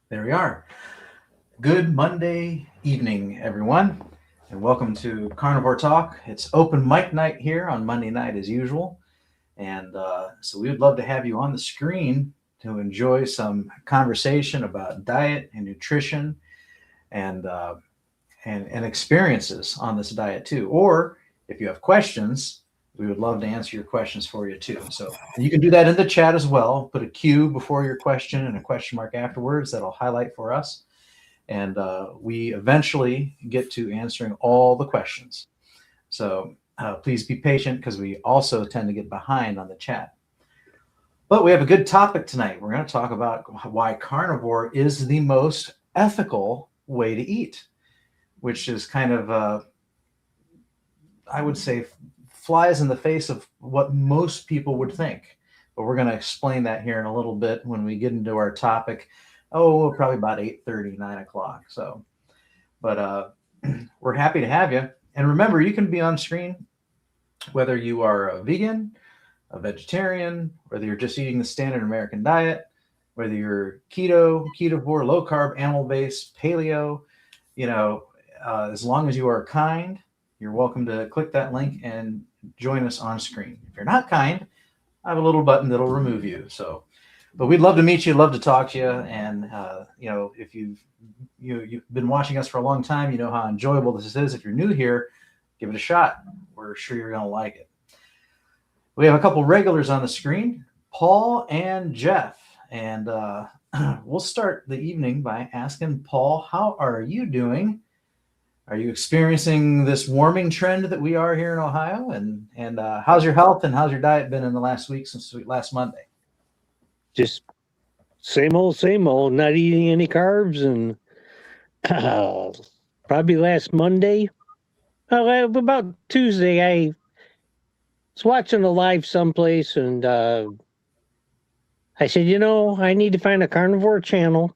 There we are. Good Monday evening, everyone, and welcome to Carnivore Talk. It's open mic night here on Monday night, as usual, and so we would love to have you on the screen to enjoy some conversation about diet and nutrition and and experiences on this diet too. Or if you have questions, we would love to answer your questions for you too. So you can do that in the chat as well. Put a Q before your question and a question mark afterwards that'll highlight for us, and we eventually get to answering all the questions. So please be patient because we also tend to get behind on the chat. But we have a good topic tonight. We're going to talk about why carnivore is the most ethical way to eat, which is kind of, I would say, flies in the face of what most people would think. But we're going to explain that here in a little bit when we get into our topic. Oh, probably about 8:30, 9 o'clock. So, but we're happy to have you. And remember, you can be on screen whether you are a vegan, a vegetarian, whether you're just eating the standard American diet, whether you're keto, ketovore, low carb, animal based, paleo, as long as you are kind, you're welcome to click that link and join us on screen. If you're not kind, I have a little button that'll remove you. So, but we'd love to meet you, love to talk to you, and if you've been watching us for a long time, you know how enjoyable this is. If you're new here, give it a shot. We're sure you're going to like it. We have a couple regulars on the screen, Paul and Jeff, and we'll start the evening by asking Paul, how are you doing? Are you experiencing this warming trend that we are here in Ohio? And how's your health and how's your diet been in the last week since last Monday? Just same old, not eating any carbs. And probably last Monday, about Tuesday, I was watching a live someplace, and I said, I need to find a carnivore channel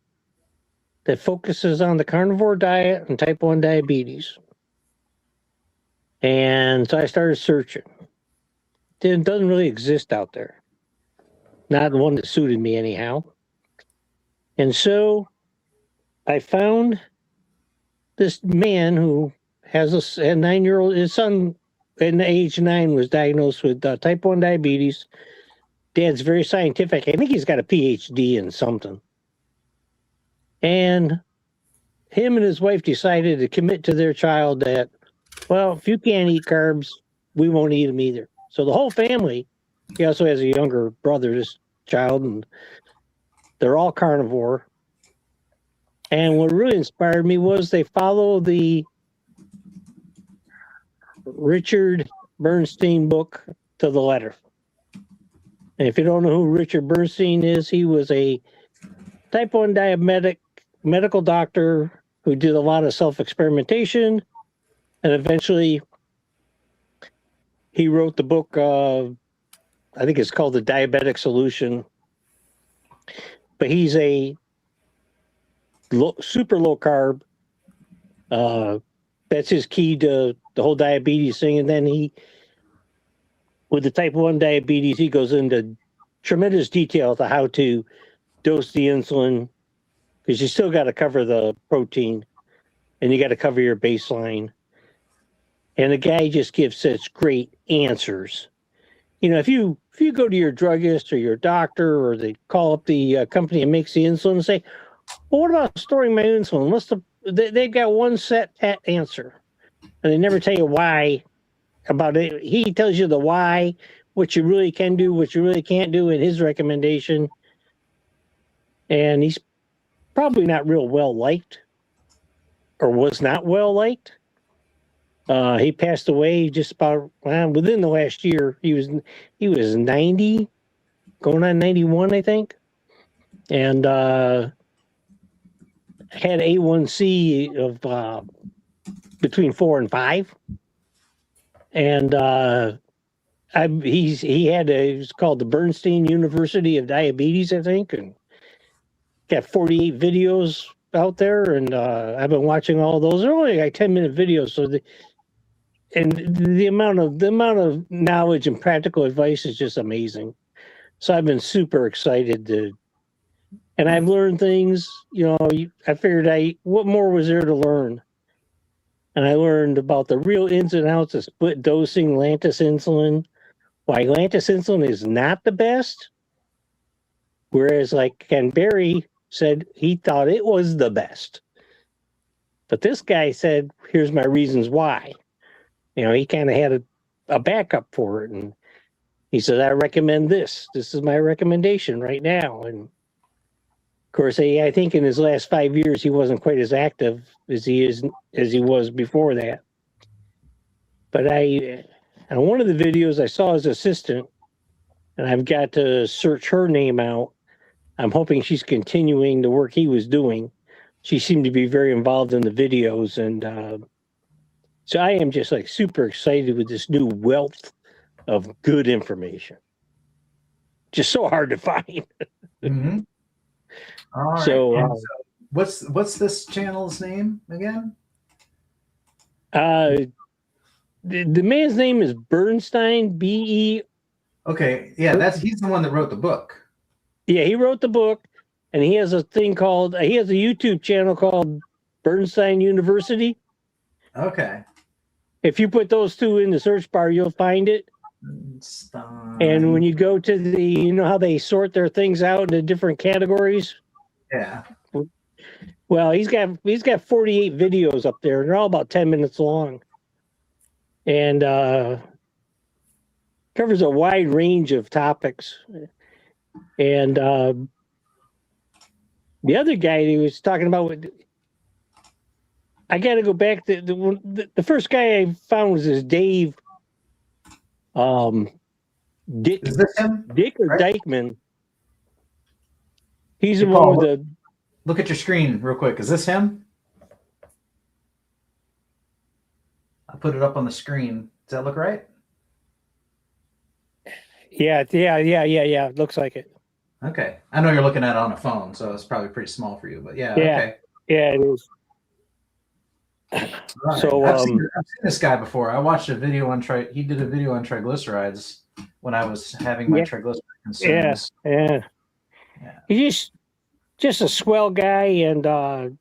that focuses on the carnivore diet and type 1 diabetes. And so I started searching. It doesn't really exist out there. Not the one that suited me anyhow. And so I found this man who has a 9-year-old, his son at age 9 was diagnosed with type 1 diabetes. Dad's very scientific. I think he's got a PhD in something. And him and his wife decided to commit to their child that, well, if you can't eat carbs, we won't eat them either. So the whole family, he also has a younger brother, this child, and they're all carnivore. And what really inspired me was they follow the Richard Bernstein book to the letter. And if you don't know who Richard Bernstein is, he was a type 1 diabetic medical doctor who did a lot of self-experimentation, and eventually he wrote the book, I think it's called The Diabetic Solution. But he's a super low carb. That's his key to the whole diabetes thing. And then with the type 1 diabetes, he goes into tremendous detail to how to dose the insulin, because you still got to cover the protein and you got to cover your baseline. And the guy just gives such great answers. If you go to your druggist or your doctor, or they call up the company that makes the insulin and say, well, what about storing my insulin? They've got one set answer, and they never tell you why about it. He tells you the why, what you really can do, what you really can't do in his recommendation. And he's probably not real well liked, or was not well liked. He passed away just about within the last year. He was 90, going on 91, I think, and had A1C of between 4 and 5, and it was called the Bernstein University of Diabetes, I think, and got 48 videos out there, and I've been watching all those. They're only like 10-minute videos, so the amount of knowledge and practical advice is just amazing. So I've been super excited And I've learned things, I figured what more was there to learn? And I learned about the real ins and outs of split dosing Lantus insulin, why Lantus insulin is not the best. Whereas like Ken Berry said he thought it was the best. But this guy said, here's my reasons why. He kind of had a backup for it. And he said, I recommend this. This is my recommendation right now. And of course, I think in his last 5 years, he wasn't quite as active as he was before that. But on one of the videos, I saw his assistant, and I've got to search her name out. I'm hoping she's continuing the work he was doing. She seemed to be very involved in the videos. And so I am just like super excited with this new wealth of good information. Just so hard to find. Mm-hmm. All right. So what's this channel's name again? The man's name is Bernstein, B-E. Okay, yeah, he's the one that wrote the book. Yeah, he wrote the book, and he has a YouTube channel called Bernstein University. Okay. If you put those two in the search bar, you'll find it. And when you go to how they sort their things out into different categories? Yeah. Well, he's got 48 videos up there. They're all about 10 minutes long. And covers a wide range of topics. And the other guy he was talking about, I got to go back to the first guy I found was this Dave Dick. Is this him? Dick or right? Dykeman. He's the one with the. Look at your screen real quick. Is this him? I put it up on the screen. Does that look right? Yeah. Looks like it. Okay. I know you're looking at it on a phone, so it's probably pretty small for you, but yeah. Okay. Yeah, it is. Right. So I've seen this guy before. I watched a video on he did a video on triglycerides when I was having my triglyceride concerns. Yeah. He's just a swell guy, and and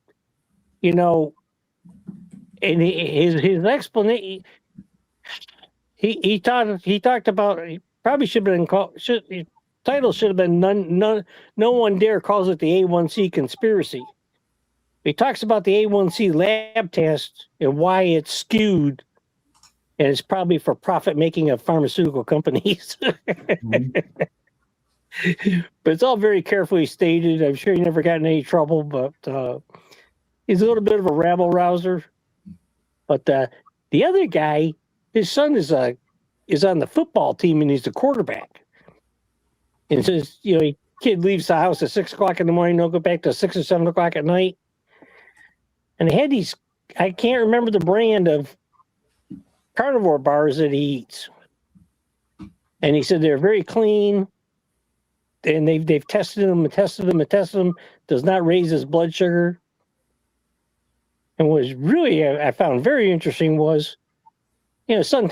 his explanation. He talked about. He probably should have been called. Title should have been no one dare calls it the A1C conspiracy. He talks about the A1C lab test and why it's skewed, and it's probably for profit making of pharmaceutical companies. Mm-hmm. But it's all very carefully stated. I'm sure he never got in any trouble, but he's a little bit of a rabble rouser. But the other guy, his son is on the football team, and he's the quarterback. And says, kid leaves the house at 6 o'clock in the morning, they'll go back to 6 or 7 o'clock at night. And they had these, I can't remember the brand of carnivore bars that he eats. And he said they're very clean. And they've tested them and tested them and tested them. Does not raise his blood sugar. And what was really I found very interesting was, his son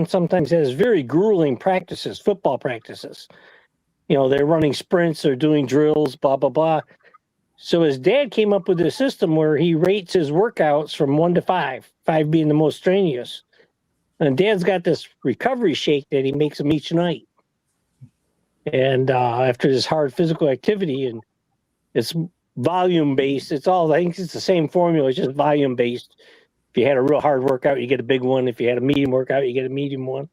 sometimes has very grueling practices, football practices. They're running sprints, they're doing drills, blah, blah, blah. So his dad came up with a system where he rates his workouts from 1 to 5, 5 being the most strenuous. And Dad's got this recovery shake that he makes him each night. And after this hard physical activity, and it's volume based, I think it's the same formula, it's just volume based. If you had a real hard workout, you get a big one. If you had a medium workout, you get a medium one.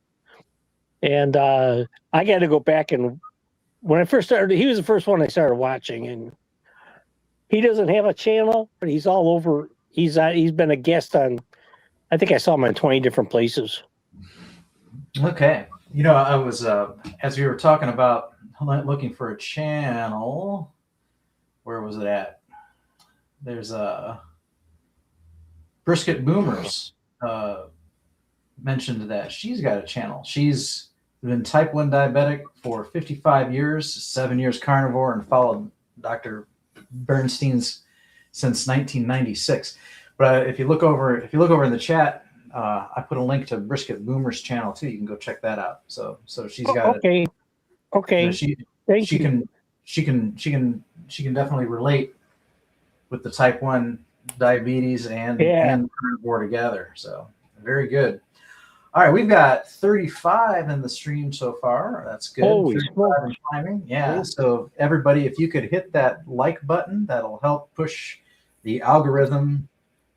And I got to go back, and when I first started, he was the first one I started watching, and he doesn't have a channel, but he's all over. He's been a guest on, I think I saw him in 20 different places. Okay. I was, as we were talking about looking for a channel, where was it at? There's Brisket Boomers mentioned that she's got a channel. She's been type 1 diabetic for 55 years, 7 years carnivore, and followed Dr. Bernstein's since 1996. But if you look over in the chat, I put a link to Brisket Boomer's channel too. You can go check that out. So she's got okay. she can she can definitely relate with the type 1 diabetes and carnivore together. So very good. All right, we've got 35 in the stream so far. That's good. Holy 35 and climbing. Yeah. So everybody, if you could hit that like button, that'll help push the algorithm.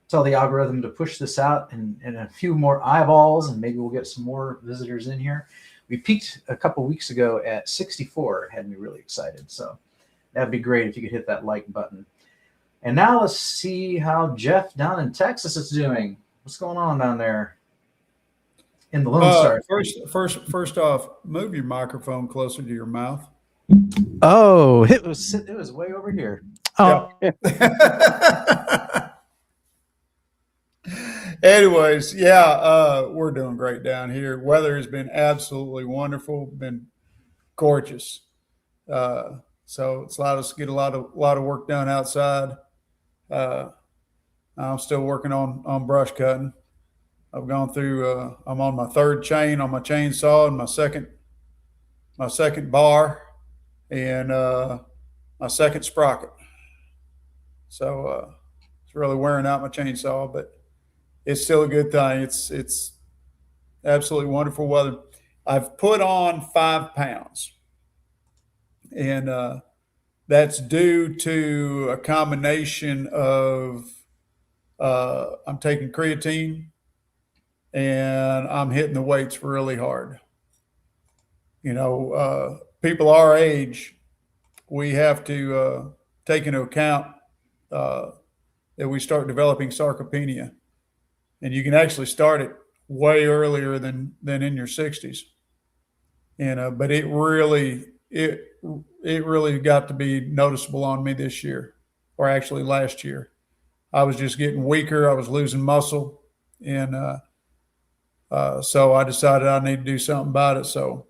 Tell the algorithm to push this out and a few more eyeballs, and maybe we'll get some more visitors in here. We peaked a couple weeks ago at 64. It had me really excited. So that'd be great if you could hit that like button. And now let's see how Jeff down in Texas is doing. What's going on down there in the Lone Star? First off, move your microphone closer to your mouth. Oh, it was way over here. Oh. Yep. Anyways, we're doing great down here. Weather has been absolutely wonderful, been gorgeous. So it's allowed us to get a lot of work done outside. I'm still working on brush cutting. I've gone through. I'm on my third chain on my chainsaw, and my second bar, and my second sprocket. So it's really wearing out my chainsaw, but it's still a good thing. It's absolutely wonderful weather. I've put on 5 pounds, and that's due to a combination of I'm taking creatine and I'm hitting the weights really hard. People our age, we have to take into account that we start developing sarcopenia. And you can actually start it way earlier than in your 60s. But it really got to be noticeable on me this year, or actually last year. I was just getting weaker. I was losing muscle, and so I decided I need to do something about it. So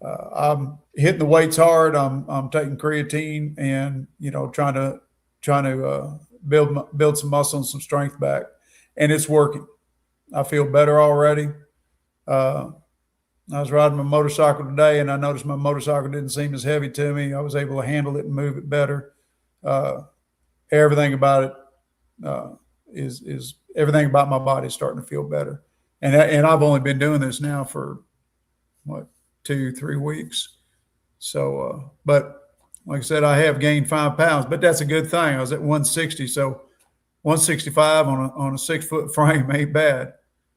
I'm hitting the weights hard. I'm taking creatine, and trying to build some muscle and some strength back. And it's working. I feel better already. I was riding my motorcycle today, and I noticed my motorcycle didn't seem as heavy to me. I was able to handle it and move it better. Everything about it is everything about my body is starting to feel better. And I've only been doing this now for 2-3 weeks. So, but like I said, I have gained 5 pounds, but that's a good thing. I was at 160, so 165 on a 6-foot frame ain't bad.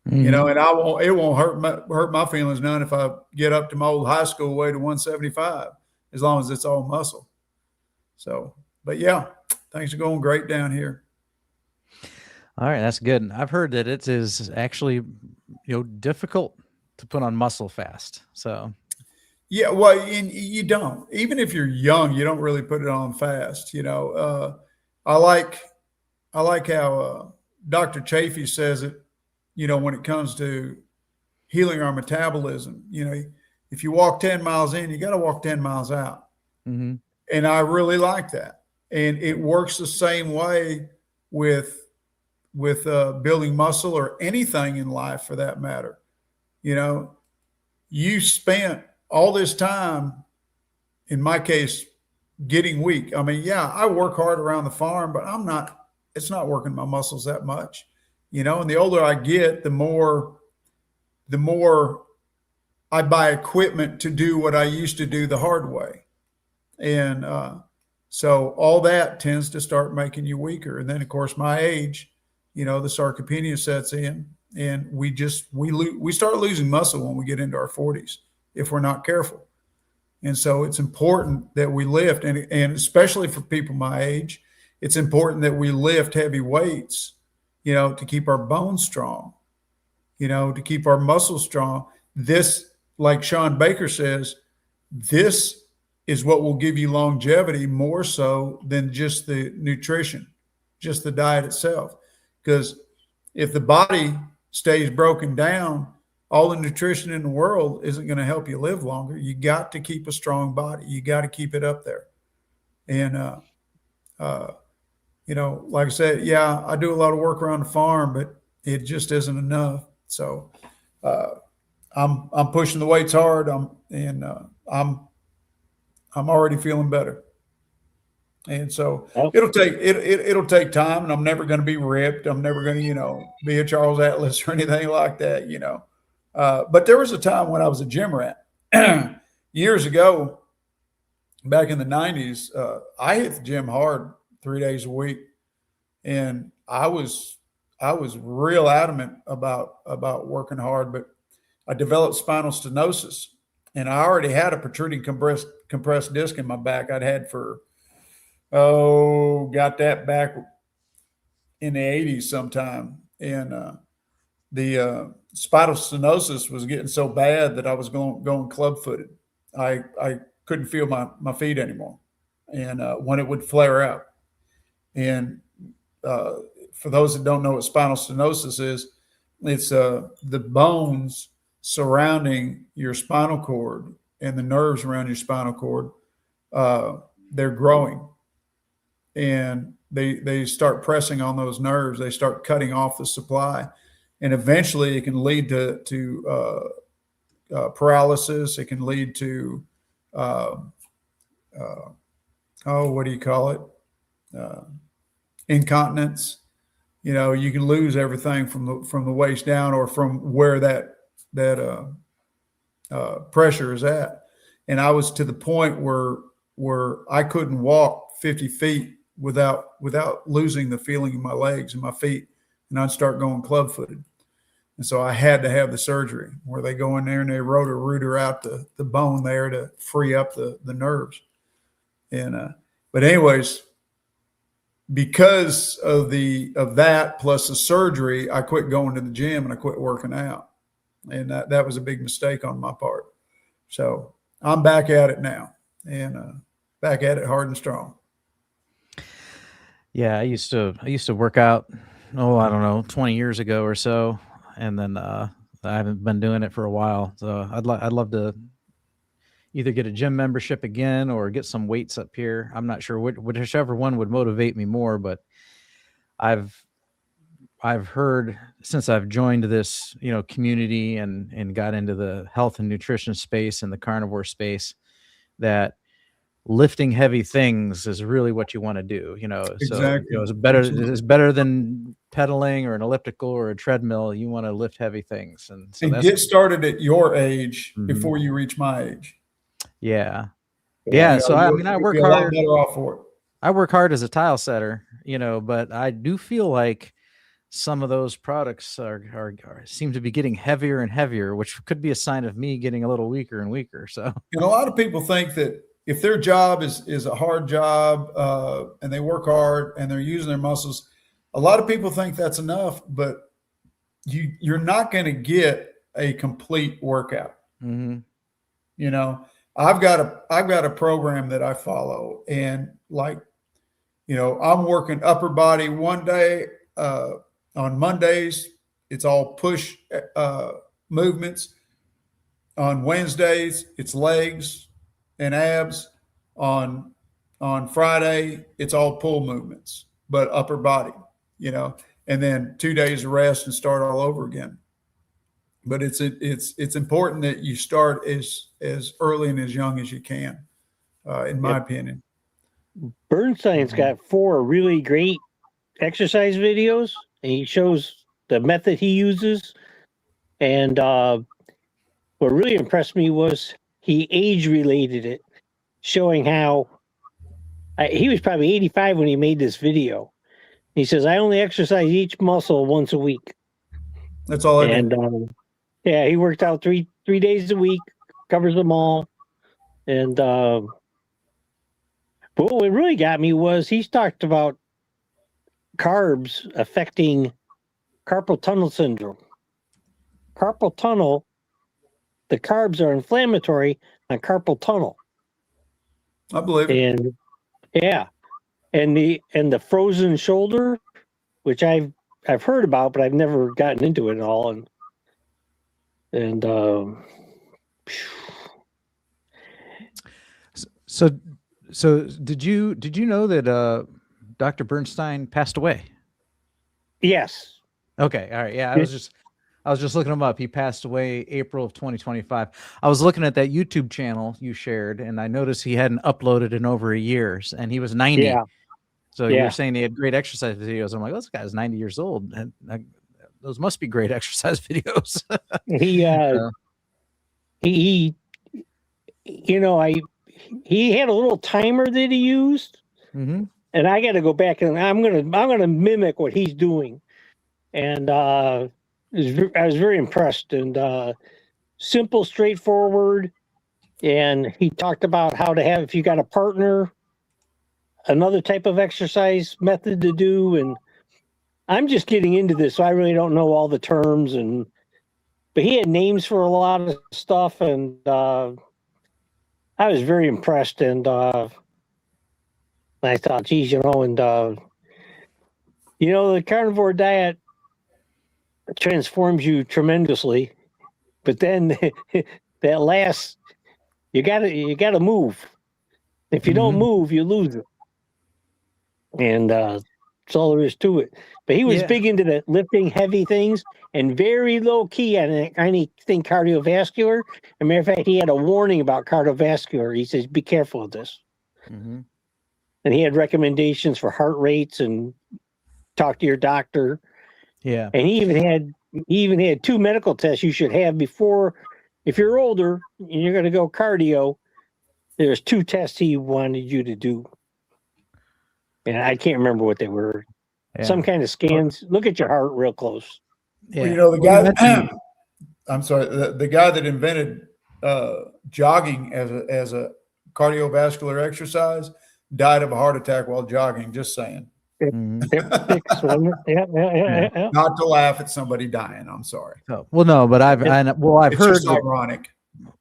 Mm-hmm. And it won't hurt my feelings none if I get up to my old high school weight of 175, as long as it's all muscle. So, but yeah, things are going great down here. All right, that's good. I've heard that it is actually, difficult to put on muscle fast. So, yeah, well, and you don't. Even if you're young, you don't really put it on fast. I like how Dr. Chafee says it. When it comes to healing our metabolism, if you walk 10 miles in, you got to walk 10 miles out. Mm-hmm. And I really like that. And it works the same way with building muscle or anything in life for that matter. You spent all this time, in my case, getting weak. I mean, yeah, I work hard around the farm, but it's not working my muscles that much. And the older I get, the more I buy equipment to do what I used to do the hard way. And so all that tends to start making you weaker. And then, of course, my age, the sarcopenia sets in, and we start losing muscle when we get into our 40s if we're not careful. And so it's important that we lift, and especially for people my age, it's important that we lift heavy weights, to keep our bones strong, to keep our muscles strong. This, like Sean Baker says, this is what will give you longevity more so than just the nutrition, just the diet itself. Because if the body stays broken down, all the nutrition in the world isn't going to help you live longer. You got to keep a strong body. You got to keep it up there. And, like I said, yeah, I do a lot of work around the farm, but it just isn't enough. So I'm pushing the weights hard. I'm I'm already feeling better. And so Oh, it'll take time, and I'm never going to be ripped. I'm never going to, be a Charles Atlas or anything like that. But there was a time when I was a gym rat years ago, back in the 90s. I hit the gym hard 3 days a week, and I was real adamant about working hard, but I developed spinal stenosis, and I already had a protruding compressed disc in my back. I'd had got that back in the 80s sometime. And the spinal stenosis was getting so bad that I was going club footed. I couldn't feel my feet anymore. And when it would flare out. And for those that don't know what spinal stenosis is, it's the bones surrounding your spinal cord and the nerves around your spinal cord. They're growing, and they start pressing on those nerves. They start cutting off the supply, and eventually it can lead to paralysis. It can lead to what do you call it? Incontinence. You can lose everything from the waist down, or from where that pressure is at. And I was to the point where I couldn't walk 50 feet without losing the feeling in my legs and my feet, and I'd start going club footed. And so I had to have the surgery where they go in there and they rotor out the bone there to free up the nerves. And but anyways, because of that plus the surgery, I quit going to the gym and I quit working out, and that was a big mistake on my part. So I'm back at it now, and back at it hard and strong. Yeah, I used to work out, I don't know, 20 years ago or so, and then I haven't been doing it for a while. So I'd love to either get a gym membership again or get some weights up here. I'm not sure whichever one would motivate me more, but I've heard, since I've joined this, community and got into the health and nutrition space and the carnivore space, that lifting heavy things is really what you want to do. Exactly. So it's better than pedaling or an elliptical or a treadmill. You want to lift heavy things, and so get started at your age before you reach my age. Yeah. So I work hard. A lot better off for it. I work hard as a tile setter, but I do feel like some of those products are seem to be getting heavier and heavier, which could be a sign of me getting a little weaker and weaker. So, and a lot of people think that if their job is a hard job, and they work hard and they're using their muscles, a lot of people think that's enough, but you're not going to get a complete workout. Mm-hmm. I've got a program that I follow, and I'm working upper body one day. On Mondays, it's all push movements. On Wednesdays, it's legs and abs. On Friday, it's all pull movements, but upper body, and then 2 days of rest and start all over again. But it's important that you start as early and as young as you can, in my opinion. Bernstein's got 4 really great exercise videos, and he shows the method he uses. And what really impressed me was he age related it, showing how he was probably 85 when he made this video. He says, I only exercise each muscle once a week. That's all I do. Yeah, he worked out three days a week, covers them all. And but what really got me was he's talked about carbs affecting carpal tunnel syndrome. Carpal tunnel, the carbs are inflammatory on carpal tunnel. I believe it. And yeah, and the frozen shoulder, which I've heard about, but I've never gotten into it at all. And so did you know that Dr. Bernstein passed away? Yes. Okay. All right. Yeah. I was just looking him up. He passed away April of 2025. I was looking at that YouTube channel you shared, and I noticed he hadn't uploaded in over a year, and he was 90. Yeah. So Yeah. you're saying he had great exercise videos. I'm like, oh, this guy's 90 years old. And those must be great exercise videos. He you know, he had a little timer that he used, Mm-hmm. and I got to go back and I'm gonna mimic what he's doing, and I was very impressed, and simple, straightforward, and he talked about how to have, if you got a partner, another type of exercise method to do, and I'm just getting into this, so I really don't know all the terms, but he had names for a lot of stuff, and I was very impressed, and I thought, geez, you know, and the carnivore diet transforms you tremendously, but then that last, you gotta move. If you don't move, you lose it, and that's all there is to it. But he was big into the lifting heavy things and very low key on anything cardiovascular. As a matter of fact, he had a warning about cardiovascular. He says, be careful of this. Mm-hmm. And he had recommendations for heart rates and talk to your doctor. Yeah. And he even had 2 medical tests you should have before, if you're older and you're going to go cardio, there's 2 tests he wanted you to do. And I can't remember what they were. Yeah. Some kind of scans. Look at your heart real close. Yeah. Well, the guy. I'm sorry. The guy that invented jogging as a cardiovascular exercise died of a heart attack while jogging. Just saying. Yeah. Not to laugh at somebody dying. I'm sorry. Oh, well, no, but I've heard. Just ironic.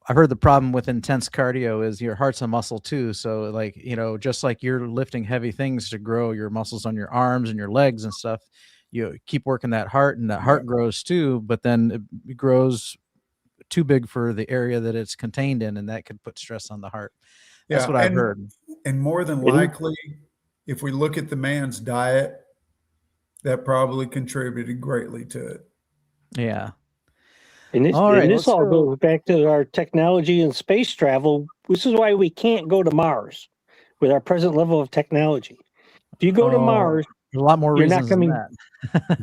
I've heard the problem with intense cardio is your heart's a muscle too. So like, just like you're lifting heavy things to grow your muscles on your arms and your legs and stuff, you keep working that heart, and that heart grows too, but then it grows too big for the area that it's contained in, and that could put stress on the heart. That's what I've heard. And more than likely, if we look at the man's diet, that probably contributed greatly to it. Yeah. And this all goes back to our technology and space travel. This is why we can't go to Mars with our present level of technology. If you go to Mars, a lot more you're reasons not coming. Than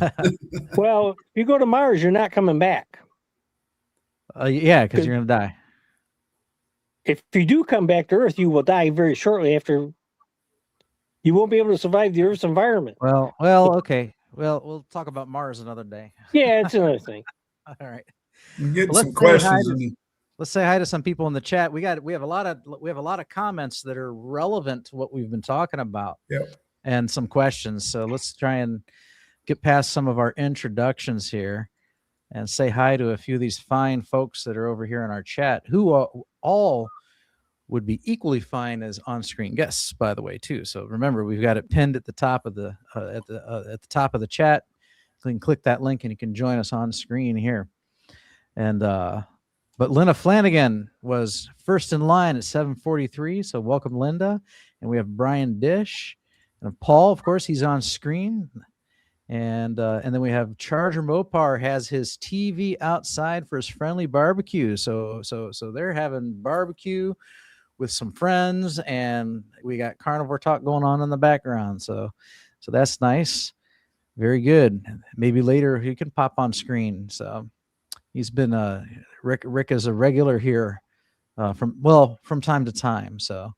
that. Well, if you go to Mars, you're not coming back. Yeah, because you're going to die. If you do come back to Earth, you will die very shortly after. You won't be able to survive the Earth's environment. Well, okay. Well, we'll talk about Mars another day. Yeah, it's another thing. All right. Some questions. Let's say hi to some people in the chat. We have a lot of comments that are relevant to what we've been talking about. Yep. And some questions. So let's try and get past some of our introductions here and say hi to a few of these fine folks that are over here in our chat, who all would be equally fine as on-screen guests, by the way, too. So remember, we've got it pinned at the top of the at the top of the chat. So you can click that link and you can join us on screen here. And but Linda Flanagan was first in line at 7:43. So welcome, Linda. And we have Brian Dish and Paul. Of course, he's on screen. And then we have Charger Mopar has his TV outside for his friendly barbecue. So they're having barbecue with some friends, and we got carnivore talk going on in the background. So that's nice. Very good. Maybe later he can pop on screen. So he's been Rick is a regular here from time to time. So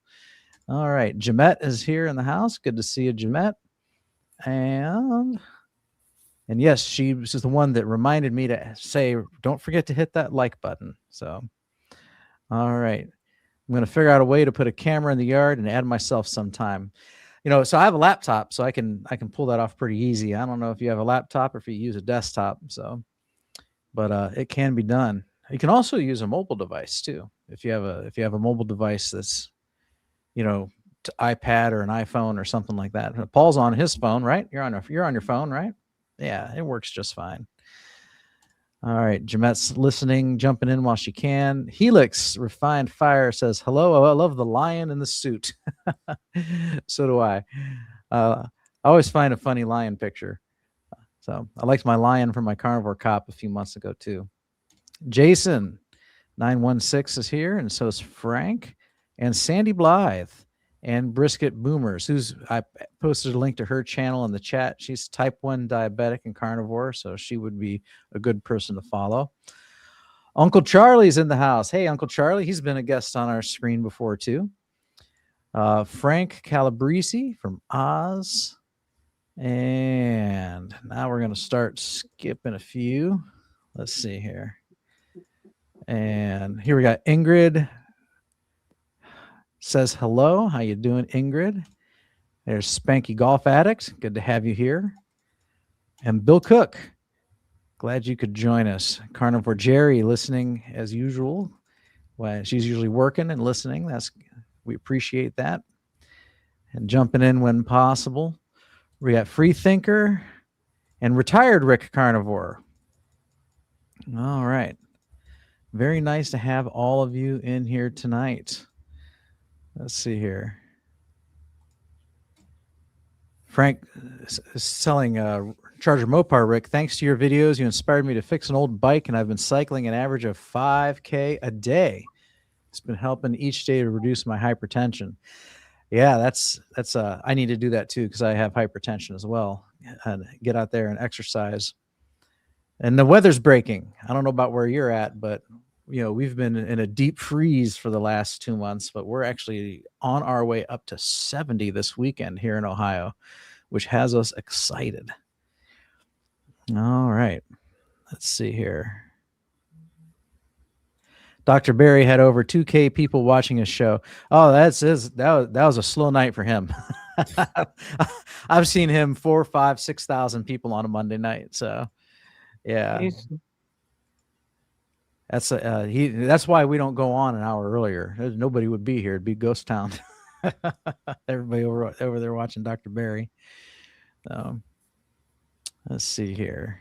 all right, Jamette is here in the house. Good to see you, Jamette. And yes, she was the one that reminded me to say, don't forget to hit that like button. So all right. I'm going to figure out a way to put a camera in the yard and add myself sometime. So I have a laptop, so I can pull that off pretty easy. I don't know if you have a laptop or if you use a desktop. So, but it can be done. You can also use a mobile device too. If you have a mobile device that's, iPad or an iPhone or something like that. Paul's on his phone, right? You're on your phone, right? Yeah, it works just fine. All right, Jamette's listening, jumping in while she can. Helix Refined Fire says, hello, I love the lion in the suit. So do I. I always find a funny lion picture. So I liked my lion from my carnivore cop a few months ago too. Jason 916 is here, and so is Frank and Sandy Blythe and Brisket Boomers, I posted a link to her channel in the chat. She's type 1 diabetic and carnivore, so she would be a good person to follow. Uncle Charlie's in the house. Hey, Uncle Charlie. He's been a guest on our screen before too. Frank Calabrese from Oz. And now we're going to start skipping a few. Let's see here. And here we got Ingrid says hello. How you doing, Ingrid? There's Spanky Golf Addict. Good to have you here. And Bill Cook. Glad you could join us. Carnivore Jerry listening as usual. Well, she's usually working and listening. We appreciate that. And jumping in when possible. We got Free Thinker and Retired Rick Carnivore. All right. Very nice to have all of you in here tonight. Let's see here. Frank is selling Charger Mopar. Rick, thanks to your videos, you inspired me to fix an old bike, and I've been cycling an average of 5K a day. It's been helping each day to reduce my hypertension. Yeah, that's I need to do that too, because I have hypertension as well. And get out there and exercise. And the weather's breaking. I don't know about where you're at, but we've been in a deep freeze for the last 2 months, but we're actually on our way up to 70 this weekend here in Ohio, which has us excited. All right. Let's see here. Dr. Barry had over 2K people watching his show. Oh, that was a slow night for him. I've seen him 4,000, 5,000, 6,000 people on a Monday night. So, yeah, that's why we don't go on an hour earlier. Nobody would be here. It'd be ghost town. Everybody over there watching Dr. Barry. Let's see here.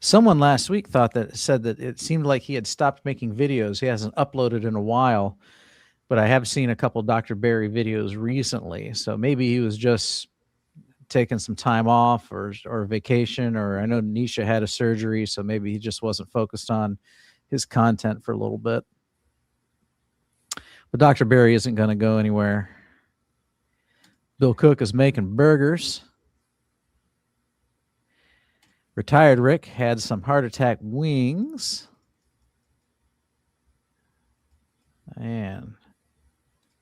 Someone last week said that it seemed like he had stopped making videos. He hasn't uploaded in a while, but I have seen a couple Dr. Barry videos recently. So maybe he was just taking some time off or vacation, or I know Nisha had a surgery, so maybe he just wasn't focused on his content for a little bit. But Dr. Barry isn't going to go anywhere. Bill Cook is making burgers. Retired Rick had some heart attack wings. And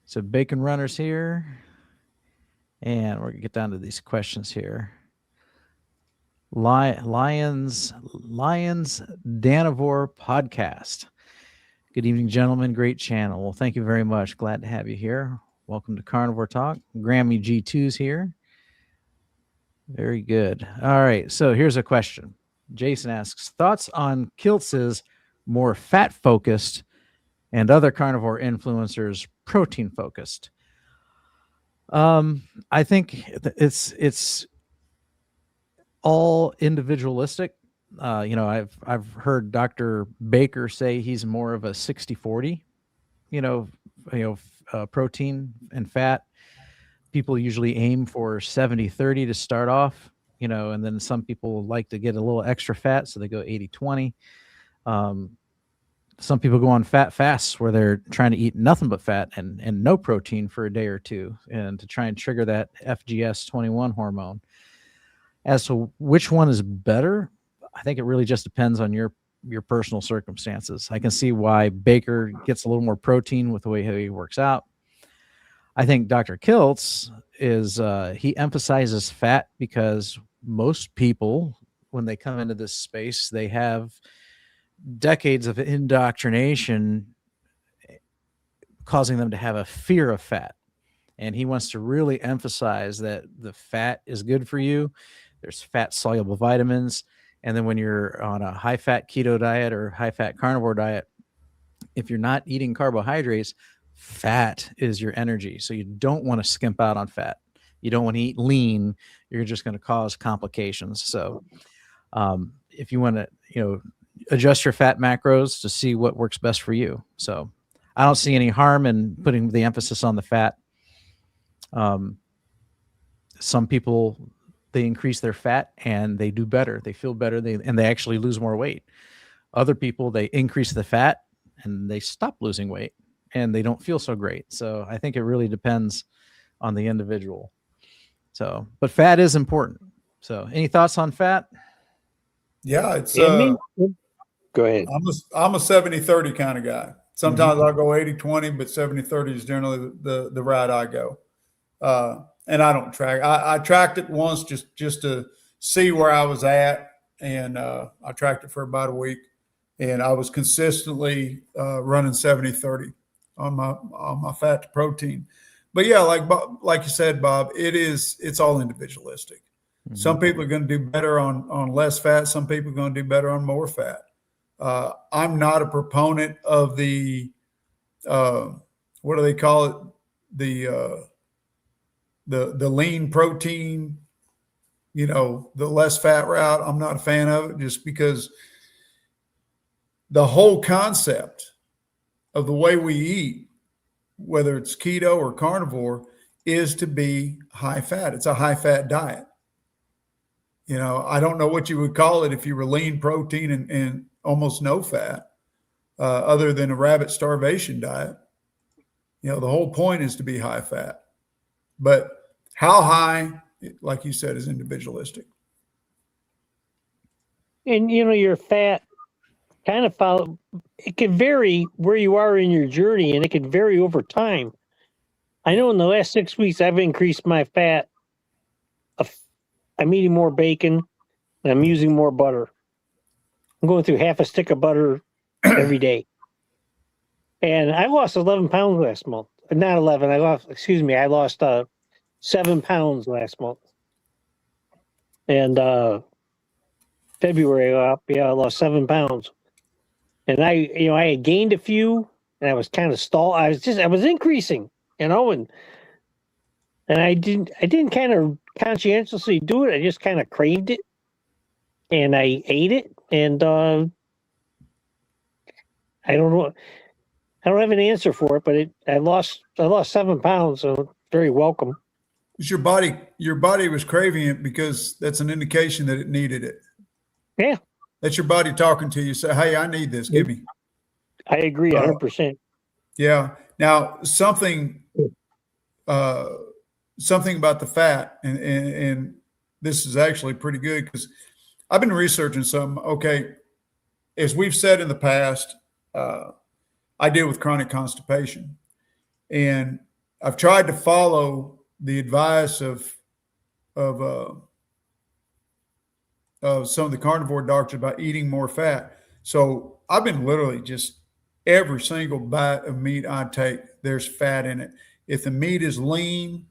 so bacon runners here. And we're going to get down to these questions here. Lions Danivore podcast. Good evening, gentlemen. Great channel. Well, thank you very much. Glad to have you here. Welcome to Carnivore Talk. Grammy G2's here. Very good. All right. So here's a question. Jason asks, thoughts on Kiltz's more fat-focused and other carnivore influencers protein-focused? I think it's all individualistic. I've heard Dr. Baker say he's more of a 60-40, protein and fat. People usually aim for 70-30 to start off, and then some people like to get a little extra fat, so they go 80-20. Some people go on fat fasts where they're trying to eat nothing but fat and no protein for a day or two, and to try and trigger that FGS21 hormone. As to which one is better, I think it really just depends on your personal circumstances. I can see why Baker gets a little more protein with the way he works out. I think Dr. Kiltz he emphasizes fat because most people, when they come into this space, they have decades of indoctrination causing them to have a fear of fat. And he wants to really emphasize that the fat is good for you. There's fat soluble vitamins. And then when you're on a high fat keto diet or high fat carnivore diet, if you're not eating carbohydrates, fat is your energy. So you don't want to skimp out on fat. You don't want to eat lean. You're just going to cause complications. So if you want to, adjust your fat macros to see what works best for you. So I don't see any harm in putting the emphasis on the fat. some people, they increase their fat and they do better. They feel better. And they actually lose more weight. Other people, they increase the fat and they stop losing weight and they don't feel so great. So I think it really depends on the individual. So, but fat is important. So any thoughts on fat? Yeah, it's Go ahead. I'm a 70-30 kind of guy. Sometimes I'll go 80-20, but 70-30 is generally the route I go. And I don't track. I tracked it once just to see where I was at, and I tracked it for about a week, and I was consistently running 70-30 on my fat to protein. But yeah, like you said, Bob, it's all individualistic. Mm-hmm. Some people are going to do better on less fat. Some people are going to do better on more fat. I'm not a proponent of the what do they call it? The lean protein, the less fat route. I'm not a fan of it, just because the whole concept of the way we eat, whether it's keto or carnivore, is to be high fat. It's a high fat diet. I don't know what you would call it if you were lean protein and almost no fat, other than a rabbit starvation diet. The whole point is to be high fat. But how high, like you said, is individualistic. And, your fat kind of it can vary where you are in your journey, and it can vary over time. I know in the last 6 weeks, I've increased my fat. I'm eating more bacon, and I'm using more butter. I'm going through half a stick of butter every day. And I lost 11 pounds last month. Not 11. I lost 7 pounds last month. And February, I lost 7 pounds. And I had gained a few, and I was kind of stalled. I was increasing, and I didn't kind of conscientiously do it. I just kind of craved it, and I ate it. And I don't know. I don't have an answer for it, but I lost 7 pounds, so very welcome. Your body was craving it because that's an indication that it needed it. Yeah. That's your body talking to you. Say, hey, I need this. Give me. I agree 100%. Yeah. Now, something about the fat, and this is actually pretty good, because I've been researching some. Okay, as we've said in the past, I deal with chronic constipation, and I've tried to follow the advice of some of the carnivore doctors about eating more fat. So I've been literally just every single bite of meat I take, there's fat in it. If the meat is lean,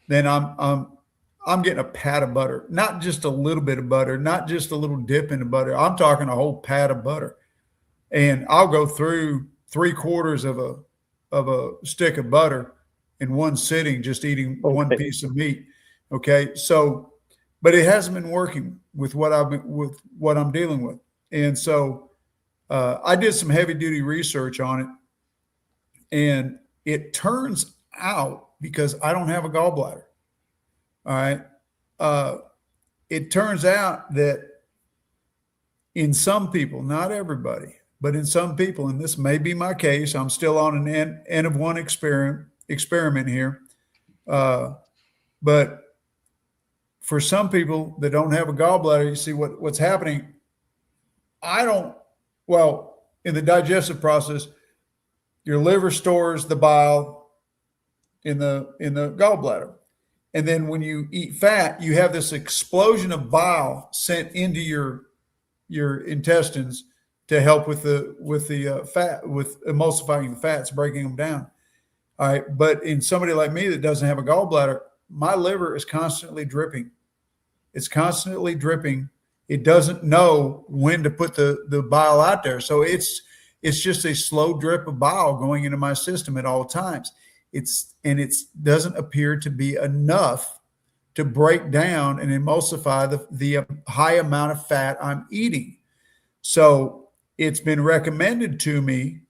then I'm getting a pat of butter, not just a little bit of butter, not just a little dip in the butter. I'm talking a whole pat of butter, and I'll go through 3/4 of a stick of butter in one sitting, just eating one piece of meat. Okay, so, but it hasn't been working with what I'm dealing with, and so I did some heavy duty research on it, and it turns out, because I don't have a gallbladder. All right. It turns out that in some people, not everybody, but in some people, and this may be my case, I'm still on an N of 1 experiment here. But for some people that don't have a gallbladder, you see what's happening. In the digestive process, your liver stores the bile in the gallbladder. And then when you eat fat, you have this explosion of bile sent into your intestines to help with the fat, with emulsifying the fats, breaking them down. All right. But in somebody like me that doesn't have a gallbladder, my liver is constantly dripping. It's constantly dripping. It doesn't know when to put the bile out there. So it's just a slow drip of bile going into my system at all times. It doesn't appear to be enough to break down and emulsify the high amount of fat I'm eating. So it's been recommended to me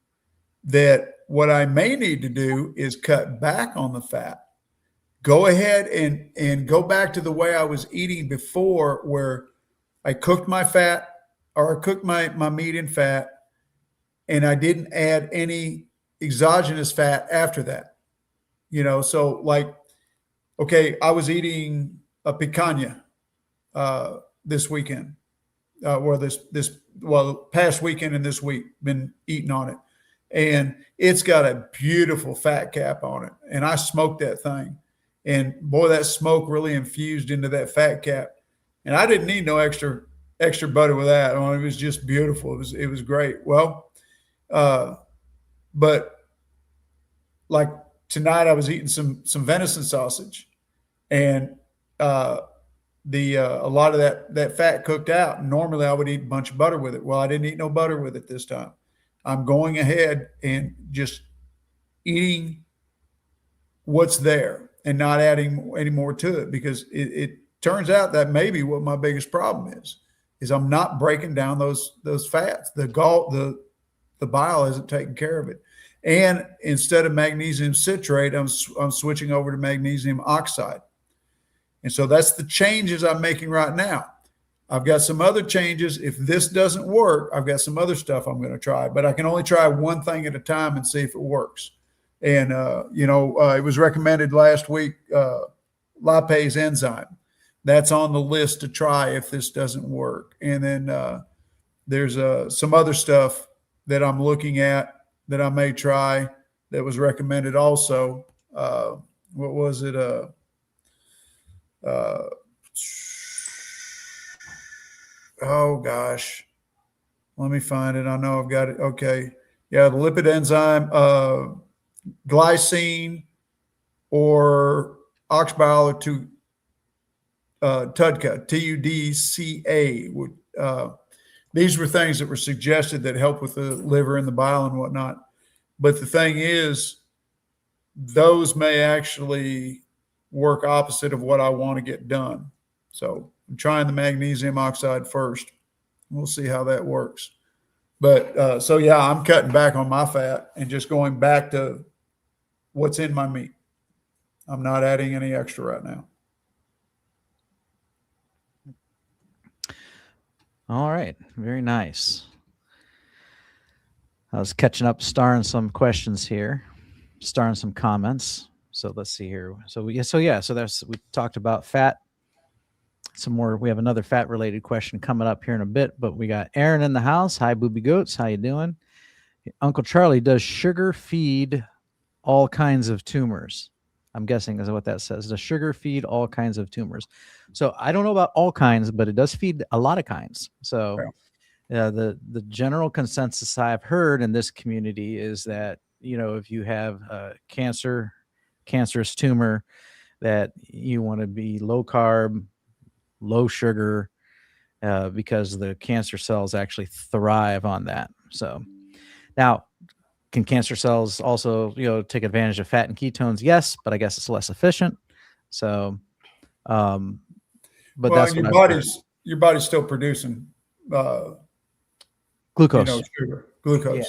that what I may need to do is cut back on the fat, go ahead and go back to the way I was eating before, where I cooked my fat, or I cooked my meat in fat, and I didn't add any exogenous fat after that. So like, okay, I was eating a picanha this weekend, past weekend and this week, been eating on it, and it's got a beautiful fat cap on it, and I smoked that thing, and boy, that smoke really infused into that fat cap, and I didn't need no extra butter with that. I mean, it was just beautiful. It was great. Well, but like tonight, I was eating some venison sausage, and a lot of that fat cooked out. Normally, I would eat a bunch of butter with it. Well, I didn't eat no butter with it this time. I'm going ahead and just eating what's there and not adding any more to it, because it turns out that maybe what my biggest problem is I'm not breaking down those fats. The bile isn't taking care of it. And instead of magnesium citrate, I'm switching over to magnesium oxide. And so that's the changes I'm making right now. I've got some other changes. If this doesn't work, I've got some other stuff I'm going to try, but I can only try one thing at a time and see if it works. And, it was recommended last week, lipase enzyme. That's on the list to try if this doesn't work. And then there's some other stuff that I'm looking at that I may try that was recommended also. What was it? Oh gosh, let me find it. I know I've got it. Okay. Yeah. The lipid enzyme, glycine or oxbile TUDCA, TUDCA. These were things that were suggested that help with the liver and the bile and whatnot. But the thing is, those may actually work opposite of what I want to get done. So I'm trying the magnesium oxide first. We'll see how that works. But so yeah, I'm cutting back on my fat and just going back to what's in my meat. I'm not adding any extra right now. All right. Very nice. I was catching up, starring some questions here, starring some comments. So let's see here. So we talked about fat. Some more. We have another fat related question coming up here in a bit, but we got Aaron in the house. Hi, Booby Goats. How you doing? Uncle Charlie, does sugar feed all kinds of tumors? I'm guessing is what that says. Does sugar feed all kinds of tumors? So I don't know about all kinds, but it does feed a lot of kinds. So the general consensus I've heard in this community is that, if you have a cancerous tumor, that you want to be low carb, low sugar, because the cancer cells actually thrive on that. So now, can cancer cells also, take advantage of fat and ketones? Yes, but I guess it's less efficient. So, but that's your body's still producing glucose. Glucose. Yeah.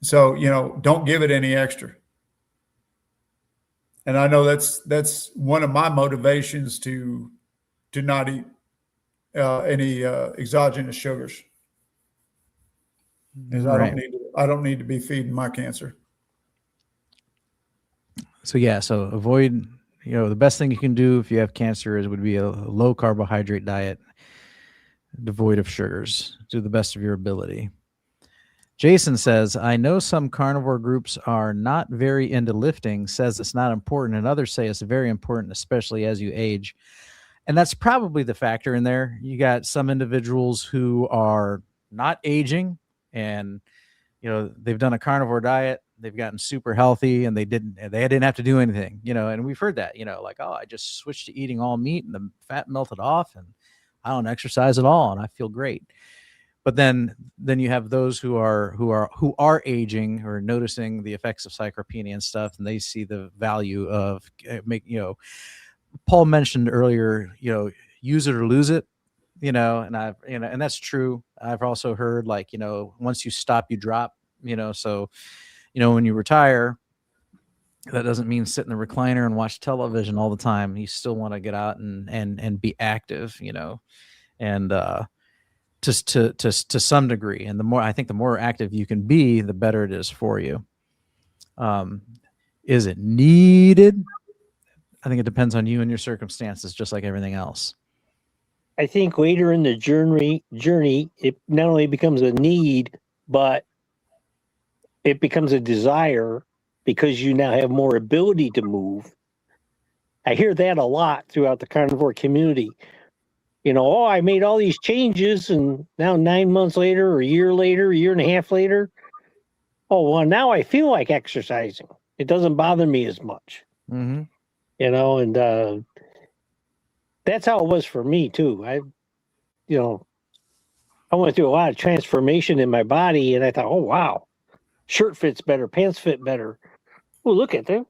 So, don't give it any extra. And I know that's one of my motivations to not eat any exogenous sugars. Is Right. I don't need to be feeding my cancer. So avoid, the best thing you can do if you have cancer would be a low carbohydrate diet, devoid of sugars. Do the best of your ability. Jason says, I know some carnivore groups are not very into lifting, says it's not important, and others say it's very important, especially as you age. And that's probably the factor in there. You got some individuals who are not aging, and they've done a carnivore diet, they've gotten super healthy, and they didn't have to do anything, and we've heard that, like, oh, I just switched to eating all meat and the fat melted off and I don't exercise at all and I feel great. But then you have those who are aging or noticing the effects of sarcopenia and stuff, and they see the value of Paul mentioned earlier, use it or lose it, and and that's true. I've also heard, once you stop, you drop, so, when you retire, That doesn't mean sit in the recliner and watch television all the time. You still want to get out and be active, and just to some degree. And I think the more active you can be, the better it is for you. Is it needed? I think it depends on you and your circumstances, just like everything else. I think later in the journey, it not only becomes a need, but it becomes a desire because you now have more ability to move. I hear that a lot throughout the carnivore community. Oh, I made all these changes, and now 9 months later, or a year and a half later, oh, well, now I feel like exercising. It doesn't bother me as much. Mm-hmm. And that's how it was for me too. I went through a lot of transformation in my body, and I thought, oh wow, shirt fits better, pants fit better. Oh, look at that,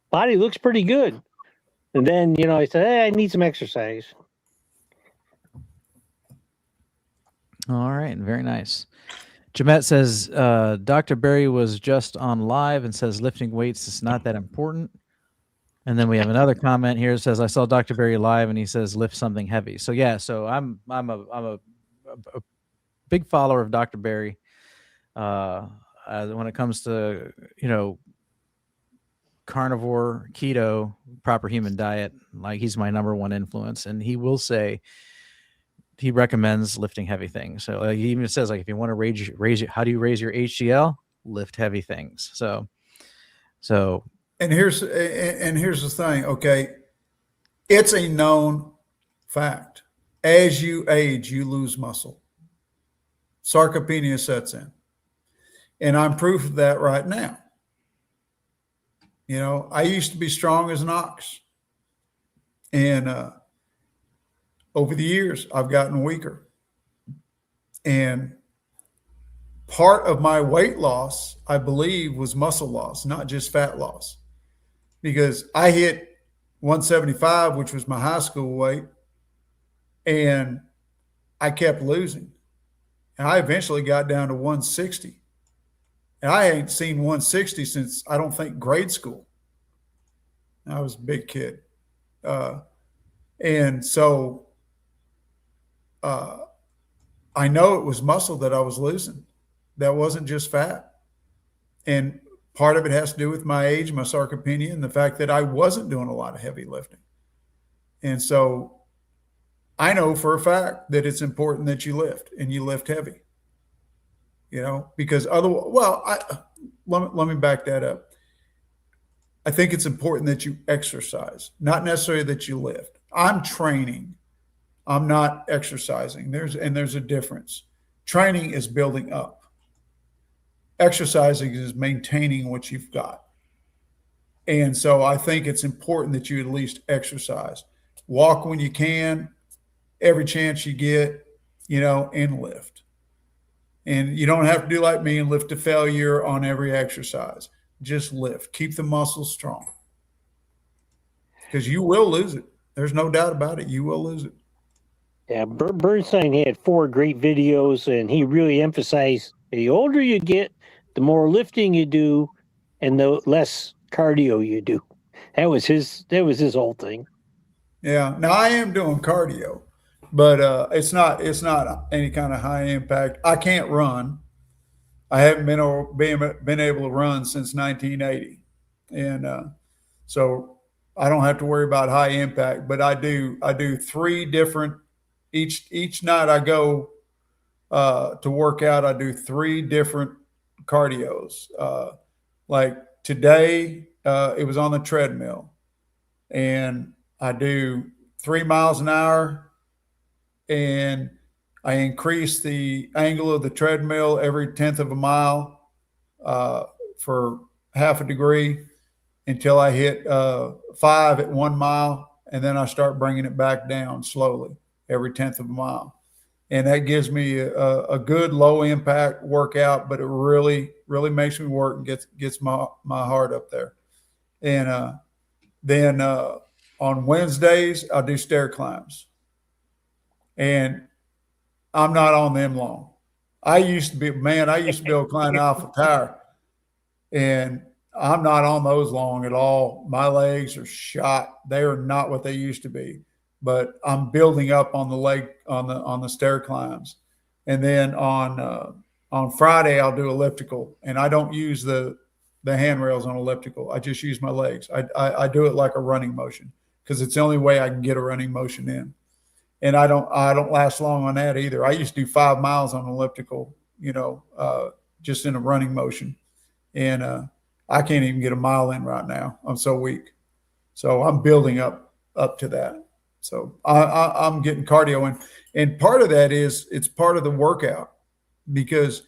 body looks pretty good. And then I said, hey, I need some exercise. All right, very nice. Jamet says Dr. Berry was just on live and says lifting weights is not that important. And then we have another comment here that says I saw Dr. Berry live and he says lift something heavy. So yeah, so I'm a big follower of Dr. Berry when it comes to carnivore, keto, proper human diet. Like, he's my number one influence, and he will say he recommends lifting heavy things. So he even says, like, if you want to raise how do you raise your HDL? Lift heavy things. So. And here's the thing, okay? It's a known fact. As you age, you lose muscle. Sarcopenia sets in. And I'm proof of that right now. I used to be strong as an ox. And over the years, I've gotten weaker. And part of my weight loss, I believe, was muscle loss, not just fat loss. Because I hit 175, which was my high school weight, and I kept losing. And I eventually got down to 160. And I ain't seen 160 since, I don't think, grade school. I was a big kid. And so I know it was muscle that I was losing. That wasn't just fat. And part of it has to do with my age, my sarcopenia, and the fact that I wasn't doing a lot of heavy lifting. And so I know for a fact that it's important that you lift, and you lift heavy, because otherwise, let me back that up. I think it's important that you exercise, not necessarily that you lift. I'm training. I'm not exercising. There's a difference. Training is building up. Exercising is maintaining what you've got. And so I think it's important that you at least exercise. Walk when you can, every chance you get, and lift. And you don't have to do like me and lift to failure on every exercise. Just lift. Keep the muscles strong. Because you will lose it. There's no doubt about it. You will lose it. Yeah, Bernstein had 4 great videos, and he really emphasized the older you get, the more lifting you do, and the less cardio you do. That was his whole thing. Yeah. Now I am doing cardio, but it's not any kind of high impact. I can't run. I haven't been able to run since 1980, and so I don't have to worry about high impact. But I do 3 different. Each night I go to work out. I do 3 different cardios. Like today, it was on the treadmill, and I do 3 miles an hour, and I increase the angle of the treadmill every 1/10 of a mile for half a degree until I hit 5 at 1 mile, and then I start bringing it back down slowly every 1/10 of a mile. And that gives me a good low impact workout, but it really, really makes me work and gets my heart up there. And then on Wednesdays, I'll do stair climbs. And I'm not on them long. I used to be able to climb Alpha Tower. And I'm not on those long at all. My legs are shot. They are not what they used to be. But I'm building up on the leg on the stair climbs, and then on Friday I'll do elliptical, and I don't use the handrails on elliptical. I just use my legs. I do it like a running motion because it's the only way I can get a running motion in. And I don't last long on that either. I used to do 5 miles on elliptical, just in a running motion, and I can't even get a mile in right now. I'm so weak. So I'm building up to that. So I'm getting cardio in, and part of that is it's part of the workout because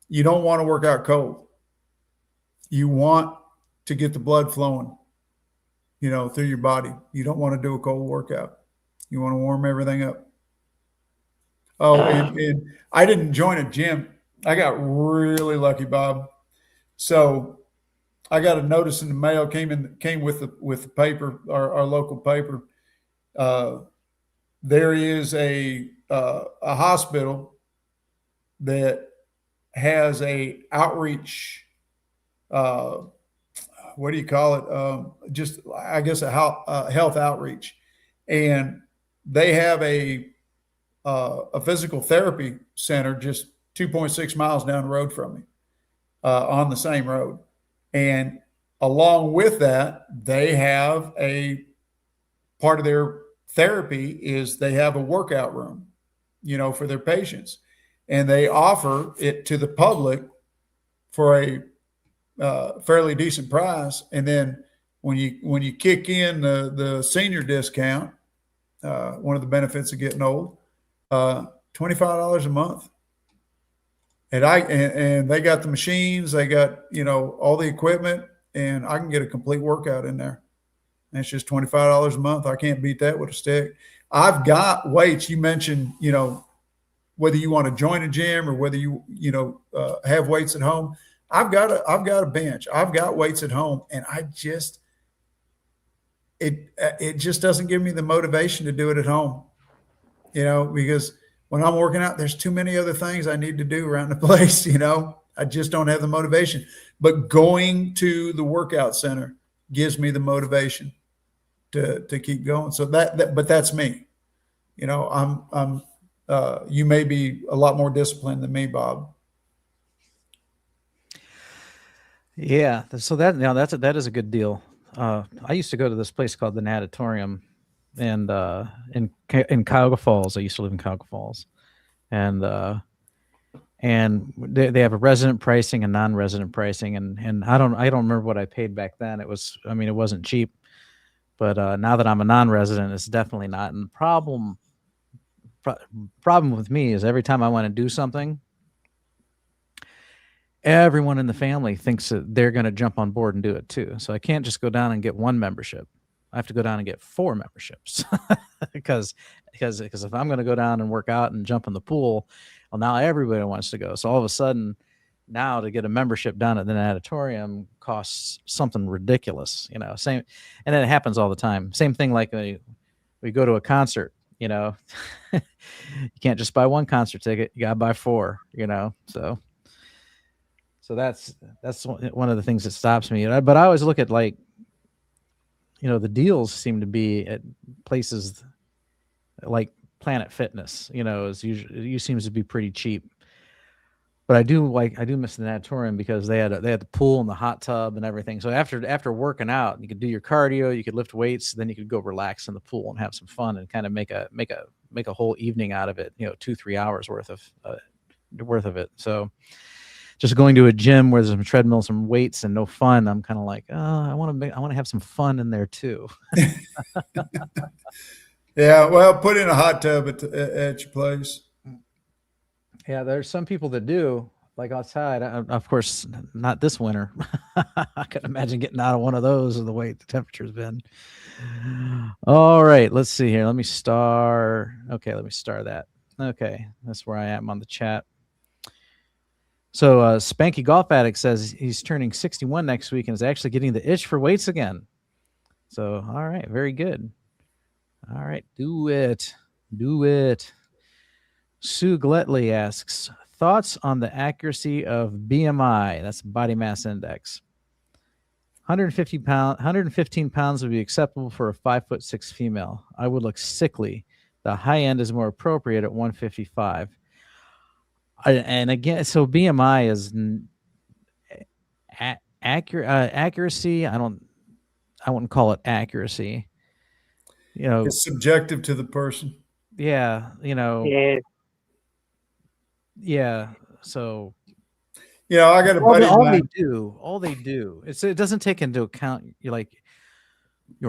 you don't want to work out cold. You want to get the blood flowing, through your body. You don't want to do a cold workout. You want to warm everything up. Oh, and I didn't join a gym. I got really lucky, Bob. So I got a notice in the mail, came with the paper, our local paper. There is a hospital that has a outreach. What do you call it? Just I guess a health outreach, and they have a physical therapy center just 2.6 miles down the road from me, on the same road. And along with that, they have a part of their therapy is they have a workout room, for their patients, and they offer it to the public for a fairly decent price. And then when you kick in the senior discount, one of the benefits of getting old, $25 a month. And they got the machines, they got, all the equipment, and I can get a complete workout in there. And it's just $25 a month. I can't beat that with a stick. I've got weights. You mentioned, whether you want to join a gym or whether you have weights at home. I've got a bench. I've got weights at home, and it just doesn't give me the motivation to do it at home, because when I'm working out, there's too many other things I need to do around the place. I just don't have the motivation. But going to the workout center gives me the motivation to keep going. So but that's me. I'm you may be a lot more disciplined than me, Bob. Yeah. So that is a good deal. I used to go to this place called the Natatorium, and in Cuyahoga Falls. I used to live in Cuyahoga Falls, and they have a resident pricing and non-resident pricing, and I don't remember what I paid back then. It wasn't cheap, but now that I'm a non-resident, it's definitely not. And the problem with me is every time I want to do something, everyone in the family thinks that they're going to jump on board and do it too. So I can't just go down and get one membership. I have to go down and get 4 memberships because if I'm going to go down and work out and jump in the pool, well, now everybody wants to go. So all of a sudden, now to get a membership down at the natatorium costs something ridiculous, same. And then it happens all the time. Same thing like we go to a concert, you can't just buy one concert ticket. You got to buy 4, so that's one of the things that stops me. But I always look at the deals seem to be at places like Planet Fitness, it seems to be pretty cheap. But I do miss the natatorium because they had the pool and the hot tub and everything. So after working out, you could do your cardio, you could lift weights, then you could go relax in the pool and have some fun and kind of make a whole evening out of it, 2-3 hours worth of it. So just going to a gym where there's some treadmill, some weights, and no fun, I'm kind of like, oh, I want to have some fun in there too. Yeah, well, put in a hot tub at your place. Yeah, there's some people that do, like outside. Of course, not this winter. I can imagine getting out of one of those with the way the temperature's been. All right, let's see here. Let me star that. Okay, that's where I am on the chat. So Spanky Golf Addict says he's turning 61 next week and is actually getting the itch for weights again. So, all right, very good. All right, do it. Sue Gletley asks, thoughts on the accuracy of BMI, that's body mass index. 115 pounds would be acceptable for a 5'6" female. I would look sickly. The high end is more appropriate at 155. And again, so BMI is accuracy. I wouldn't call it accuracy. It's subjective to the person. Yeah. Yeah. Yeah. So. Yeah, I got a buddy. All they do. It doesn't take into account your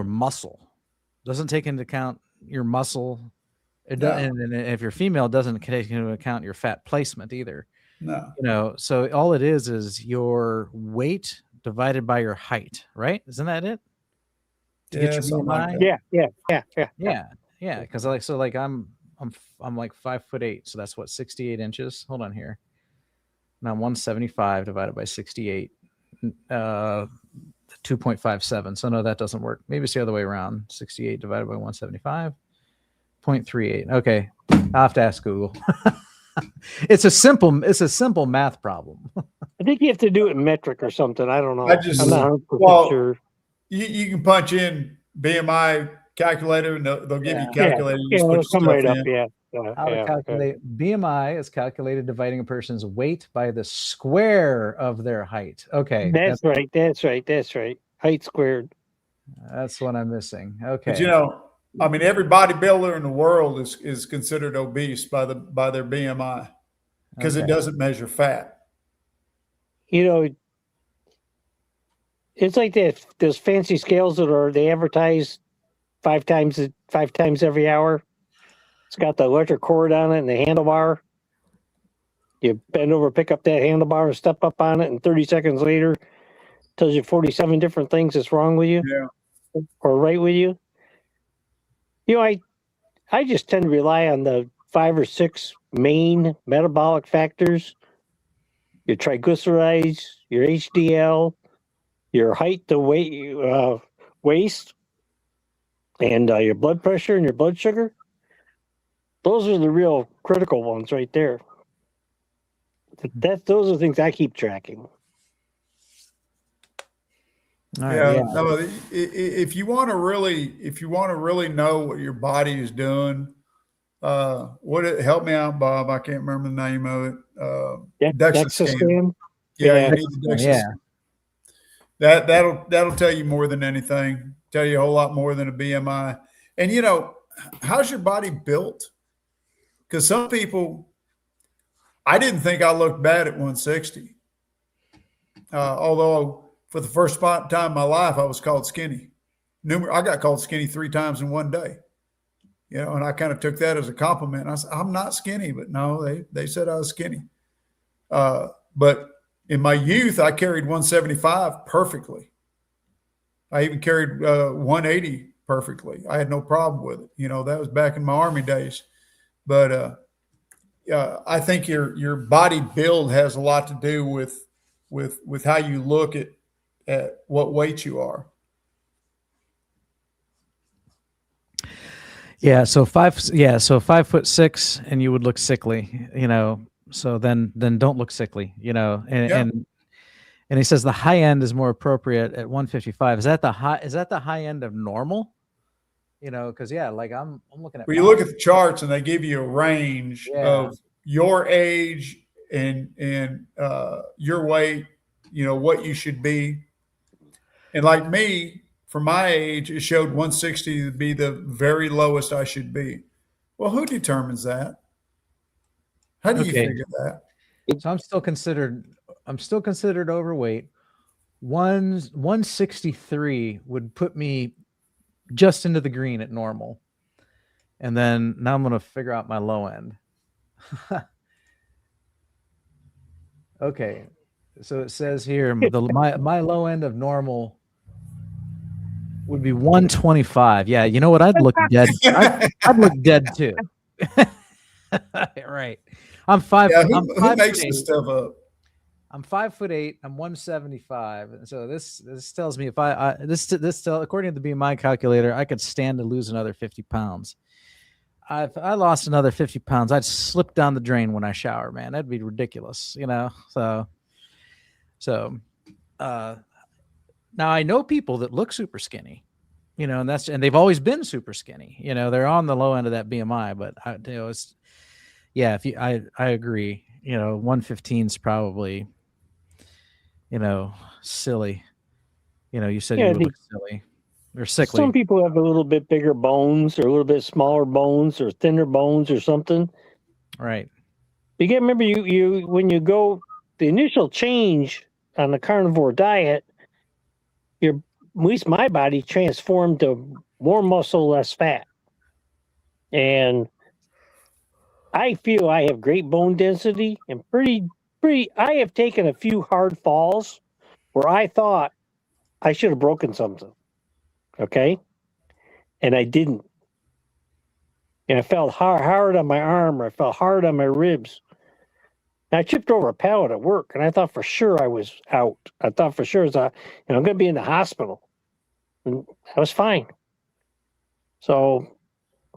muscle. Doesn't take into account your muscle. It does, and if you're female, it doesn't take into account your fat placement either. No. So all it is your weight divided by your height, right? Isn't that it? To get your BMI? Yeah. Because I'm like 5'8", so that's what, 68 inches. Hold on here. Now 175 divided by 68, 2.57. So no, that doesn't work. Maybe it's the other way around. 68 divided by 175, 0.38. Okay, I'll have to ask Google. It's a simple math problem. I think you have to do it in metric or something. I don't know. I'm not sure. You can punch in BMI calculator and they'll give you a calculator. It'll come right up. Yeah. BMI is calculated dividing a person's weight by the square of their height. Okay. That's right. Height squared. That's what I'm missing. Okay. But every bodybuilder in the world is considered obese by their BMI because it doesn't measure fat. It's like those fancy scales they advertise 5 times every hour. It's got the electric cord on it and the handlebar. You bend over, pick up that handlebar, and step up on it, and 30 seconds later, tells you 47 different things that's wrong with you or right with you. I just tend to rely on the 5 or 6 main metabolic factors: your triglycerides, your HDL, your height to weight, waist, and your blood pressure and your blood sugar. Those are the real critical ones right there. Those are the things I keep tracking. No, if you want to really know what your body is doing, help me out, Bob. I can't remember the name of it. DEXA scan. Yeah, you need the DEXA scan. That'll tell you more than anything. Tell you a whole lot more than a BMI. And how's your body built? Because some people, I didn't think I looked bad at 160. Although for the first time in my life, I was called skinny. I got called skinny 3 times in one day. And I kind of took that as a compliment. I said, I'm not skinny, but no, they said I was skinny. But in my youth, I carried 175 perfectly. I even carried 180 perfectly. I had no problem with it. That was back in my Army days. But I think your body build has a lot to do with how you look at what weight you are. Yeah. So 5'6", and you would look sickly. So then don't look sickly. And he says the high end is more appropriate at 155. Is that the high end of normal? Because I'm looking at. Well, you look at the charts and they give you a range of your age and your weight. What you should be. And like me, for my age, it showed 160 to be the very lowest I should be. Well, who determines that? How do you figure that? So I'm still considered overweight. 163 would put me just into the green at normal. And then now I'm going to figure out my low end. Okay. So it says here, my low end of normal would be 125. Yeah. You know what? I'd look dead. I'd look dead too. Right. I'm 5. Who makes this stuff up? I'm 5'8". I'm 175. And so this tells me if according to the BMI calculator, I could stand to lose another 50 pounds. If I lost another 50 pounds, I'd slip down the drain when I shower, man. That'd be ridiculous, So Now I know people that look super skinny, and they've always been super skinny. They're on the low end of that BMI, but it's if I agree. 115 is probably silly. You said Yeah, you would look silly or sickly. some people have a little bit bigger bones or a little bit smaller bones or thinner bones or something. Right. You get remember you when you go the initial change on the carnivore diet, at least my body transformed to more muscle, less fat. And I feel I have great bone density and pretty I have taken a few hard falls where I thought I should have broken something. Okay? And I didn't. And I felt hard on my arm, or I felt hard on my ribs. And I tripped over a pallet at work, and I thought for sure I was out. I thought for sure I'm going to be in the hospital. And I was fine. So,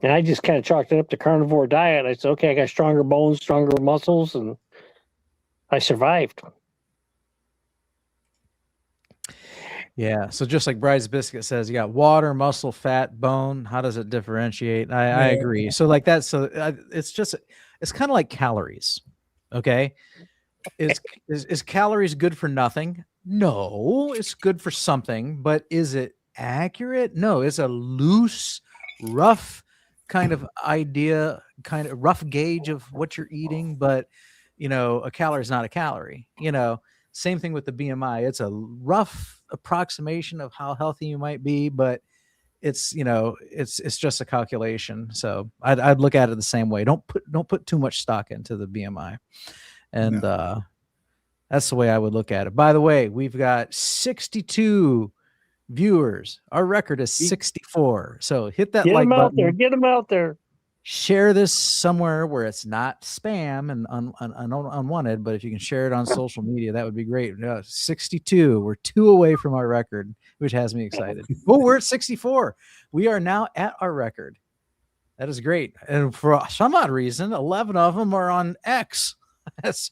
and I just kind of chalked it up to carnivore diet. I said, okay, I got stronger bones, stronger muscles, and I survived. Yeah. So just like Bride's Biscuit says, you got water, muscle, fat, bone. How does it differentiate? I agree. So like that. So it's kind of like calories. Okay. Is calories good for nothing? No, it's good for something, but is it accurate? No, it's a loose, rough kind of idea, kind of rough gauge of what you're eating. But, a calorie is not a calorie, same thing with the BMI. It's a rough approximation of how healthy you might be, but it's just a calculation. So I'd look at it the same way. Don't put too much stock into the BMI, and that's the way I would look at it. By the way, we've got 62 viewers. Our record is 64. So hit that like button. Get them out there. Share this somewhere where it's not spam and unwanted, but if you can share it on social media, that would be great. 62. We're 2 away from our record, which has me excited. Oh, we're at 64. We are now at our record. That is great. And for some odd reason, 11 of them are on X.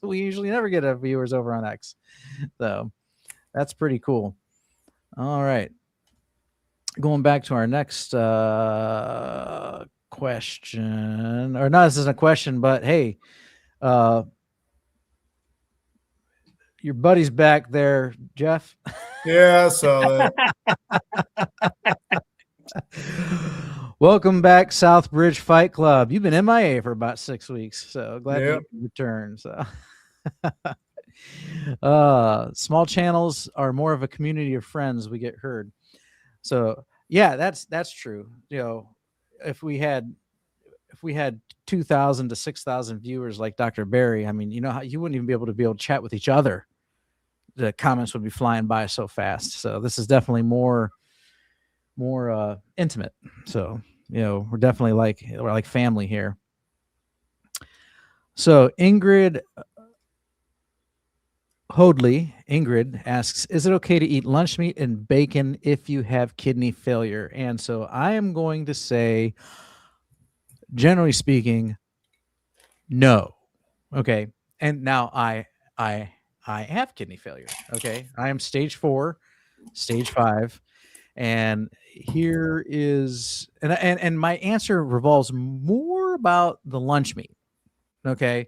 We usually never get our viewers over on X. So that's pretty cool. All right. Going back to our next question, or not, this isn't a question, but hey, your buddy's back there, Jeff. Yeah, I saw that. Welcome back, Southbridge Fight Club. You've been MIA for about 6 weeks, so glad you returned. So small channels are more of a community of friends. We get heard. So yeah, that's true. If we had 2,000 to 6,000 viewers like Dr. Barry, I mean, how you wouldn't even be able to chat with each other. The comments would be flying by so fast. So this is definitely more intimate. So, we're definitely like family here. So Ingrid Ingrid asks, is it okay to eat lunch meat and bacon if you have kidney failure? And so I am going to say, generally speaking, no. Okay. And now I have kidney failure. Okay. I am stage 4, stage 5. And here is, and my answer revolves more about the lunch meat. Okay.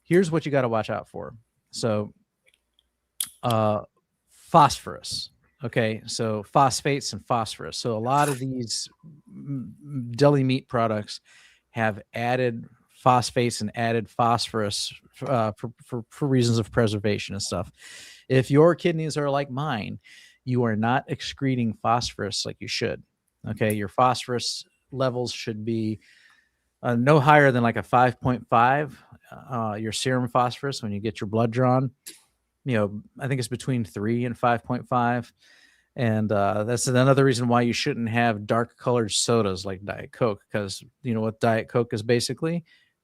Here's what you got to watch out for. So, phosphorus. Okay. So phosphates and phosphorus. So a lot of these deli meat products have added phosphates and added phosphorus for reasons of preservation and stuff. If your kidneys are like mine, you are not excreting phosphorus like you should. Okay. Your phosphorus levels should be no higher than like a 5.5. Your serum phosphorus, when you get your blood drawn, I think it's between 3 and 5.5. And that's another reason why you shouldn't have dark colored sodas like Diet Coke, because what Diet Coke is basically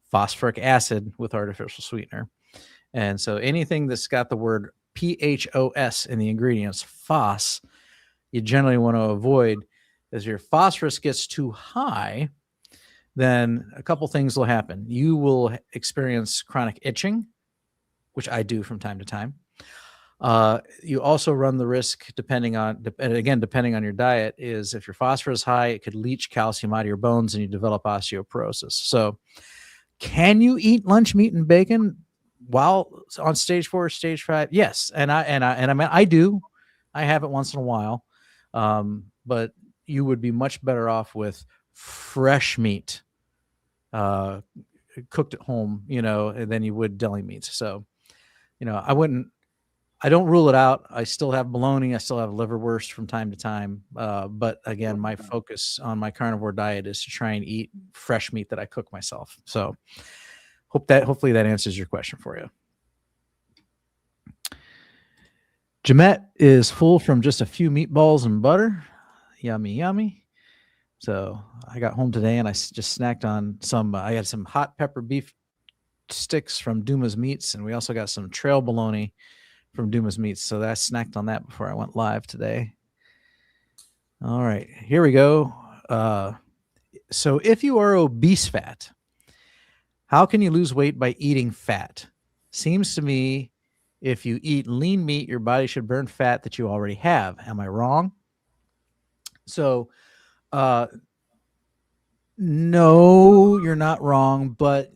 phosphoric acid with artificial sweetener. And so anything that's got the word PHOS in the ingredients, phos, you generally want to avoid. As your phosphorus gets too high, then a couple things will happen. You will experience chronic itching, which I do from time to time. You also run the risk, depending on your diet, is if your phosphorus is high, it could leach calcium out of your bones and you develop osteoporosis. So can you eat lunch meat and bacon while on stage 4 or stage 5? Yes. I do. I have it once in a while. But you would be much better off with fresh meat, cooked at home, than you would deli meats. So, I don't rule it out. I still have bologna. I still have liverwurst from time to time. But again, my focus on my carnivore diet is to try and eat fresh meat that I cook myself. So hopefully that answers your question for you. Jamette is full from just a few meatballs and butter. Yummy, yummy. So I got home today and I just snacked on I had some hot pepper beef sticks from Duma's Meats. And we also got some trail bologna from Duma's Meats. So I snacked on that before I went live today. All right, here we go. So if you are obese fat, how can you lose weight by eating fat? Seems to me if you eat lean meat, your body should burn fat that you already have. Am I wrong? So, no, you're not wrong, but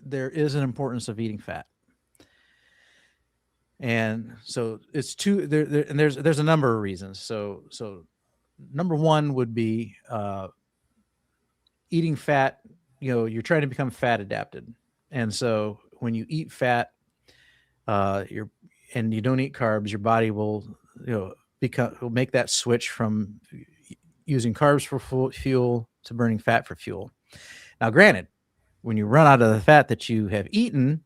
there is an importance of eating fat. And so it's and there's a number of reasons. So number one would be eating fat. You're trying to become fat adapted, and so when you eat fat, and you don't eat carbs, your body will will make that switch from using carbs for fuel to burning fat for fuel. Now, granted, when you run out of the fat that you have eaten,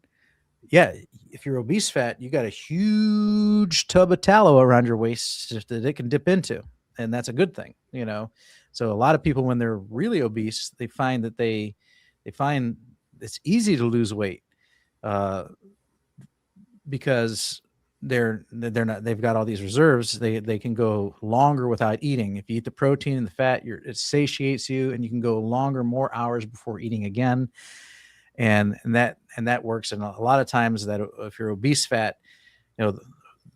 if you're obese fat, you got a huge tub of tallow around your waist that it can dip into. And that's a good thing, So a lot of people, when they're really obese, they find that they find it's easy to lose weight because they've got all these reserves. They can go longer without eating. If you eat the protein and the fat, it satiates you and you can go more hours before eating again. And that works. And a lot of times that if you're obese fat, the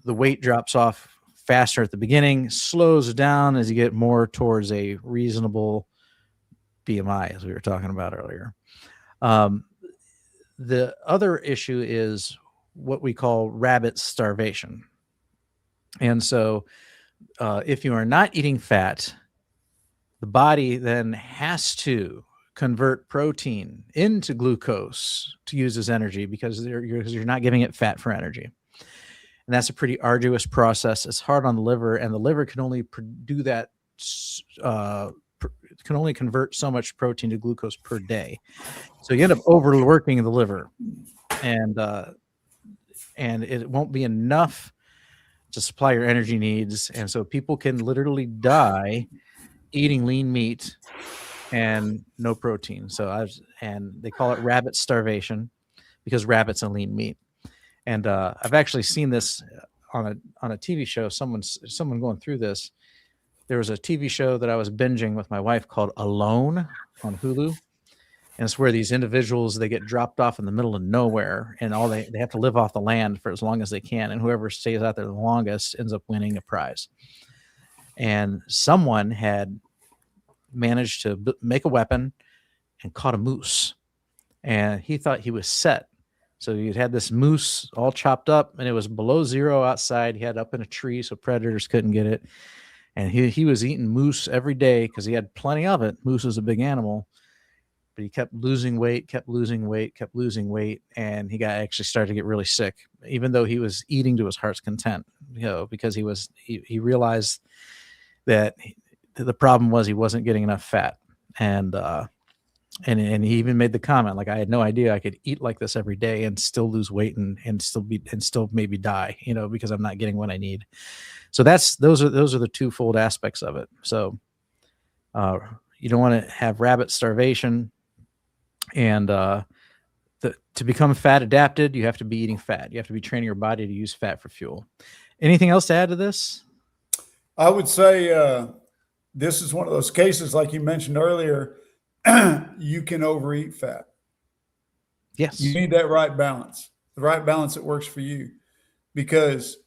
weight drops off faster at the beginning, slows down as you get more towards a reasonable BMI, as we were talking about earlier. The other issue is what we call rabbit starvation. And so if you are not eating fat, the body then has to convert protein into glucose to use as energy because you're not giving it fat for energy. And that's a pretty arduous process. It's hard on the liver, and the liver can only do that, can only convert so much protein to glucose per day. So you end up overworking the liver, and it won't be enough to supply your energy needs. And so people can literally die eating lean meat and no protein. And they call it rabbit starvation because rabbits are lean meat. And I've actually seen this on a TV show. Someone going through this. There was a TV show that I was binging with my wife called Alone on Hulu. And it's where these individuals, they get dropped off in the middle of nowhere, and they have to live off the land for as long as they can. And whoever stays out there the longest ends up winning a prize. And someone had managed to make a weapon and caught a moose, and he thought he was set. So he had this moose all chopped up, and it was below zero outside. He had it up in a tree so predators couldn't get it. And he was eating moose every day because he had plenty of it. Moose is a big animal, but he kept losing weight, and he actually started to get really sick, even though he was eating to his heart's content, because he realized that the problem was he wasn't getting enough fat. And he even made the comment, like, I had no idea I could eat like this every day and still lose weight and still maybe die, because I'm not getting what I need. So those are the twofold aspects of it. So you don't want to have rabbit starvation, and to become fat adapted, you have to be eating fat. You have to be training your body to use fat for fuel. Anything else to add to this? I would say this is one of those cases, like you mentioned earlier, you can overeat fat. Yes. You need that right balance, the right balance that works for you. Because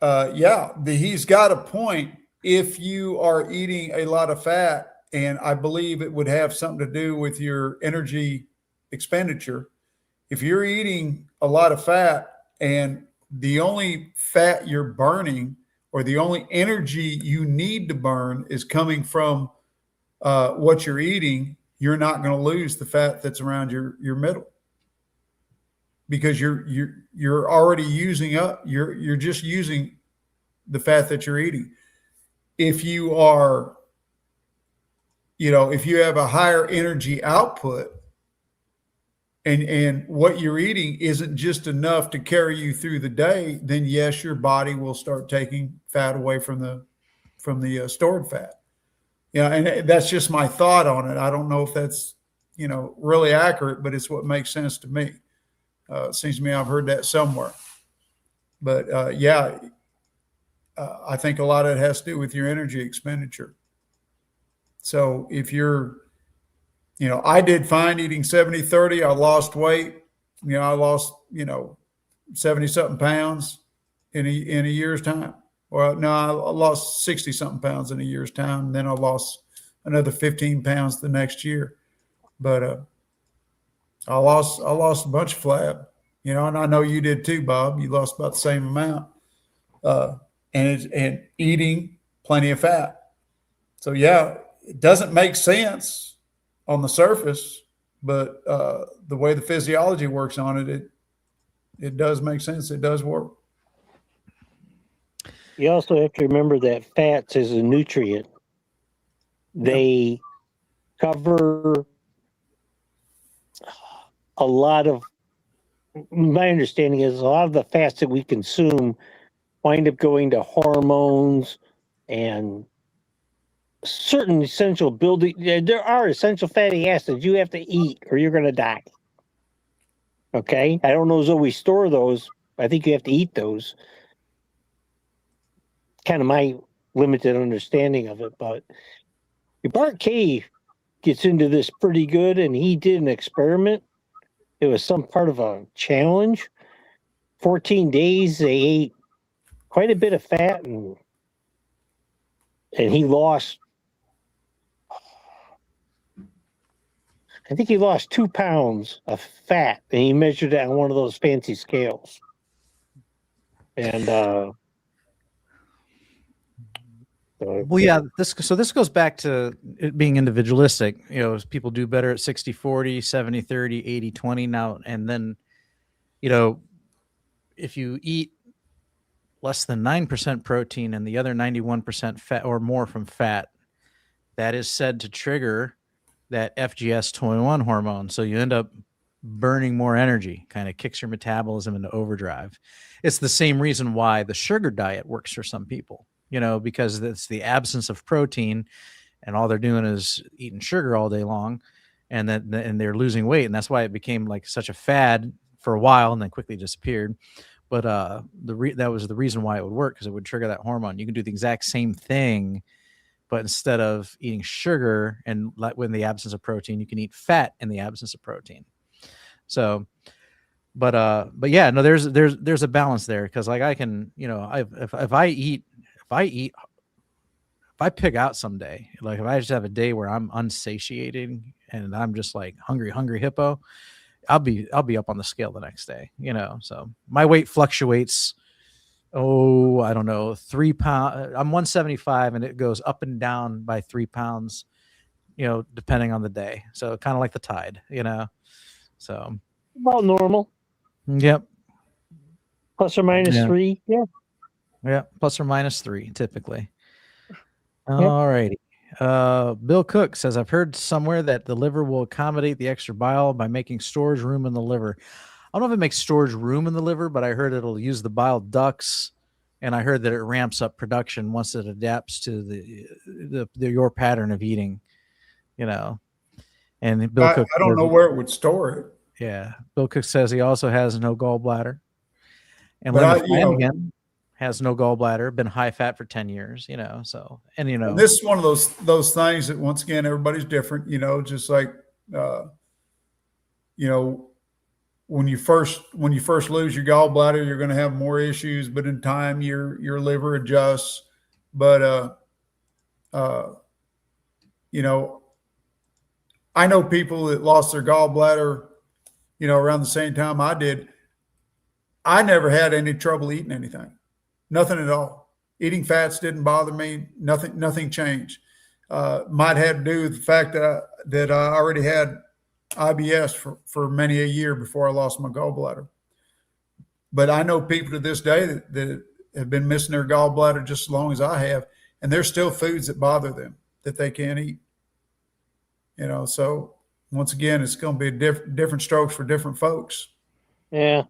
he's got a point. If you are eating a lot of fat, and I believe it would have something to do with your energy expenditure. If you're eating a lot of fat and the only fat you're burning or the only energy you need to burn is coming from what you're eating, you're not going to lose the fat that's around your middle, because you're already using up. You're just using the fat that you're eating. If you are, if you have a higher energy output, and what you're eating isn't just enough to carry you through the day, then yes, your body will start taking fat away from the stored fat. And that's just my thought on it. I don't know if that's really accurate, but it's what makes sense to me. It seems to me I've heard that somewhere. But I think a lot of it has to do with your energy expenditure. So if you're, I did fine eating 70-30. I lost weight. I lost, 70 something pounds in a year's time. Well, no, I lost 60 something pounds in a year's time. And then I lost another 15 pounds the next year. But I lost a bunch of flab, and I know you did too, Bob. You lost about the same amount. And eating plenty of fat. So yeah, it doesn't make sense on the surface, but the way the physiology works on it does make sense. It does work. You also have to remember that fats is a nutrient. They cover a lot of, my understanding is a lot of the fats that we consume wind up going to hormones and certain essential building. There are essential fatty acids you have to eat or you're going to die. Okay. I don't know as though we store those. I think you have to eat those. Kind of my limited understanding of it, but Bart K gets into this pretty good, and he did an experiment. It was some part of a challenge. 14 days, they ate quite a bit of fat, and he lost, I think he lost 2 pounds of fat, and he measured it on one of those fancy scales. And well, yeah, this goes back to it being individualistic. People do better at 60-40, 70-30, 80-20 now. And then, if you eat less than 9% protein and the other 91% fat or more from fat, that is said to trigger that FGS21 hormone. So you end up burning more energy, kind of kicks your metabolism into overdrive. It's the same reason why the sugar diet works for some people. Because it's the absence of protein and all they're doing is eating sugar all day long, and they're losing weight. And that's why it became like such a fad for a while and then quickly disappeared. But that was the reason why it would work, because it would trigger that hormone. You can do the exact same thing, but instead of eating sugar and in the absence of protein, you can eat fat in the absence of protein. So, but yeah, no, there's a balance there, because like I can, if I pig out someday, like if I just have a day where I'm unsatiated and I'm just like hungry hippo, I'll be up on the scale the next day, so my weight fluctuates. I don't know, 3 pounds. I'm 175 and it goes up and down by 3 pounds, depending on the day. So kind of like the tide, so about normal. Yep. Plus or minus 3. Yeah. Yeah, plus or minus 3 typically. All righty. Bill Cook says, I've heard somewhere that the liver will accommodate the extra bile by making storage room in the liver. I don't know if it makes storage room in the liver, but I heard it'll use the bile ducts, and I heard that it ramps up production once it adapts to your pattern of eating, And Bill Cook, I don't know where it would store it. Yeah, Bill Cook says he also has no gallbladder. And But Leonard Flanagan has no gallbladder, been high fat for 10 years, so, and this is one of those things that, once again, everybody's different, just like, when you first lose your gallbladder, you're going to have more issues, but in time your liver adjusts. But you know, I know people that lost their gallbladder, you know, around the same time I did. I never had any trouble eating anything, nothing at all. Eating fats didn't bother me. Nothing changed. Might have to do with the fact that I already had IBS for many a year before I lost my gallbladder. But I know people to this day that have been missing their gallbladder just as long as I have, and there's still foods that bother them that they can't eat. You know, so once again, it's going to be different strokes for different folks. Yeah.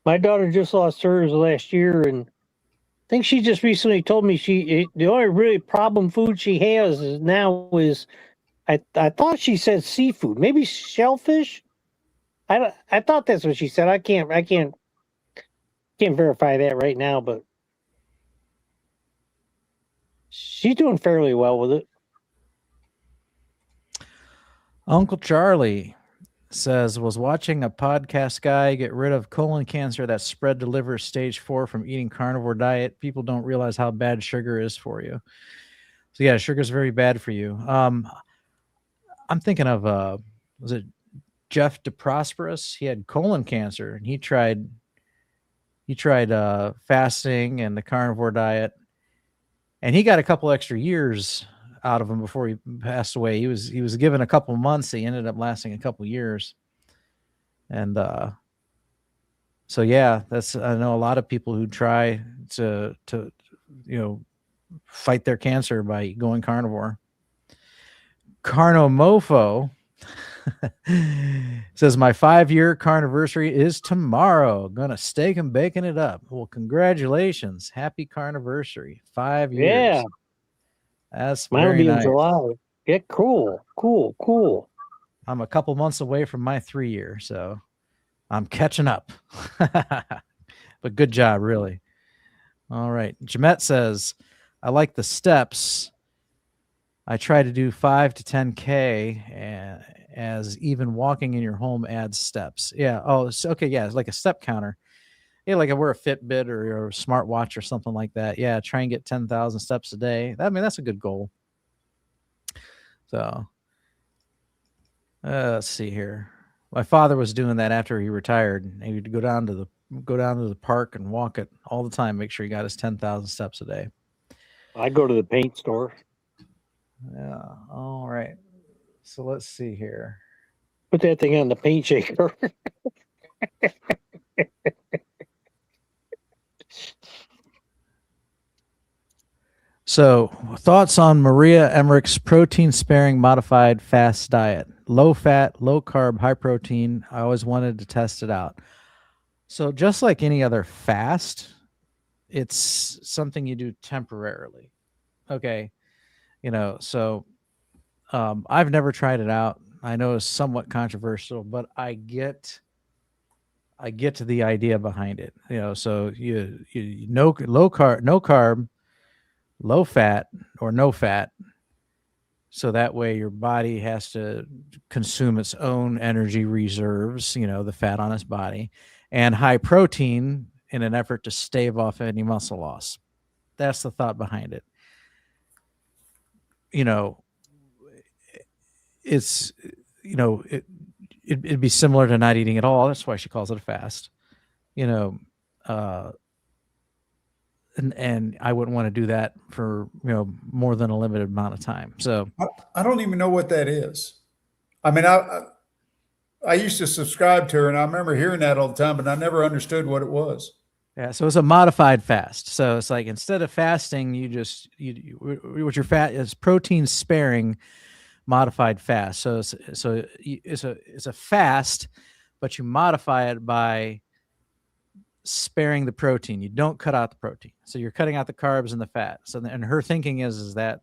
My daughter just lost hers last year, and I think she just recently told me the only really problem food she has is I thought she said seafood, maybe shellfish. I thought that's what she said. I can't verify that right now, but she's doing fairly well with it. Uncle Charlie says, was watching a podcast guy get rid of colon cancer that spread to liver stage 4 from eating carnivore diet. People don't realize how bad sugar is for you. So yeah, sugar is very bad for you. I'm thinking of, was it Jeff DeProsperous? He had colon cancer and he tried fasting and the carnivore diet, and he got a couple extra years out of him before he passed away. He was given a couple months. He ended up lasting a couple years. And so yeah, I know a lot of people who try to fight their cancer by going carnivore. Carnomofo says, my 5-year carniversary is tomorrow. Gonna steak and bacon it up. Well, congratulations. Happy carniversary. 5 years. Yeah. That's mine will very be in nice. July. Yeah, cool. I'm a couple months away from my 3-year, so I'm catching up. But good job, really. All right. Jamette says, I like the steps. I try to do 5 to 10K as even walking in your home adds steps. Yeah. Oh, okay. Yeah. It's like a step counter. Yeah. Like I wear a Fitbit or a smartwatch or something like that. Yeah. Try and get 10,000 steps a day. I mean, that's a good goal. So let's see here. My father was doing that after he retired. He would go down to the park and walk it all the time. Make sure he got his 10,000 steps a day. I go to the paint store. Yeah. All right. So let's see here. Put that thing on the paint shaker. So thoughts on Maria Emmerich's protein-sparing modified fast diet. Low fat, low carb, high protein. I always wanted to test it out. So just like any other fast, it's something you do temporarily. Okay. So I've never tried it out. I know it's somewhat controversial, but I get to the idea behind it. So you no carb, low fat or no fat. So that way your body has to consume its own energy reserves, the fat on its body, and high protein in an effort to stave off any muscle loss. That's the thought behind it. It's, it'd be similar to not eating at all. That's why she calls it a fast, and I wouldn't want to do that for, more than a limited amount of time. So I don't even know what that is. I mean, I used to subscribe to her and I remember hearing that all the time, but I never understood what it was. Yeah, so it's a modified fast. So it's like instead of fasting, what your fat is protein sparing modified fast. So it's a fast, but you modify it by sparing the protein. You don't cut out the protein. So you're cutting out the carbs and the fat. So and her thinking is that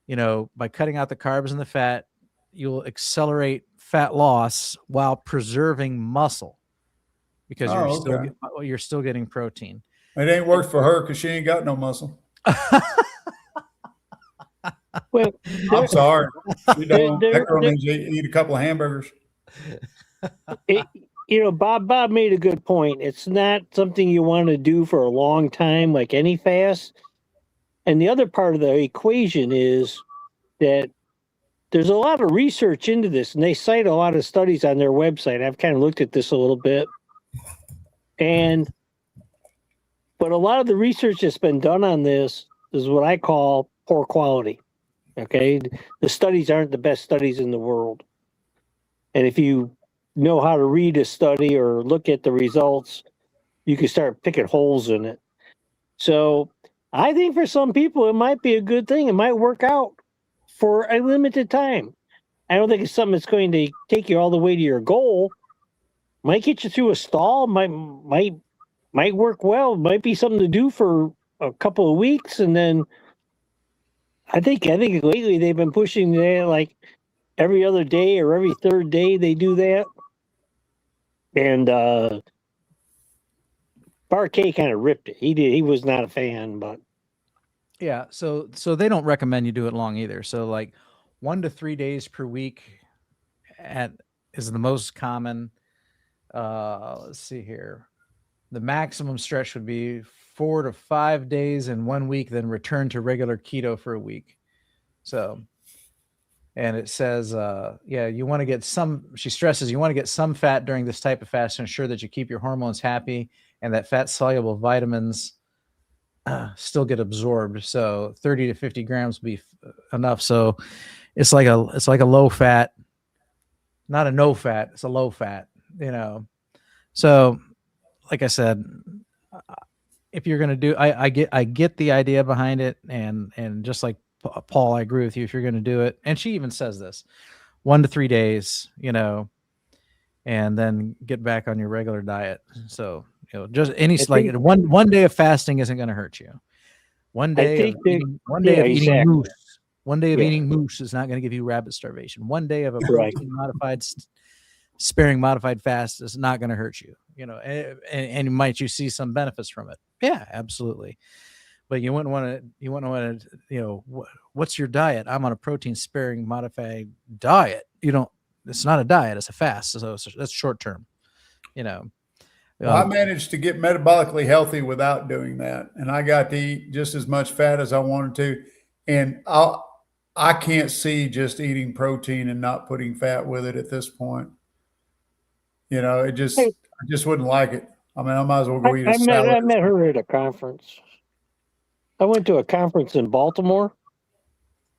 by cutting out the carbs and the fat, you'll accelerate fat loss while preserving muscle. Because you're still getting protein. It ain't worked for her because she ain't got no muscle. Well, I'm sorry. That girl needs to eat a couple of hamburgers. Bob made a good point. It's not something you want to do for a long time, like any fast. And the other part of the equation is that there's a lot of research into this, and they cite a lot of studies on their website. I've kind of looked at this a little bit. But a lot of the research that's been done on this is what I call poor quality. Okay. The studies aren't the best studies in the world. And if you know how to read a study or look at the results, you can start picking holes in it. So I think for some people, it might be a good thing. It might work out for a limited time. I don't think it's something that's going to take you all the way to your goal. Might get you through a stall, might work well, might be something to do for a couple of weeks. And then I think lately they've been pushing that like every other day or every third day they do that. And Bar K kind of ripped it. He was not a fan, but yeah. So they don't recommend you do it long either. So like 1 to 3 days per week is the most common. Let's see here. The maximum stretch would be 4 to 5 days in 1 week, then return to regular keto for a week. So, and it says, you want to get she stresses, you want to get some fat during this type of fast to ensure that you keep your hormones happy and that fat soluble vitamins still get absorbed. So 30 to 50 grams will be enough. So it's like a low fat, not a no fat. It's a low fat, So like I said, if you're going to do, I get the idea behind it. And just like Paul, I agree with you. If you're going to do it, and she even says this, 1 to 3 days, and then get back on your regular diet. So, just any like one day of fasting isn't going to hurt you. One day of eating moose. One day of eating moose is not going to give you rabbit starvation. One day of a protein modified sparing modified fast is not going to hurt you, and might you see some benefits from it? Yeah, absolutely. But you wouldn't want to, what's your diet? I'm on a protein sparing modified diet. It's not a diet, it's a fast. So that's short term, Well, I managed to get metabolically healthy without doing that. And I got to eat just as much fat as I wanted to. And I can't see just eating protein and not putting fat with it at this point. I just wouldn't like it. I mean, I might as well go eat a salad. I met her at a conference. I went to a conference in Baltimore.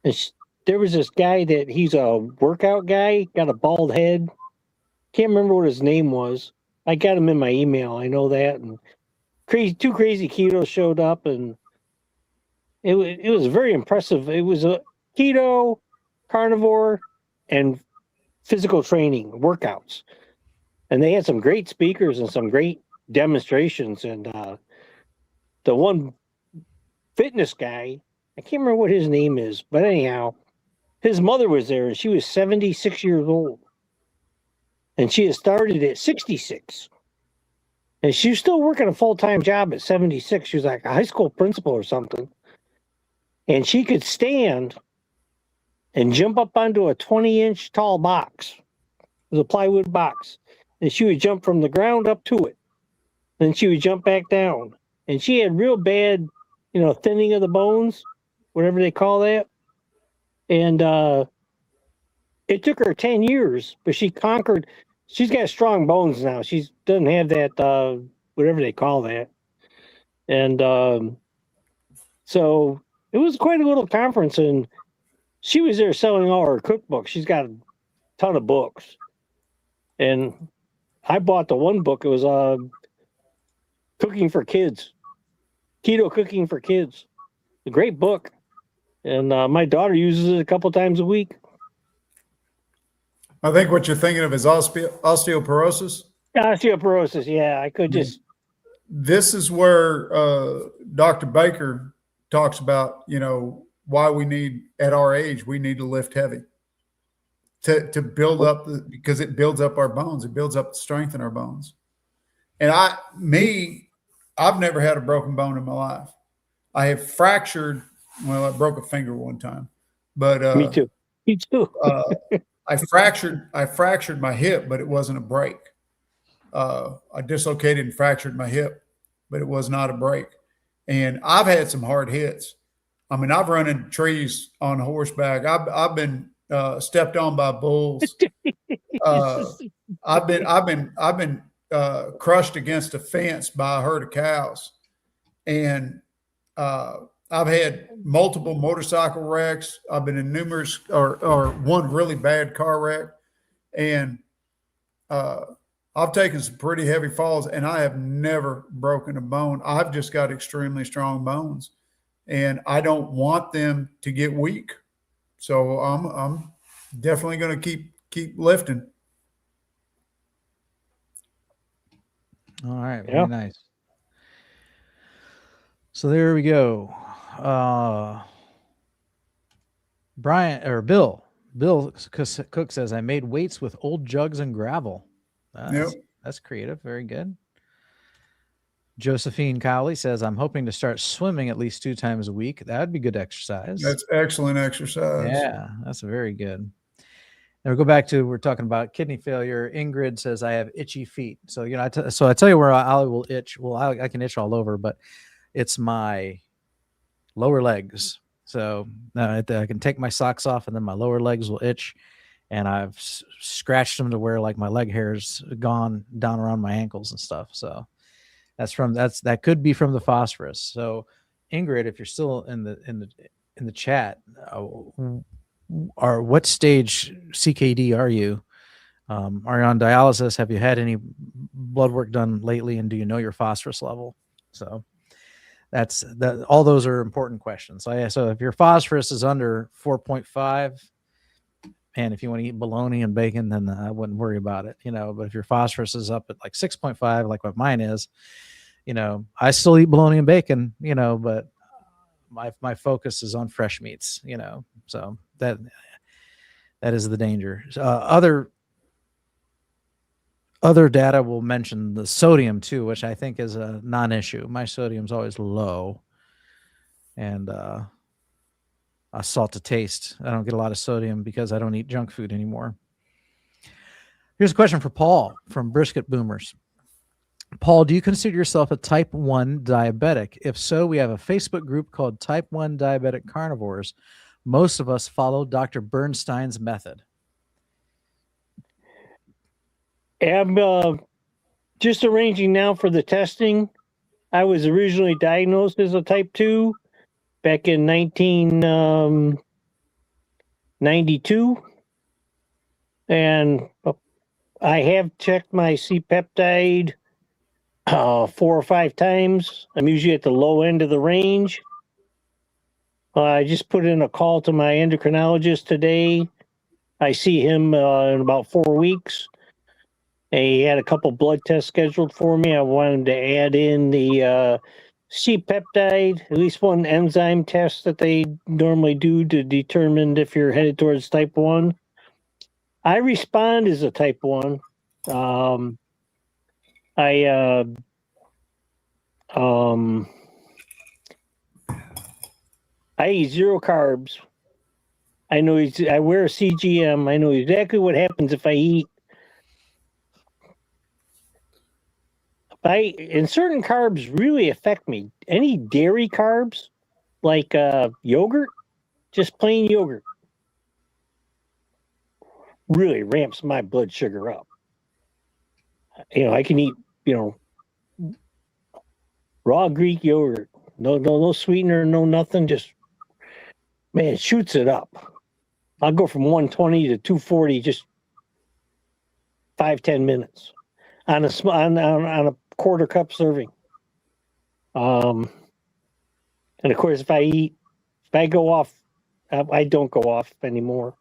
And there was this guy that he's a workout guy, got a bald head. Can't remember what his name was. I got him in my email. I know that. And two crazy ketos showed up, and it was very impressive. It was a keto, carnivore, and physical training workouts. And they had some great speakers and some great demonstrations. And the one fitness guy, I can't remember what his name is, but anyhow, his mother was there, and she was 76 years old. And she had started at 66. And she was still working a full-time job at 76. She was like a high school principal or something. And she could stand and jump up onto a 20-inch tall box. It was a plywood box. And she would jump from the ground up to it. Then she would jump back down. And she had real bad, thinning of the bones, whatever they call that. And it took her 10 years, but she conquered. She's got strong bones now. She doesn't have that, whatever they call that. And so it was quite a little conference, and she was there selling all her cookbooks. She's got a ton of books. And I bought the one book. It was Cooking for Kids, Keto Cooking for Kids. A great book. And my daughter uses it a couple times a week. I think what you're thinking of is osteoporosis. Osteoporosis, yeah. I could just. This is where Dr. Baker talks about, why we need, at our age, we need to lift heavy to build up, because it builds up our bones. It builds up the strength in our bones. And I've never had a broken bone in my life. I have fractured. Well, I broke a finger one time, but me too. I fractured my hip, but it wasn't a break. I dislocated and fractured my hip, but it was not a break. And I've had some hard hits. I mean, I've run into trees on horseback. I've been stepped on by bulls. I've been crushed against a fence by a herd of cows, and I've had multiple motorcycle wrecks. I've been in numerous or one really bad car wreck, and I've taken some pretty heavy falls, and I have never broken a bone. I've just got extremely strong bones, and I don't want them to get weak. So I'm definitely going to keep lifting. All right, Yeah. very nice. So there we go. Bill Cook says, I made weights with old jugs and gravel. That's creative. Very good. Josephine Cowley says, I'm hoping to start swimming at least 2 times a week. That would be good exercise. That's excellent exercise. Yeah, that's very good. Now we go back to, we're talking about kidney failure. Ingrid says, I have itchy feet. So, I tell you where I will itch. Well, I can itch all over, but it's my lower legs. So I can take my socks off and then my lower legs will itch. And I've scratched them to where like my leg hair's gone down around my ankles and stuff. So that could be from the phosphorus. So Ingrid, if you're still in the chat, what stage CKD are you? Are you on dialysis? Have you had any blood work done lately? And do you know your phosphorus level? So all those are important questions. So if your phosphorus is under 4.5, and if you want to eat bologna and bacon, then I wouldn't worry about it, but if your phosphorus is up at like 6.5, like what mine is, I still eat bologna and bacon, but my focus is on fresh meats, so that is the danger. Other data will mention the sodium too, which I think is a non-issue. My sodium's always low, and a salt to taste. I don't get a lot of sodium because I don't eat junk food anymore. Here's a question for Paul from Brisket Boomers. Paul, do you consider yourself a type 1 diabetic? If so, we have a Facebook group called Type 1 Diabetic Carnivores. Most of us follow Dr. Bernstein's method. I'm just arranging now for the testing. I was originally diagnosed as a type 2 back in 1992. And I have checked my C-peptide 4 or 5 times. I'm usually at the low end of the range. I just put in a call to my endocrinologist today. I see him in about 4 weeks. He had a couple blood tests scheduled for me. I wanted to add in the C-peptide, at least one enzyme test that they normally do to determine if you're headed towards type 1. I respond as a type 1. I eat 0 carbs. I wear a CGM. I know exactly what happens if I eat. And certain carbs really affect me. Any dairy carbs, like yogurt, just plain yogurt, really ramps my blood sugar up. I can eat, raw Greek yogurt, no sweetener, no nothing. Just, man, it shoots it up. I'll go from 120 to 240 just 5-10 minutes on a quarter cup serving. And of course, if I go off, I don't go off anymore.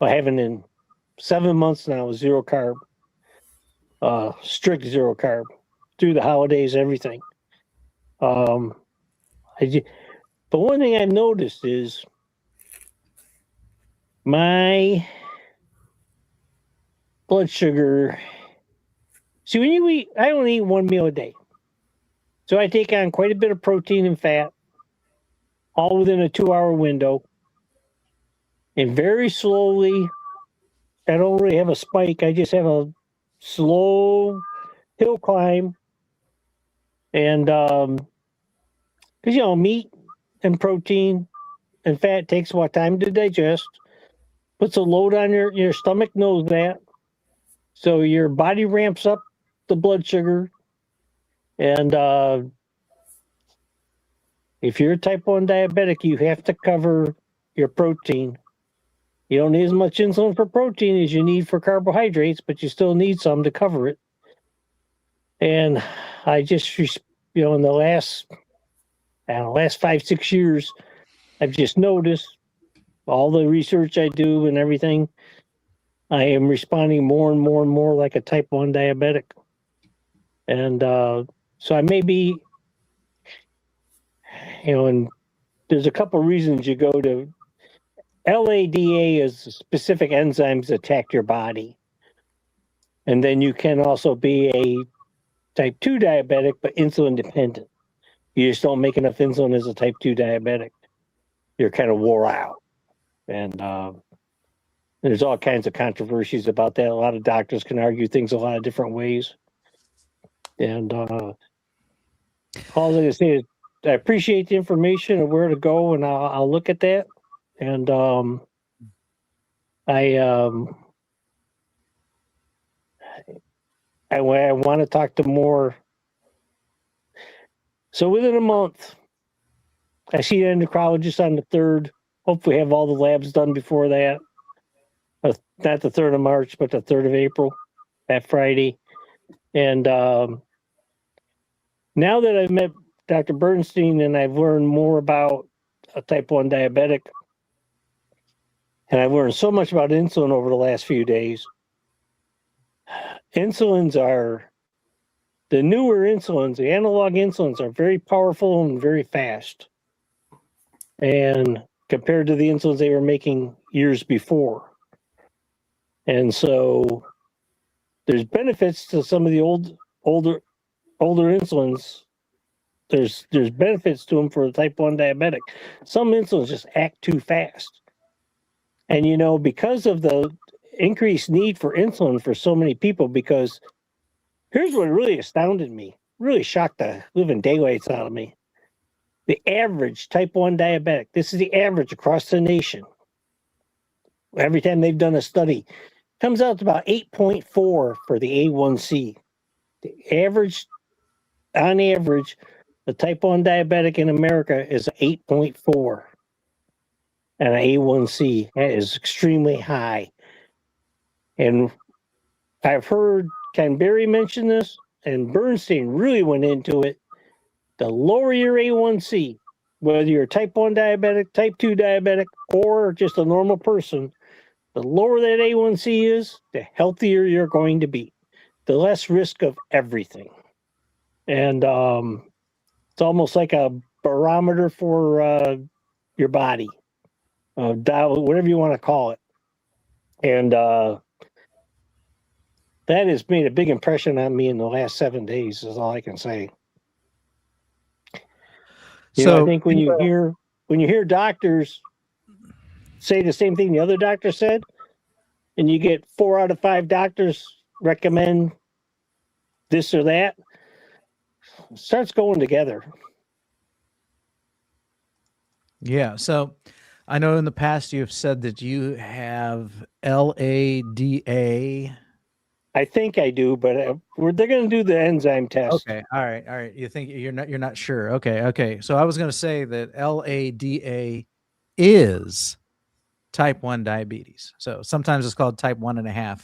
I haven't in 7 months now, 0 carb, strict 0 carb through the holidays, everything. But one thing I've noticed is my blood sugar. See, when you eat, I only eat 1 meal a day. So I take on quite a bit of protein and fat, all within a 2-hour window. And very slowly, I don't really have a spike. I just have a slow hill climb. And because meat and protein and fat takes what time to digest, puts a load on your stomach, knows that. So your body ramps up the blood sugar. And if you're a type 1 diabetic, you have to cover your protein. You don't need as much insulin for protein as you need for carbohydrates, but you still need some to cover it. And I just, in the last 5-6 years, I've just noticed all the research I do and everything, I am responding more and more and more like a type 1 diabetic. And so I may be, and there's a couple of reasons you go to. LADA is specific enzymes that attack your body. And then you can also be a type 2 diabetic, but insulin dependent. You just don't make enough insulin as a type 2 diabetic. You're kind of wore out. And there's all kinds of controversies about that. A lot of doctors can argue things a lot of different ways. And all I'm going to say is I appreciate the information of where to go, and I'll look at that. And I want to talk to more. So within a month, I see an endocrinologist on the 3rd. Hopefully have all the labs done before that. Not the 3rd of March, but the 3rd of April, that Friday. And now that I've met Dr. Bernstein and I've learned more about a type 1 diabetic, and I've learned so much about insulin over the last few days. Insulins are, the newer insulins, the analog insulins are very powerful and very fast. And compared to the insulins they were making years before. And so there's benefits to some of the older insulins. There's benefits to them for a type 1 diabetic. Some insulins just act too fast. And, because of the increased need for insulin for so many people, because here's what really astounded me, really shocked the living daylights out of me. The average type 1 diabetic, this is the average across the nation. Every time they've done a study, comes out to about 8.4 for the A1C. The average, on average, the type 1 diabetic in America is 8.4. And an A1C, that is extremely high. And I've heard Ken Berry mention this, and Bernstein really went into it. The lower your A1C, whether you're a type 1 diabetic, type 2 diabetic, or just a normal person, the lower that A1C is, the healthier you're going to be. The less risk of everything. And it's almost like a barometer for your body. Dial, whatever you want to call it. And that has made a big impression on me in the last 7 days, is all I can say. I think when you hear doctors say the same thing the other doctor said, and you get 4 out of 5 doctors recommend this or that, it starts going together. Yeah. So I know in the past you've said that you have LADA. I think I do, but they're going to do the enzyme test. Okay. All right. You think you're not sure. Okay. So I was going to say that LADA is type 1 diabetes. So sometimes it's called type 1.5,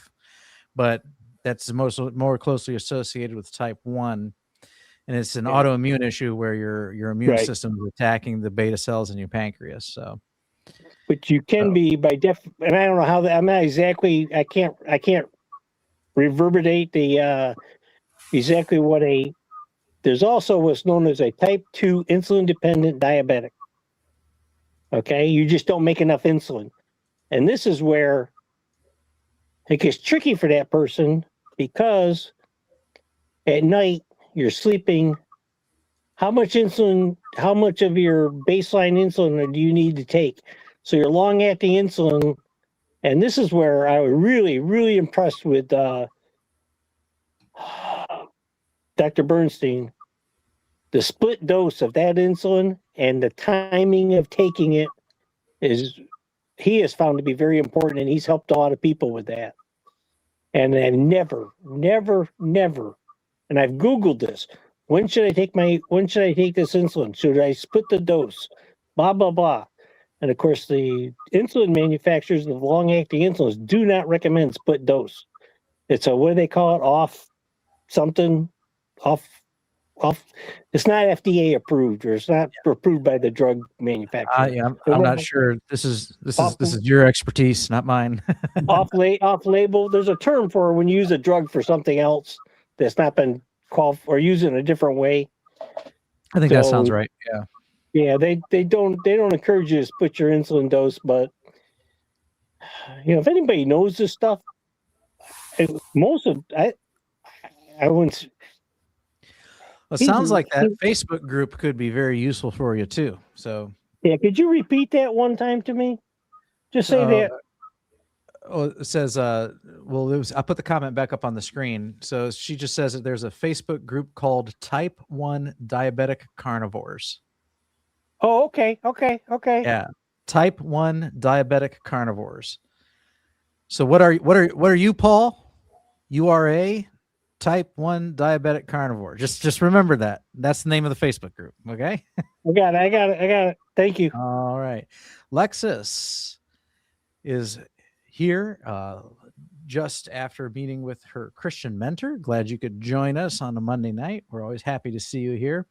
but that's more closely associated with type 1. And it's an autoimmune issue where your immune system is attacking the beta cells in your pancreas. So, but you can be and I don't know how I'm not exactly. I can't reverberate the exactly what there's also what's known as a type 2 insulin dependent diabetic. Okay, you just don't make enough insulin, and this is where it gets tricky for that person, because at night you're sleeping. How much of your baseline insulin do you need to take? So your long-acting insulin, and this is where I was really, really impressed with Dr. Bernstein, the split dose of that insulin and the timing of taking it he has found to be very important, and he's helped a lot of people with that. And then never, and I've Googled this. When should I take this insulin? Should I split the dose? Blah, blah, blah. And of course, the insulin manufacturers of long-acting insulins do not recommend split dose. It's a, what do they call it? Off. It's not FDA approved, or it's not approved by the drug manufacturer. Yeah, I'm not sure. This is your expertise, not mine. off label. There's a term for when you use a drug for something else that's not been called or used in a different way. I think that sounds right. Yeah. Yeah, they don't encourage you to split your insulin dose, but if anybody knows this stuff, I wouldn't. Well, it sounds like that Facebook group could be very useful for you too. So yeah, could you repeat that one time to me? Just say that. Oh, it says, I put the comment back up on the screen. So she just says that there's a Facebook group called Type 1 Diabetic Carnivores. Oh, okay. Yeah. Type 1 Diabetic Carnivores. So what are you, Paul? You are a Type 1 Diabetic Carnivore. Just remember that. That's the name of the Facebook group. Okay. I got it. Thank you. All right. Lexus is here just after meeting with her Christian mentor. Glad you could join us on a Monday night. We're always happy to see you here.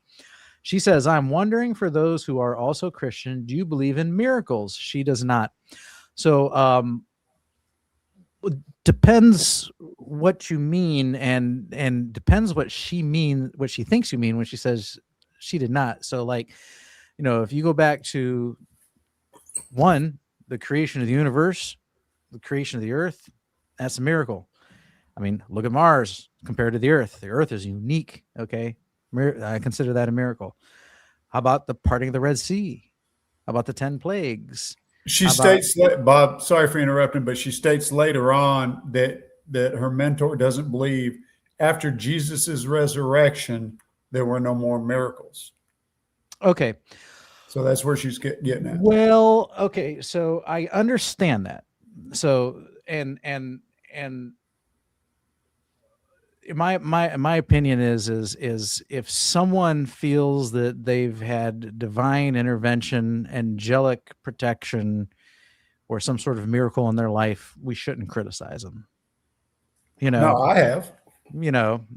She says, I'm wondering, for those who are also Christian, do you believe in miracles? She does not. So depends what you mean, and depends what she thinks you mean when she says she did not. So like, if you go back to the creation of the universe, the creation of the earth, that's a miracle. I mean, look at Mars compared to the earth. The earth is unique. Okay. I consider that a miracle. How about the parting of the Red Sea? How about the 10 plagues? She states, Bob, sorry for interrupting, but she states later on that her mentor doesn't believe after Jesus's resurrection, there were no more miracles. Okay. So that's where she's getting at. Well, okay. So I understand that. So, and my opinion is if someone feels that they've had divine intervention, angelic protection, or some sort of miracle in their life, we shouldn't criticize them. No, I have.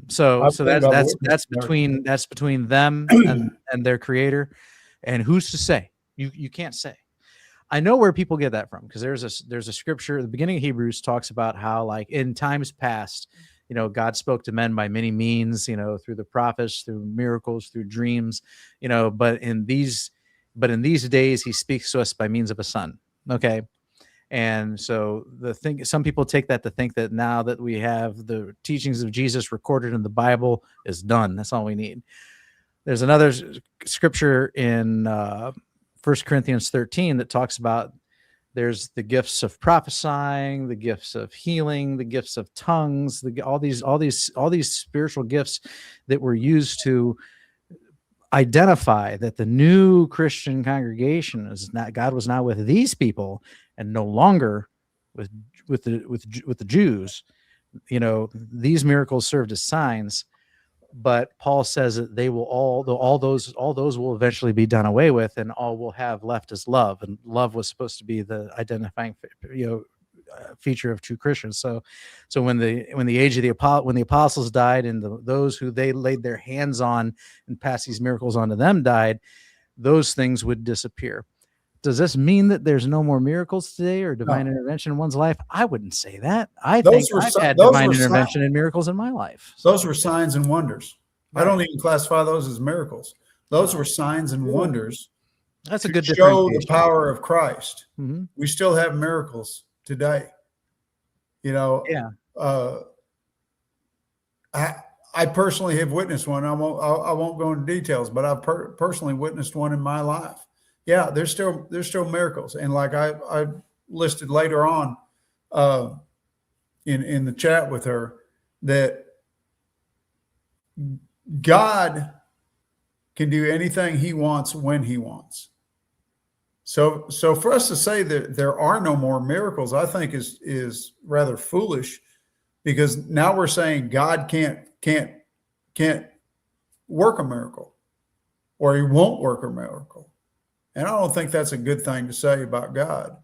So that's between them and their creator, and who's to say? You can't say. I know where people get that from, because there's a scripture at the beginning of Hebrews talks about how, like, in times past, God spoke to men by many means, through the prophets, through miracles, through dreams, but in these days, he speaks to us by means of a son. Okay. And so some people take that to think that now that we have the teachings of Jesus recorded in the Bible is done. That's all we need. There's another scripture in 1 Corinthians 13 that talks about there's the gifts of prophesying, the gifts of healing, the gifts of tongues, all these spiritual gifts that were used to identify that the new Christian congregation is not, God was not with these people and no longer with the Jews. These miracles served as signs. But Paul says that they will all those will eventually be done away with, and all we'll have left is love. And love was supposed to be the identifying, feature of true Christians. So when the apostles died, and those who they laid their hands on and passed these miracles on to them died, those things would disappear. Does this mean that there's no more miracles today or divine intervention in one's life? I wouldn't say that. I think I've had divine intervention and miracles in my life. Those were signs and wonders. Right. I don't even classify those as miracles. Those were signs and wonders. That's a good show the power of Christ. Mm-hmm. We still have miracles today. Yeah. I personally have witnessed one. I won't go into details, but I've personally witnessed one in my life. Yeah, there's still miracles, and like I listed later on in the chat with her, that God can do anything he wants when he wants. So for us to say that there are no more miracles, I think is rather foolish, because now we're saying God can't work a miracle, or he won't work a miracle. And I don't think that's a good thing to say about God.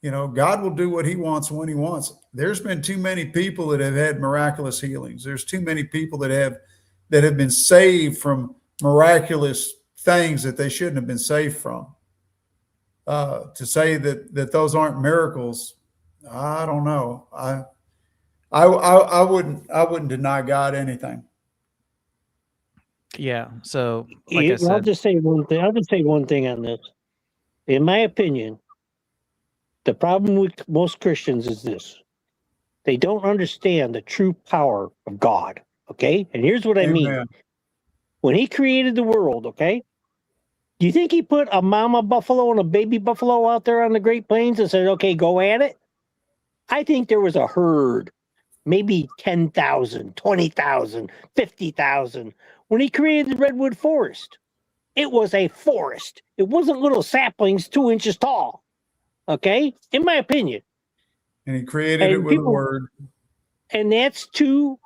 You know, God will do what he wants when he wants. There's been too many people that have had miraculous healings. There's too many people that have been saved from miraculous things that they shouldn't have been saved from. To say that those aren't miracles, I don't know. I wouldn't deny God anything. Yeah. So, like I I'll said, just say one thing. I'll just say one thing on this. In my opinion, the problem with most Christians is this: they don't understand the true power of God. Okay, and here's what I mean. Amen. When he created the world, okay, do you think he put a mama buffalo and a baby buffalo out there on the Great Plains and said, "Okay, go at it"? I think there was a herd, maybe 10,000, 20,000, 50,000. When he created the redwood forest, it was a forest. It wasn't little saplings 2 inches tall. Okay, in my opinion. And he created it with a word. And that's too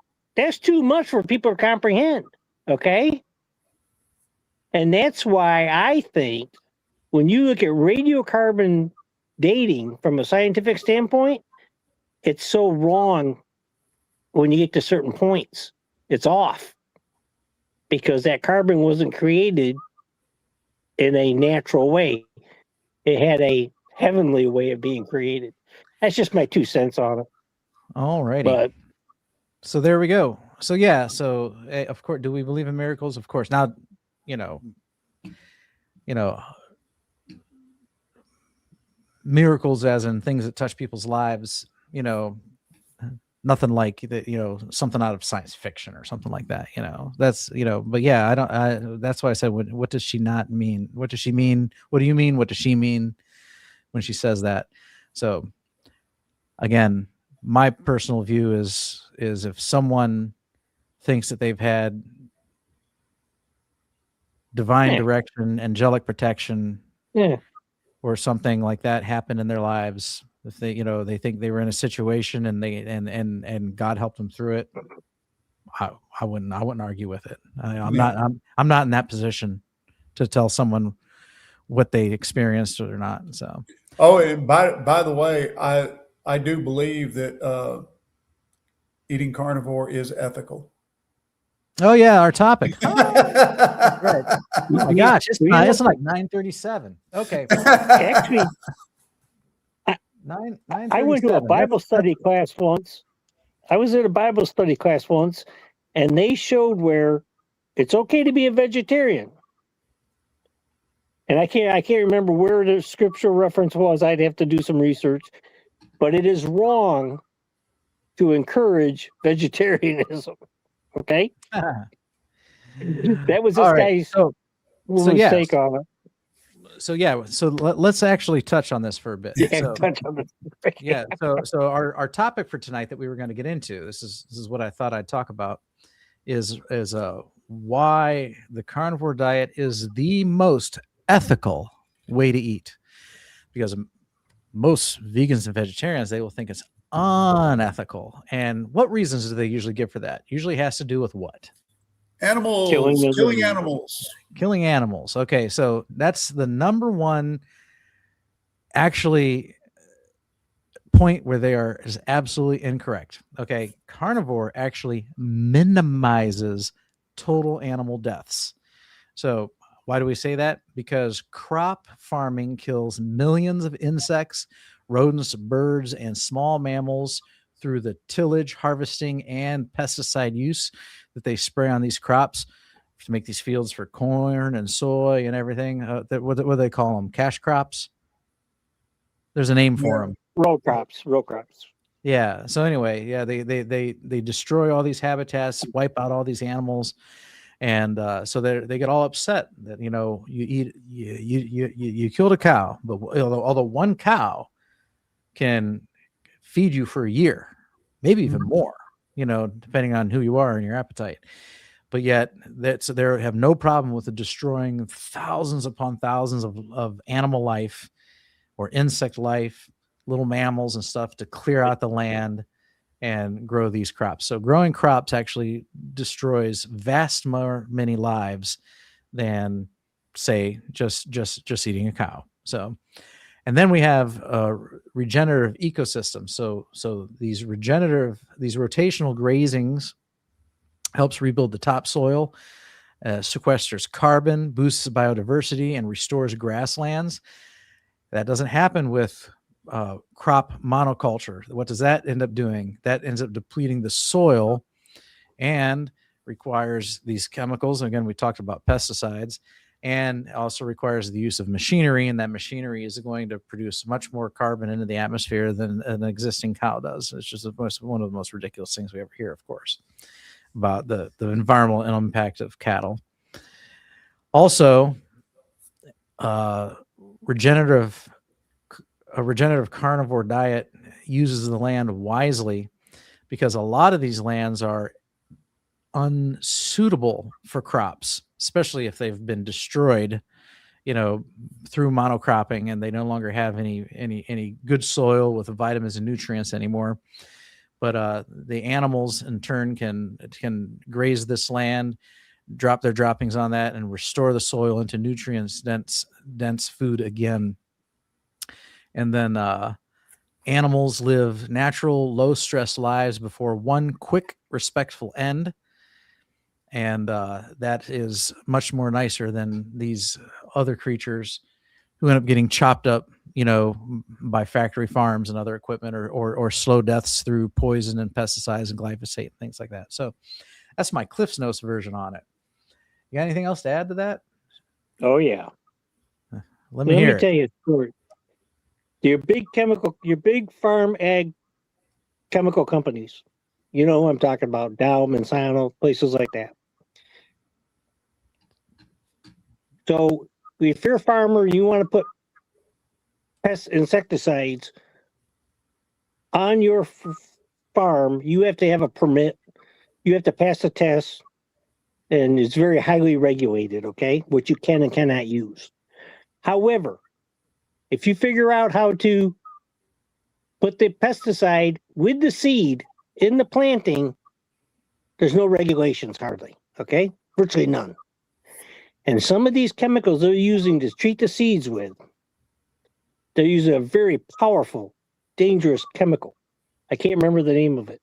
much for people to comprehend. Okay. And that's why I think when you look at radiocarbon dating from a scientific standpoint, it's so wrong when you get to certain points. It's off because that carbon wasn't created in a natural way. It had a heavenly way of being created. That's just my 2 cents on it. all righty. But So there we go. So yeah. So of course, do we believe in miracles? Of course. Now, you know, miracles as in things that touch people's lives. You know, nothing like that. You know, something out of science fiction or something like that. You know, that's But yeah, I don't. That's why I said, what does she not mean? What does she mean? What do you mean? What does she mean when she says that? So again, my personal view is if someone thinks that they've had divine direction, angelic protection, or something like that happen in their lives, if they think they were in a situation and and God helped them through it, I wouldn't argue with it. I'm not in that position to tell someone what they experienced or not. So. Oh, and by the way, I do believe that eating carnivore is ethical. Oh yeah, our topic. Right. Oh my gosh, it's like 9:37. Okay. Actually, I went to a Bible study class once. I was in a Bible study class once, and they showed where it's okay to be a vegetarian. And I can't remember where the scriptural reference was. I'd have to do some research. But it is wrong to encourage vegetarianism. Okay? That was this guy's take on it. So let's actually touch on this for a bit. So our topic for tonight that we were going to get into, this is what I thought I'd talk about, is why the carnivore diet is the most ethical way to eat. Because most vegans and vegetarians, they will think it's unethical. And what reasons do they usually give for that? Usually has to do with what? Animals. Killing animals. Okay, so that's the number one actually point where they is absolutely incorrect. Okay, carnivore actually minimizes total animal deaths. So why do we say that? Because crop farming kills millions of insects, rodents, birds, and small mammals through the tillage, harvesting, and pesticide use that they spray on these crops to make these fields for corn and soy and everything. What do they call them? Cash crops? There's a name for them. Row crops. Yeah. So anyway, yeah, they destroy all these habitats, wipe out all these animals. And so they get all upset that, you killed a cow, but although one cow can feed you for a year, maybe even more, depending on who you are and your appetite. but yet they have no problem with destroying thousands upon thousands of animal life or insect life, little mammals and stuff, to clear out the land and grow these crops. So growing crops actually destroys many lives than, say, just eating a cow. So, and then we have regenerative ecosystems. So these rotational grazings helps rebuild the topsoil, sequesters carbon, boosts biodiversity, and restores grasslands. That doesn't happen with crop monoculture. What does that end up doing? That ends up depleting the soil and requires these chemicals. Again, we talked about pesticides, and also requires the use of machinery, and that machinery is going to produce much more carbon into the atmosphere than an existing cow does. It's just one of the most ridiculous things we ever hear, of course, about the environmental impact of cattle. Also, a regenerative carnivore diet uses the land wisely, because a lot of these lands are unsuitable for crops, especially if they've been destroyed, through monocropping, and they no longer have any good soil with vitamins and nutrients anymore. But the animals in turn can graze this land, drop their droppings on that, and restore the soil into nutrients dense food again. And then animals live natural, low stress lives before one quick, respectful end. And that is much more nicer than these other creatures who end up getting chopped up, by factory farms and other equipment, or slow deaths through poison and pesticides and glyphosate and things like that. So that's my Cliff's Notes version on it. You got anything else to add to that? Oh yeah. Let me hear tell you a story. Your big farm ag chemical companies. You know who I'm talking about, Dow, Monsanto, places like that. So if you're a farmer, you want to put insecticides on your farm, you have to have a permit. You have to pass a test, and it's very highly regulated, okay, what you can and cannot use. However, if you figure out how to put the pesticide with the seed in the planting, there's no regulations hardly, okay? Virtually none. And some of these chemicals they're using to treat the seeds with, they're using a very powerful, dangerous chemical. I can't remember the name of it.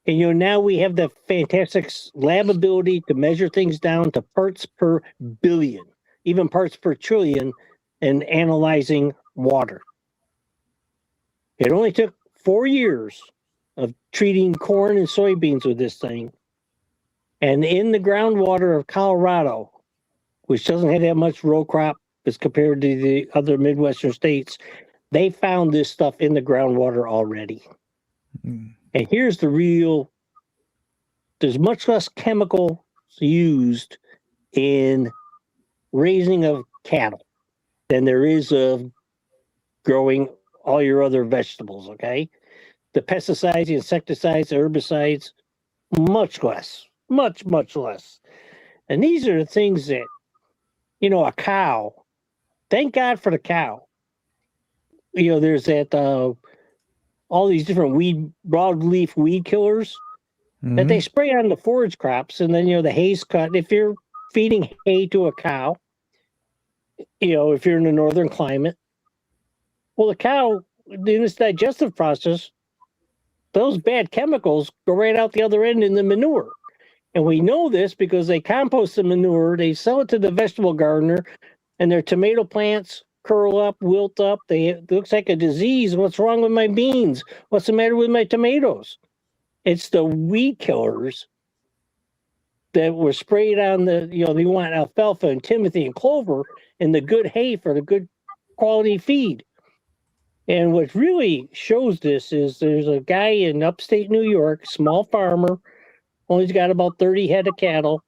And now we have the fantastic lab ability to measure things down to parts per billion, even parts per trillion, in analyzing water. It only took 4 years of treating corn and soybeans with this thing. And in the groundwater of Colorado, which doesn't have that much row crop as compared to the other Midwestern states, they found this stuff in the groundwater already. And here's there's much less chemicals used in raising of cattle than there is of growing all your other vegetables, okay? The pesticides, the insecticides, the herbicides, much less, much less. And these are the things that, a cow, thank God for the cow. There's that, all these different broadleaf weed killers that they spray on the forage crops, and then, the hay's cut. If you're feeding hay to a cow, if you're in a northern climate, well, the cow, in its digestive process, those bad chemicals go right out the other end in the manure. And we know this because they compost the manure, they sell it to the vegetable gardener, and their tomato plants curl up, wilt up. It looks like a disease. What's wrong with my beans? What's the matter with my tomatoes? It's the weed killers that were sprayed on they want alfalfa and timothy and clover and the good hay for the good quality feed. And what really shows this is there's a guy in upstate New York, small farmer, only got about 30 head of cattle,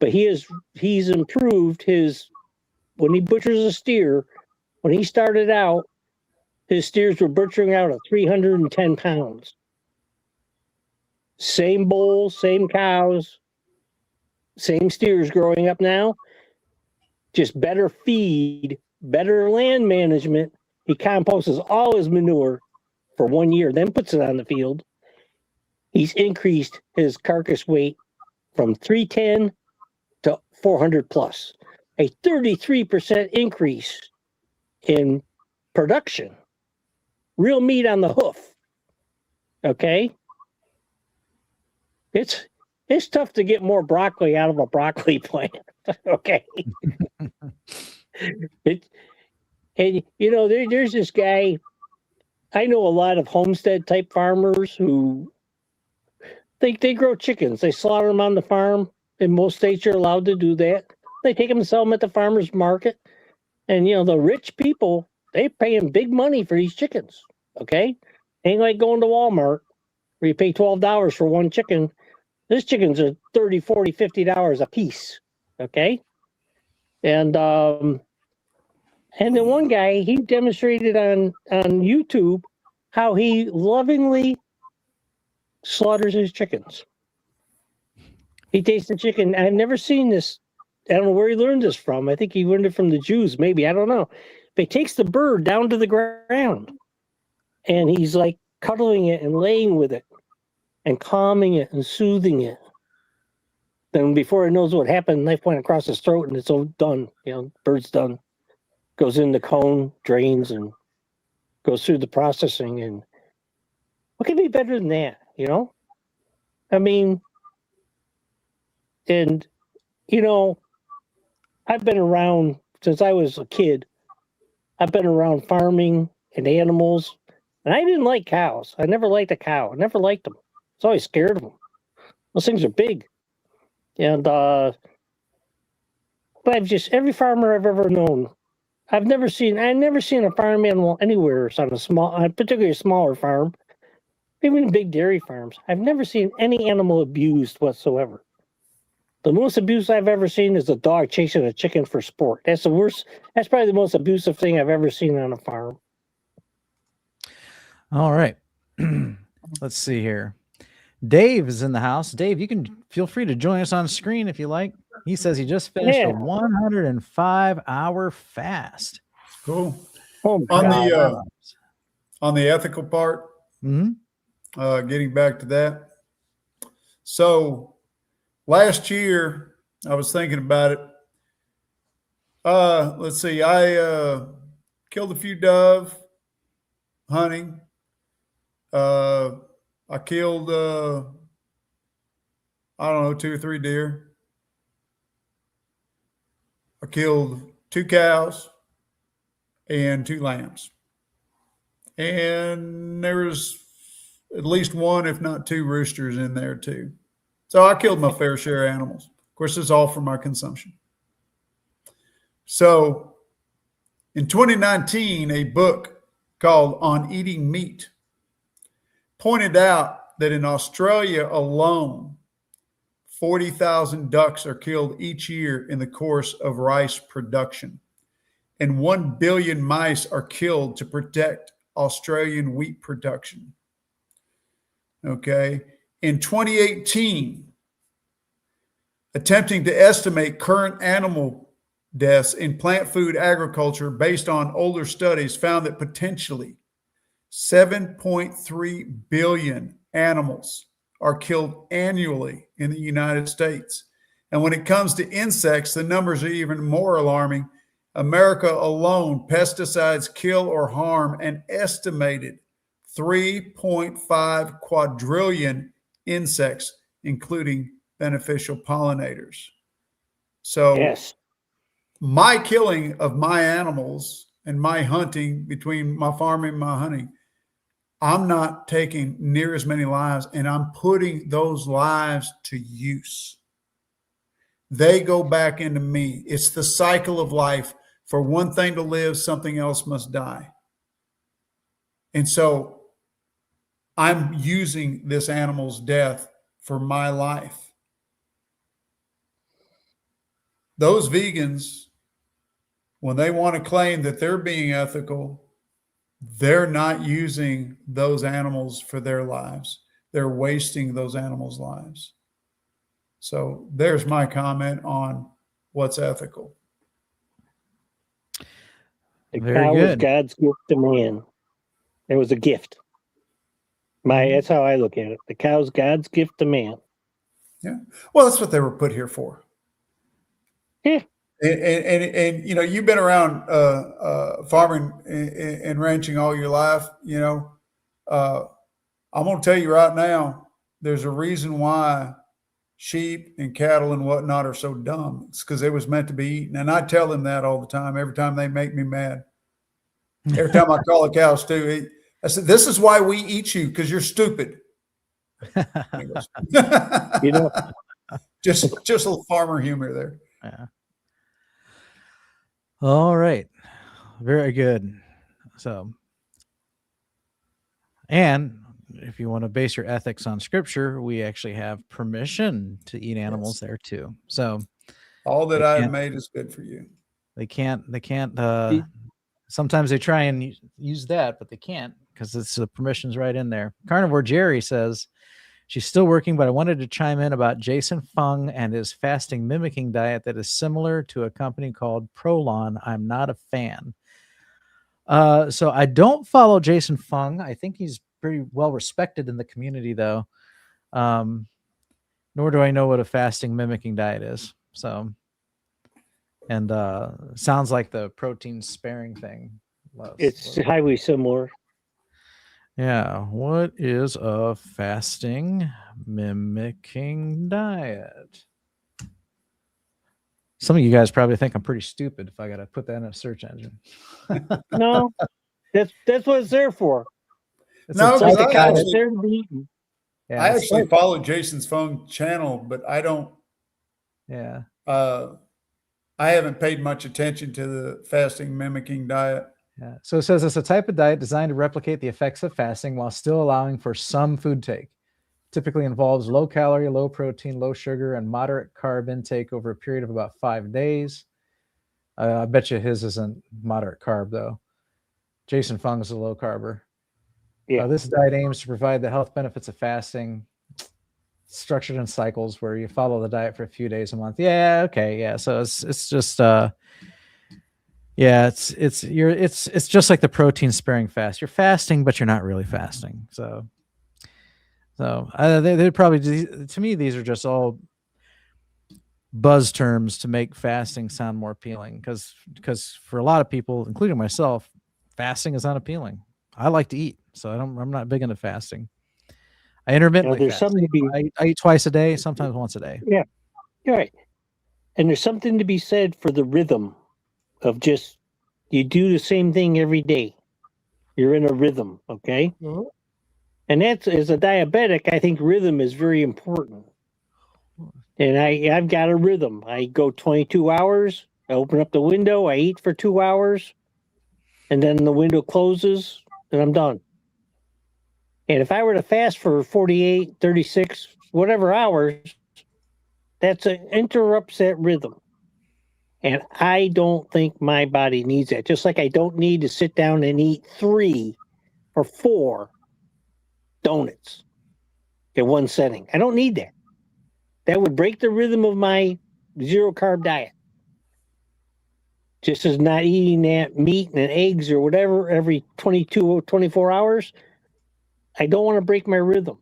but he's improved when he butchers a steer, when he started out, his steers were butchering out at 310 pounds. same bulls, same cows, same steers growing up now, just better feed, better land management. He composts all his manure for 1 year, then puts it on the field. He's increased his carcass weight from 310 to 400 plus, a 33% increase in production. Real meat on the hoof. Okay? It's tough to get more broccoli out of a broccoli plant. Okay. And you know, there's this guy. I know a lot of homestead type farmers who they grow chickens. They slaughter them on the farm. In most states, you're allowed to do that. They take them and sell them at the farmer's market. And you know, the rich people, they pay them big money for these chickens. Okay, ain't like going to Walmart where you pay $12 for one chicken. These chickens are $30, $40, $50 a piece. Okay. And then one guy, he demonstrated on YouTube how he lovingly slaughters his chickens. He takes the chicken. I've never seen this. I don't know where he learned this from. I think he learned it from the Jews, maybe. I don't know. But he takes the bird down to the ground and he's like cuddling it and laying with it and calming it and soothing it. Then before he knows what happened, knife went across his throat and it's all done. You know, bird's done. Goes in the cone, drains, and goes through the processing. And what can be better than that, you know? I mean, and, you know, I've been around since I was a kid. I've been around farming and animals, and I didn't like cows. I never liked a cow. I never liked them. I was always scared of them. Those things are big. And, but I've just, every farmer I've ever known, I've never seen a farm animal anywhere on a small, particularly a smaller farm, even big dairy farms. I've never seen any animal abused whatsoever. The most abuse I've ever seen is a dog chasing a chicken for sport. That's the worst. That's probably the most abusive thing I've ever seen on a farm. All right. Let's see here. Dave is in the house. Dave, you can feel free to join us on screen if you like. He says he just finished a 105-hour fast. Cool. Oh, On the ethical part, getting back to that. So last year, I was thinking about it. Let's see. I killed a few dove hunting. I killed, I don't know, 2 or 3 deer. I killed 2 cows and 2 lambs. And there was at least 1, if not 2 roosters in there too. So I killed my fair share of animals. Of course, it's all for my consumption. So in 2019, a book called On Eating Meat pointed out that in Australia alone, 40,000 ducks are killed each year in the course of rice production, and 1 billion mice are killed to protect Australian wheat production. Okay. In 2018, attempting to estimate current animal deaths in plant food agriculture based on older studies found that potentially 7.3 billion animals are killed annually in the United States. And when it comes to insects, the numbers are even more alarming. America alone, pesticides kill or harm an estimated 3.5 quadrillion insects, including beneficial pollinators. So yes. My killing of my animals and my hunting, between my farming and my hunting, I'm not taking near as many lives, and I'm putting those lives to use. They go back into me. It's the cycle of life. For one thing to live, something else must die. And so I'm using this animal's death for my life. Those vegans, when they want to claim that they're being ethical, they're not using those animals for their lives. they're wasting those animals' lives. So there's my comment on what's ethical. The Very cow was good. God's gift to man. It was a gift. That's how I look at it. The cow's God's gift to man. Yeah. Well, that's what they were put here for. Yeah. And you know, you've been around farming and ranching all your life. You know, I'm going to tell you right now, there's a reason why sheep and cattle and whatnot are so dumb. It's because it was meant to be eaten. And I tell them that all the time, every time they make me mad. Every time I call a cow stew, I said, this is why we eat you, because you're stupid. You know, just a little farmer humor there. Yeah. All right. Very good. So, and if you want to base your ethics on scripture, we actually have permission to eat animals there too. So all that I've made is good for you. They can't, sometimes they try and use that, but they can't because it's the permission's right in there. Carnivore Jerry says, she's still working, but I wanted to chime in about Jason Fung and his fasting mimicking diet that is similar to a company called Prolon. I'm not a fan. So I don't follow Jason Fung. I think he's pretty well respected in the community, though. Nor do I know what a fasting mimicking diet is. So, and sounds like the protein sparing thing. It's highly similar. Yeah. What is a fasting mimicking diet? Some of you guys probably think I'm pretty stupid if I got to put that in a search engine. No, that's what it's there for. No, it's like the cow is there to be eaten. Yeah, I actually follow Jason's Fung channel, but I don't. Yeah. I haven't paid much attention to the fasting mimicking diet. Yeah. So it says it's a type of diet designed to replicate the effects of fasting while still allowing for some food take. Typically involves low calorie, low protein, low sugar, and moderate carb intake over a period of about 5 days. I bet you his isn't moderate carb, though. Jason Fung is a low carber. Yeah. This diet aims to provide the health benefits of fasting, structured in cycles where you follow the diet for a few days a month. Yeah, okay, yeah. So it's just it's just like the protein sparing fast. You're fasting, but you're not really fasting. So they probably, to me, these are just all buzz terms to make fasting sound more appealing. Because for a lot of people, including myself, fasting is unappealing. I like to eat, so I'm not big into fasting. I intermittently there's fast. something to be. I eat twice a day, sometimes once a day. Yeah, you're right. And there's something to be said for the rhythm of just you do the same thing every day. You're in a rhythm, okay? Mm-hmm. And that's, as a diabetic, I think rhythm is very important. And I've got a rhythm. I go 22 hours. I open up the window. I eat for 2 hours. And then the window closes and I'm done. And if I were to fast for 48, 36, whatever hours, that interrupts that rhythm. And I don't think my body needs that. Just like I don't need to sit down and eat 3 or 4 donuts in one setting. I don't need that. That would break the rhythm of my zero carb diet. Just as not eating that meat and eggs or whatever every 22 or 24 hours, I don't want to break my rhythm.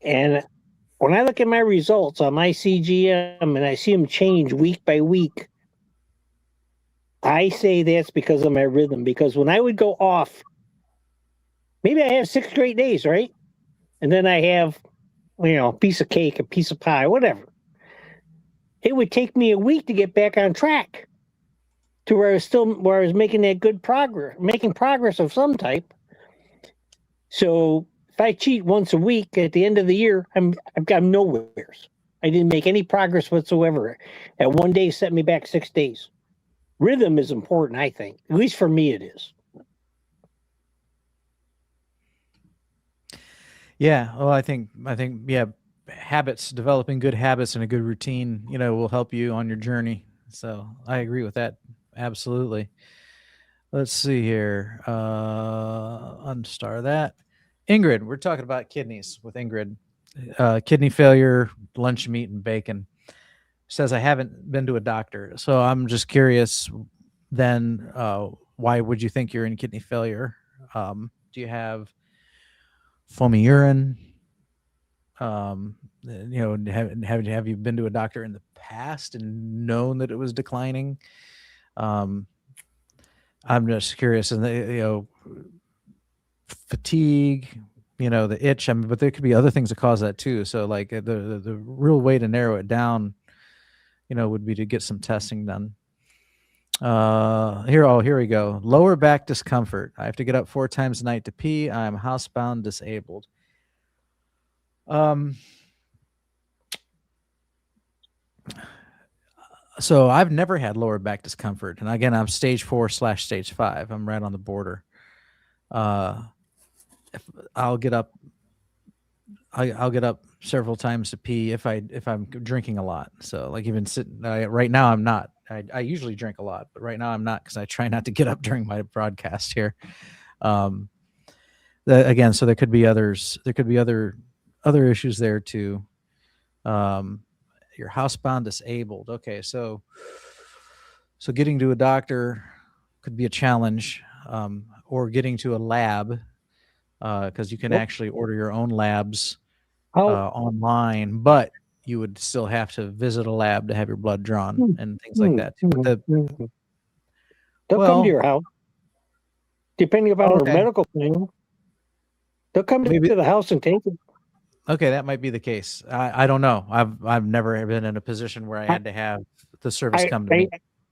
And when I look at my results on my CGM and I see them change week by week, I say that's because of my rhythm. Because when I would go off, maybe I have 6 great days, right? And then I have, a piece of cake, a piece of pie, whatever. It would take me a week to get back on track to where I was making that good progress, making progress of some type. So if I cheat once a week at the end of the year, I've got nowheres. I didn't make any progress whatsoever. At one day set me back 6 days. Rhythm is important, I think. At least for me, it is. Yeah. Well, I think, yeah, habits, developing good habits and a good routine, will help you on your journey. So I agree with that. Absolutely. Let's see here. Unstar that. Ingrid, we're talking about kidneys with Ingrid. Kidney failure, lunch meat and bacon. Says I haven't been to a doctor, so I'm just curious. Then, why would you think you're in kidney failure? Do you have foamy urine? Have you been to a doctor in the past and known that it was declining? I'm just curious, and fatigue, the itch. I mean, but there could be other things that cause that too. So, like the real way to narrow it down, would be to get some testing done. Here we go. Lower back discomfort. I have to get up 4 times a night to pee. I'm housebound, disabled. So I've never had lower back discomfort, and again, I'm stage 4/stage 5. I'm right on the border. If I'll get up several times to pee if I'm drinking a lot. So like even sitting right now, I'm not. I usually drink a lot, but right now I'm not because I try not to get up during my broadcast here. Again, so there could be others. There could be other issues there too. You're housebound, disabled. Okay, so getting to a doctor could be a challenge, or getting to a lab, because you can actually order your own labs online, but you would still have to visit a lab to have your blood drawn and things like that too. But they'll come to your house, depending upon our medical plan. They'll come to the house and take it. Okay, that might be the case. I don't know. I've never been in a position where I had to have the service come to me.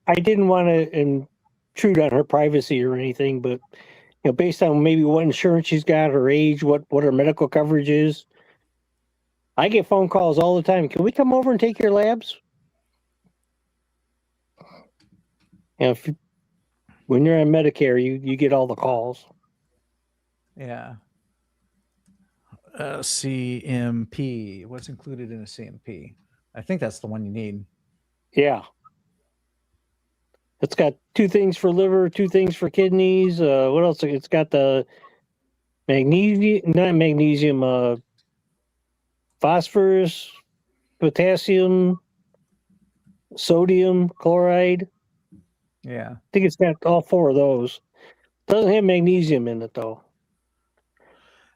I didn't want to intrude on her privacy or anything, but based on maybe what insurance she's got, her age, what her medical coverage is, I get phone calls all the time. Can we come over and take your labs? When you're on Medicare, you get all the calls. Yeah. CMP. What's included in a CMP? I think that's the one you need. Yeah. It's got 2 things for liver, 2 things for kidneys. What else? It's got the phosphorus, potassium, sodium, chloride. Yeah. I think it's got all 4 of those. Doesn't have magnesium in it though.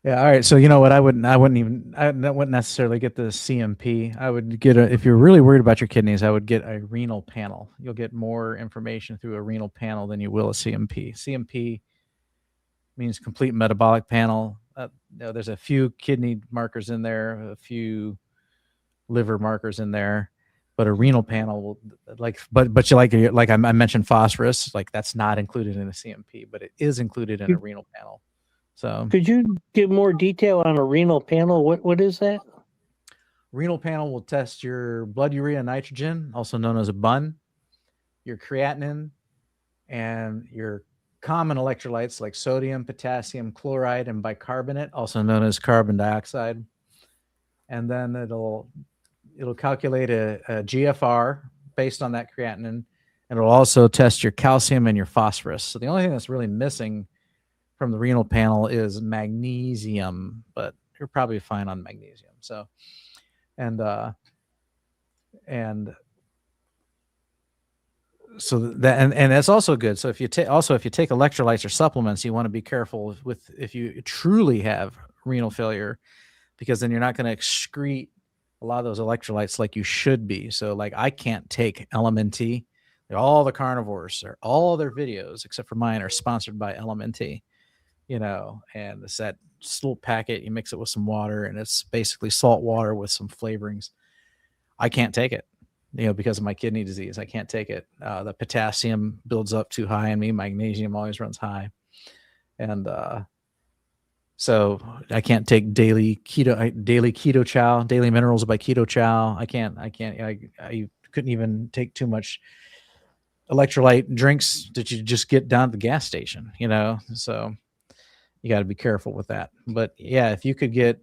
Yeah. All right. So you know what? I wouldn't necessarily get the CMP. I would get if you're really worried about your kidneys, I would get a renal panel. You'll get more information through a renal panel than you will a CMP. CMP means complete metabolic panel. There's a few kidney markers in there, a few liver markers in there, but a renal panel will but I mentioned phosphorus, like that's not included in a CMP, but it is included in a renal panel. So could you give more detail on a renal panel? What is that? Renal panel will test your blood urea nitrogen, also known as a BUN, your creatinine, and your common electrolytes like sodium, potassium, chloride, and bicarbonate, also known as carbon dioxide. And then it'll calculate a GFR based on that creatinine, and it'll also test your calcium and your phosphorus. So the only thing that's really missing from the renal panel is magnesium, but you're probably fine on magnesium. So, so that and that's also good. So if you take electrolytes or supplements, you want to be careful with if you truly have renal failure, because then you're not going to excrete a lot of those electrolytes like you should be. So like I can't take LMNT. All the carnivores, or all their videos except for mine, are sponsored by LMNT. And it's that little packet. You mix it with some water, and it's basically salt water with some flavorings. I can't take it, because of my kidney disease. I can't take it. The potassium builds up too high in me. Magnesium always runs high, and so I can't take daily keto chow, daily minerals by keto chow. I couldn't even take too much electrolyte drinks that you just get down at the gas station. So you got to be careful with that. But yeah, if you could get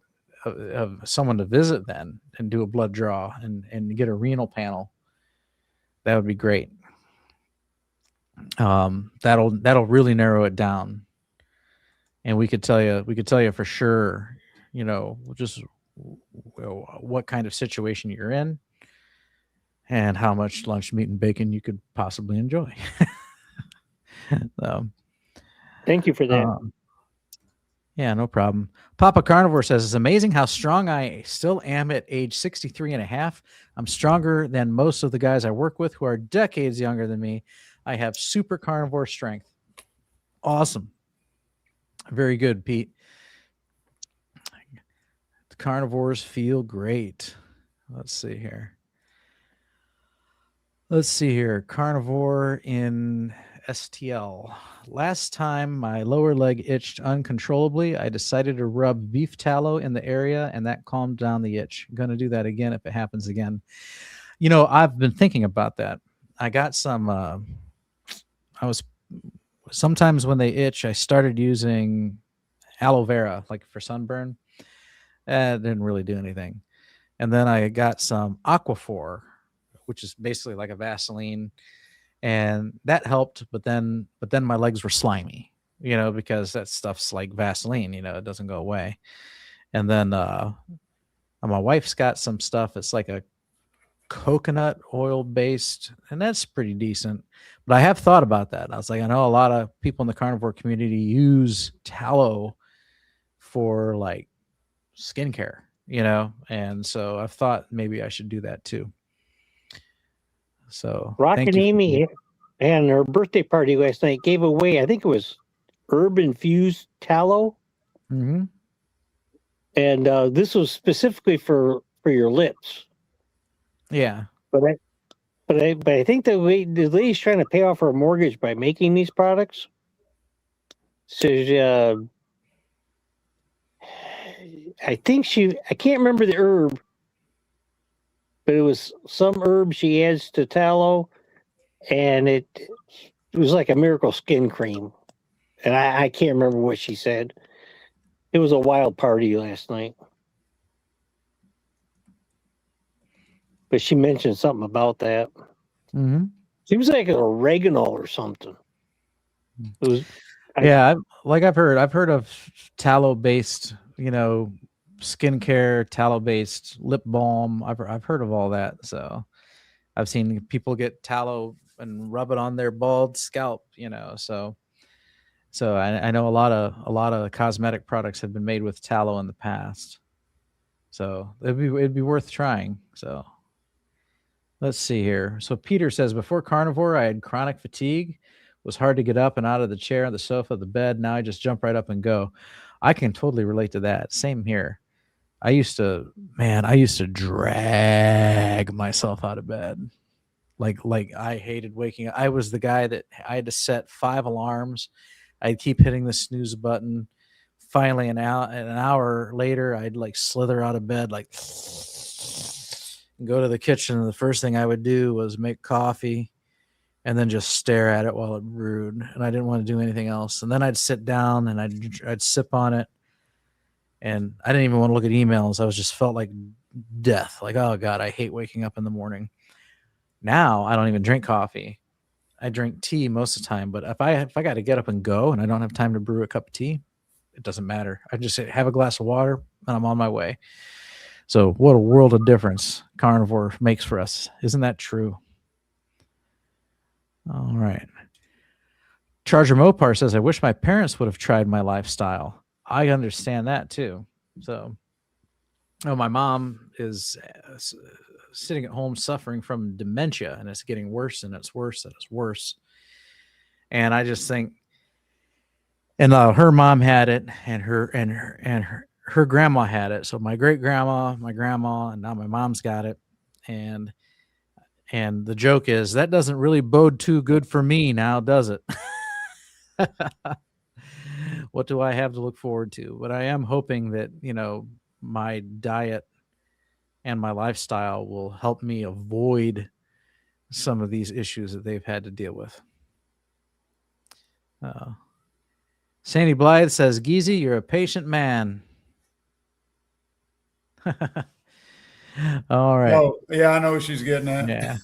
someone to visit then and do a blood draw and get a renal panel, that would be great. That'll really narrow it down. and we could tell you for sure, just what kind of situation you're in and how much lunch meat and bacon you could possibly enjoy. So, Thank you for that. yeah, no problem. Papa Carnivore says, it's amazing how strong I still am at age 63 and a half. I'm stronger than most of the guys I work with who are decades younger than me. I have super carnivore strength. Awesome. Very good, Pete. The carnivores feel great. Let's see here. Carnivore in STL. Last time my lower leg itched uncontrollably, I decided to rub beef tallow in the area, and that calmed down the itch. I'm going to do that again if it happens again. I've been thinking about that. I got some, sometimes when they itch, I started using aloe vera, like for sunburn. It didn't really do anything. And then I got some Aquaphor, which is basically like a Vaseline, and that helped. But then my legs were slimy, because that stuff's like Vaseline, it doesn't go away. And then my wife's got some stuff. It's like a coconut oil based, and that's pretty decent. But I have thought about that. I was like, I know a lot of people in the carnivore community use tallow for like skincare, and so I've thought maybe I should do that too. So Rock and Amy and her birthday party last night gave away, I think it was herb infused tallow. Mm-hmm. And this was specifically for your lips. Yeah. But I think the lady's trying to pay off her mortgage by making these products. So I think I can't remember the herb, but it was some herb she adds to tallow, and it was like a miracle skin cream. And I can't remember what she said. It was a wild party last night. But she mentioned something about that. Mm-hmm. Seems like an oregano or something. It was. I've heard of tallow-based, skincare, tallow-based lip balm. I've heard of all that. So I've seen people get tallow and rub it on their bald scalp, So I know a lot of cosmetic products have been made with tallow in the past. So it'd be worth trying. So let's see here. So Peter says, before carnivore, I had chronic fatigue. It was hard to get up and out of the chair, the sofa, the bed. Now I just jump right up and go. I can totally relate to that. Same here. I used to drag myself out of bed. Like I hated waking up. I was the guy that I had to set 5 alarms. I'd keep hitting the snooze button. Finally, an hour later, I'd like slither out of bed, like and go to the kitchen. And the first thing I would do was make coffee and then just stare at it while it brewed. And I didn't want to do anything else. And then I'd sit down and I'd sip on it. And I didn't even want to look at emails. I was just felt like death. Like, oh God, I hate waking up in the morning. Now I don't even drink coffee. I drink tea most of the time, but if I got to get up and go and I don't have time to brew a cup of tea, it doesn't matter. I just have a glass of water and I'm on my way. So what a world of difference carnivore makes for us. Isn't that true? All right. Charger Mopar says, I wish my parents would have tried my lifestyle. I understand that too. So, my mom is sitting at home suffering from dementia, and it's getting worse and it's worse and it's worse. And I just think, and her mom had it, and her grandma had it. So my great grandma, my grandma, and now my mom's got it. And the joke is that doesn't really bode too good for me now, does it? What do I have to look forward to? But I am hoping that, my diet and my lifestyle will help me avoid some of these issues that they've had to deal with. Sandy Blythe says, Geezy, you're a patient man. All right. Oh, yeah, I know what she's getting at. Yeah.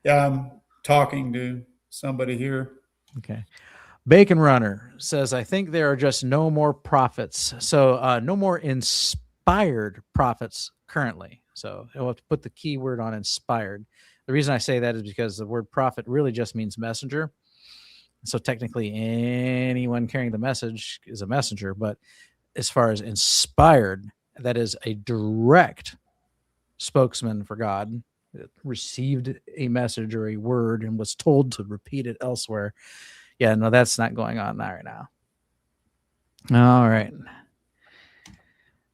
Yeah, I'm talking to somebody here. Okay. Bacon Runner says, I think there are just no more prophets. So no more inspired prophets currently. So I'll have to put the key word on inspired. The reason I say that is because the word prophet really just means messenger. So technically anyone carrying the message is a messenger. But as far as inspired, that is a direct spokesman for God, received a message or a word and was told to repeat it elsewhere. Yeah, no, that's not going on right now. All right.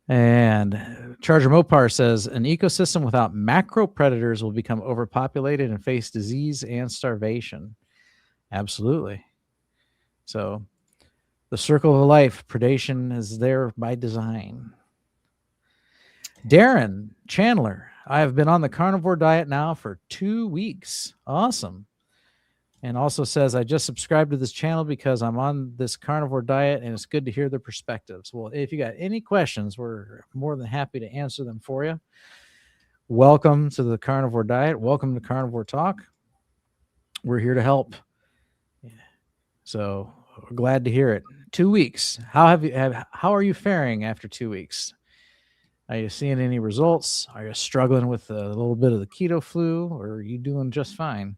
And Charger Mopar says an ecosystem without macro predators will become overpopulated and face disease and starvation. Absolutely. So the circle of life, predation is there by design. Darren Chandler, I have been on the carnivore diet now for 2 weeks. Awesome. And also says, I just subscribed to this channel because I'm on this carnivore diet and it's good to hear their perspectives. Well, if you got any questions, we're more than happy to answer them for you. Welcome to the carnivore diet. Welcome to Carnivore Talk. We're here to help. So we're glad to hear it. 2 weeks. How are you faring after 2 weeks? Are you seeing any results? Are you struggling with a little bit of the keto flu, or are you doing just fine?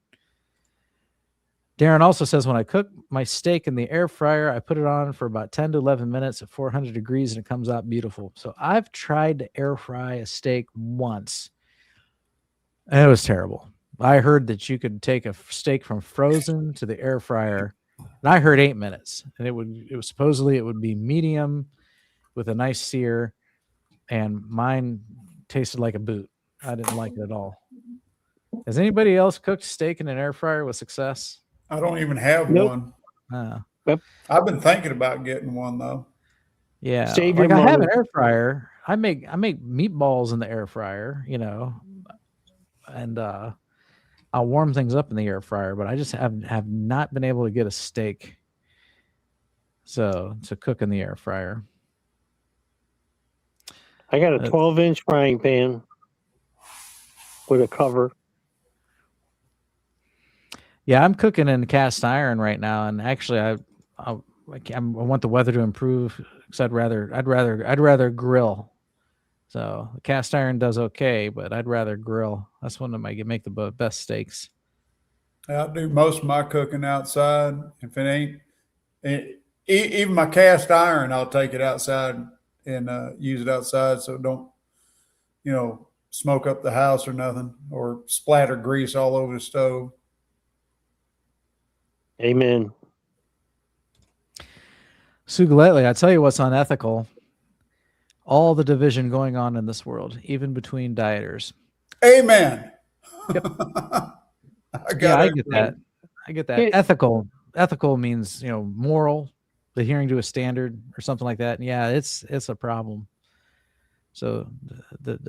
Darren also says, when I cook my steak in the air fryer, I put it on for about 10 to 11 minutes at 400 degrees and it comes out beautiful. So I've tried to air fry a steak once and it was terrible. I heard that you could take a steak from frozen to the air fryer, and I heard 8 minutes, and it was supposedly it would be medium with a nice sear, and mine tasted like a boot. I didn't like it at all. Has anybody else cooked steak in an air fryer with success? I don't even have Nope. one. Yep. I've been thinking about getting one though. Yeah, Save like your I have an money. air fryer. I make meatballs in the air fryer, and I'll warm things up in the air fryer. But I just have not been able to get a steak to cook in the air fryer. I got a 12-inch frying pan with a cover. Yeah, I'm cooking in cast iron right now, and actually, I want the weather to improve because I'd rather grill. So the cast iron does okay, but I'd rather grill. That's when I make the best steaks. I do most of my cooking outside. If it ain't, even my cast iron, I'll take it outside and use it outside, so it don't, smoke up the house or nothing, or splatter grease all over the stove. Amen. Sugaletli, I tell you what's unethical. All the division going on in this world, even between dieters. Amen. Yep. I get that. I get that. It- Ethical means, moral, adhering to a standard or something like that. And yeah, it's a problem. So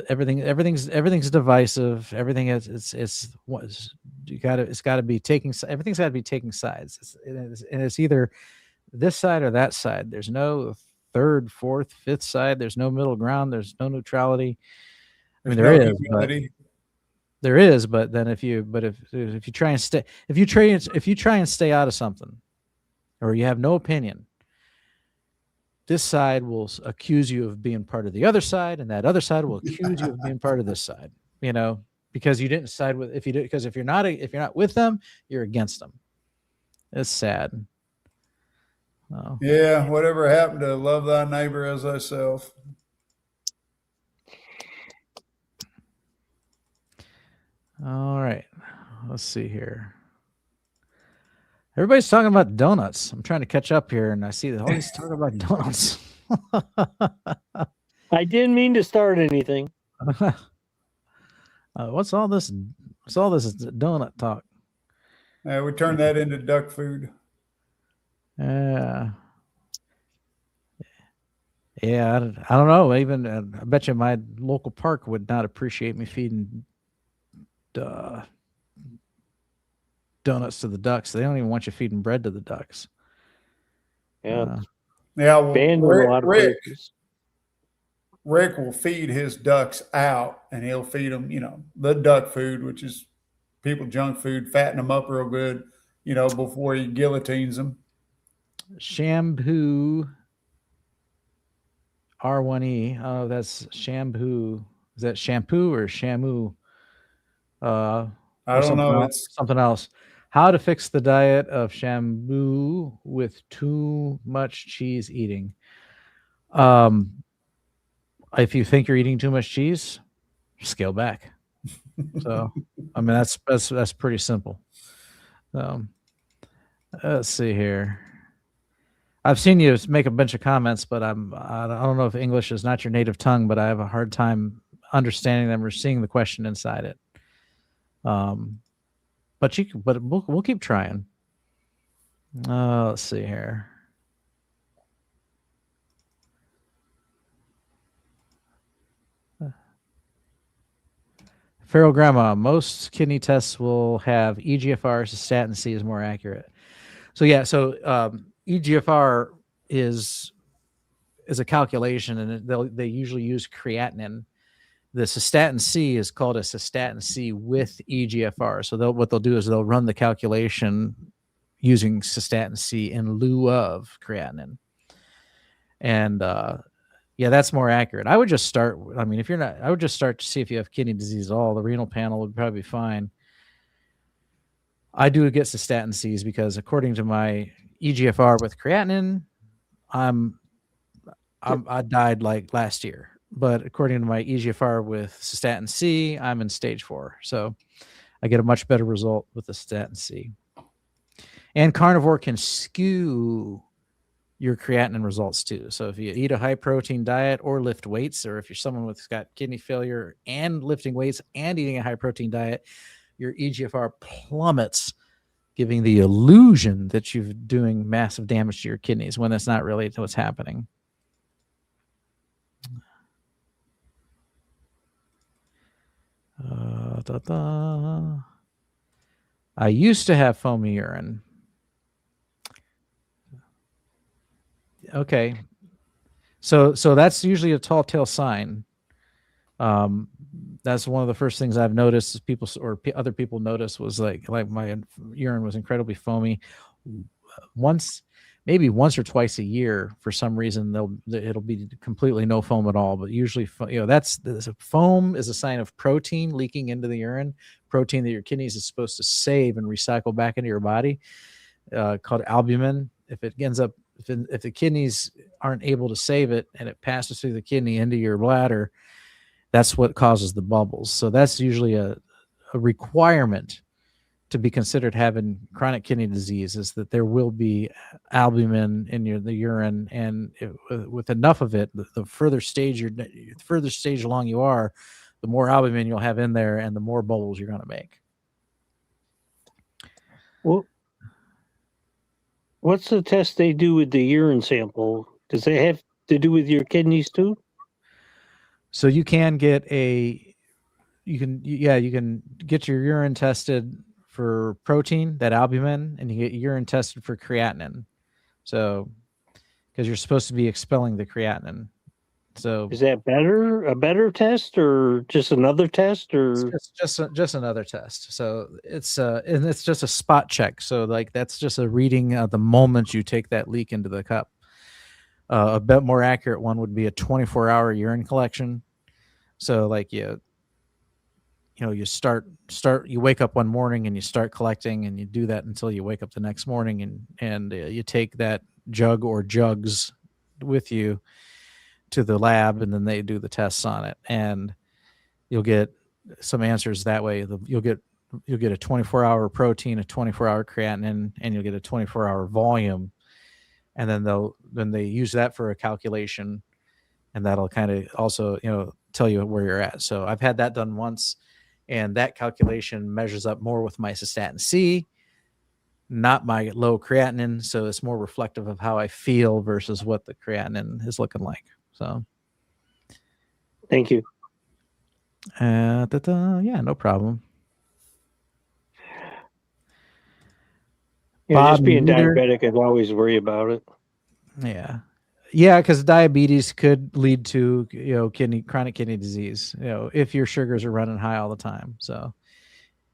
everything's divisive. Everything it's got to be taking. Everything's got to be taking sides. It's either this side or that side. There's no third, fourth, fifth side. There's no middle ground. There's no neutrality. I mean, there is, but then if you try and stay out of something, or you have no opinion, this side will accuse you of being part of the other side, and that other side will accuse you of being part of this side. Because you didn't side with because if you're not with them, you're against them. It's sad. Oh. Yeah, whatever happened to love thy neighbor as thyself? All right, let's see here. Everybody's talking about donuts. I'm trying to catch up here, and I see that all these talking about donuts. I didn't mean to start anything. What's all this donut talk? We turned that into duck food. Yeah, I don't know. Even I bet you my local park would not appreciate me feeding donuts to the ducks. They don't even want you feeding bread to the ducks. Yeah. Well, Banned in a lot of places. Rick will feed his ducks out, and he'll feed them, the duck food, which is people junk food, fatten them up real good, before he guillotines them. Shampoo R1E. Oh, that's shampoo. Is that shampoo or shamu? I Or don't something know. else? Something else. How to fix the diet of shampoo with too much cheese eating. If you think you're eating too much cheese, scale back. So, I mean, that's pretty simple. Let's see here. I've seen you make a bunch of comments, but I don't know if English is not your native tongue, but I have a hard time understanding them or seeing the question inside it. But we'll keep trying. Let's see here. Feral Grandma, most kidney tests will have EGFR, cystatin C is more accurate. So yeah, EGFR is a calculation, and they usually use creatinine. The cystatin C is called a cystatin C with EGFR. So what they'll do is they'll run the calculation using cystatin C in lieu of creatinine. And yeah, that's more accurate. I would just start. I mean, if you're not, I would just start to see if you have kidney disease at all. The renal panel would probably be fine. I do get cystatin Cs because according to my EGFR with creatinine, I died like last year. But according to my EGFR with cystatin C, I'm in stage 4. So I get a much better result with the cystatin C. And carnivore can skew your creatinine results too. So if you eat a high protein diet or lift weights, or if you're someone who's got kidney failure and lifting weights and eating a high protein diet, your EGFR plummets, giving the illusion that you're doing massive damage to your kidneys when that's not really what's happening. I used to have foamy urine. Okay. So that's usually a tall tale sign. That's one of the first things I've noticed is people or other people notice was like my urine was incredibly foamy. Maybe once or twice a year, for some reason, it'll be completely no foam at all. But usually, that's foam is a sign of protein leaking into the urine, protein that your kidneys is supposed to save and recycle back into your body, called albumin. If it ends up, if the kidneys aren't able to save it and it passes through the kidney into your bladder, that's what causes the bubbles. So that's usually a requirement to be considered having chronic kidney disease, is that there will be albumin in the urine, and with enough of it, the further stage along you are, the more albumin you'll have in there, and the more bubbles you're going to make. Well, what's the test they do with the urine sample? Does it have to do with your kidneys too? So you can get you can get your urine tested for protein, that albumin, and you get urine tested for creatinine. So, because you're supposed to be expelling the creatinine. So is that a better test, or just another test, or it's just another test? So and it's just a spot check. So like that's just a reading the moment you take that leak into the cup. A bit more accurate one would be a 24-hour urine collection. So like you wake up one morning and you start collecting, and you do that until you wake up the next morning, and you take that jug or jugs with you to the lab, and then they do the tests on it, and you'll get some answers that way. You'll get a 24-hour protein, a 24-hour creatinine, and you'll get a 24-hour volume, and then they use that for a calculation, and that'll kind of also tell you where you're at. So I've had that done once, and that calculation measures up more with my cystatin C, not my low creatinine. So it's more reflective of how I feel versus what the creatinine is looking like. So thank you. Yeah, no problem. Just being diabetic, I'd always worry about it. Yeah, because diabetes could lead to chronic kidney disease. If your sugars are running high all the time. So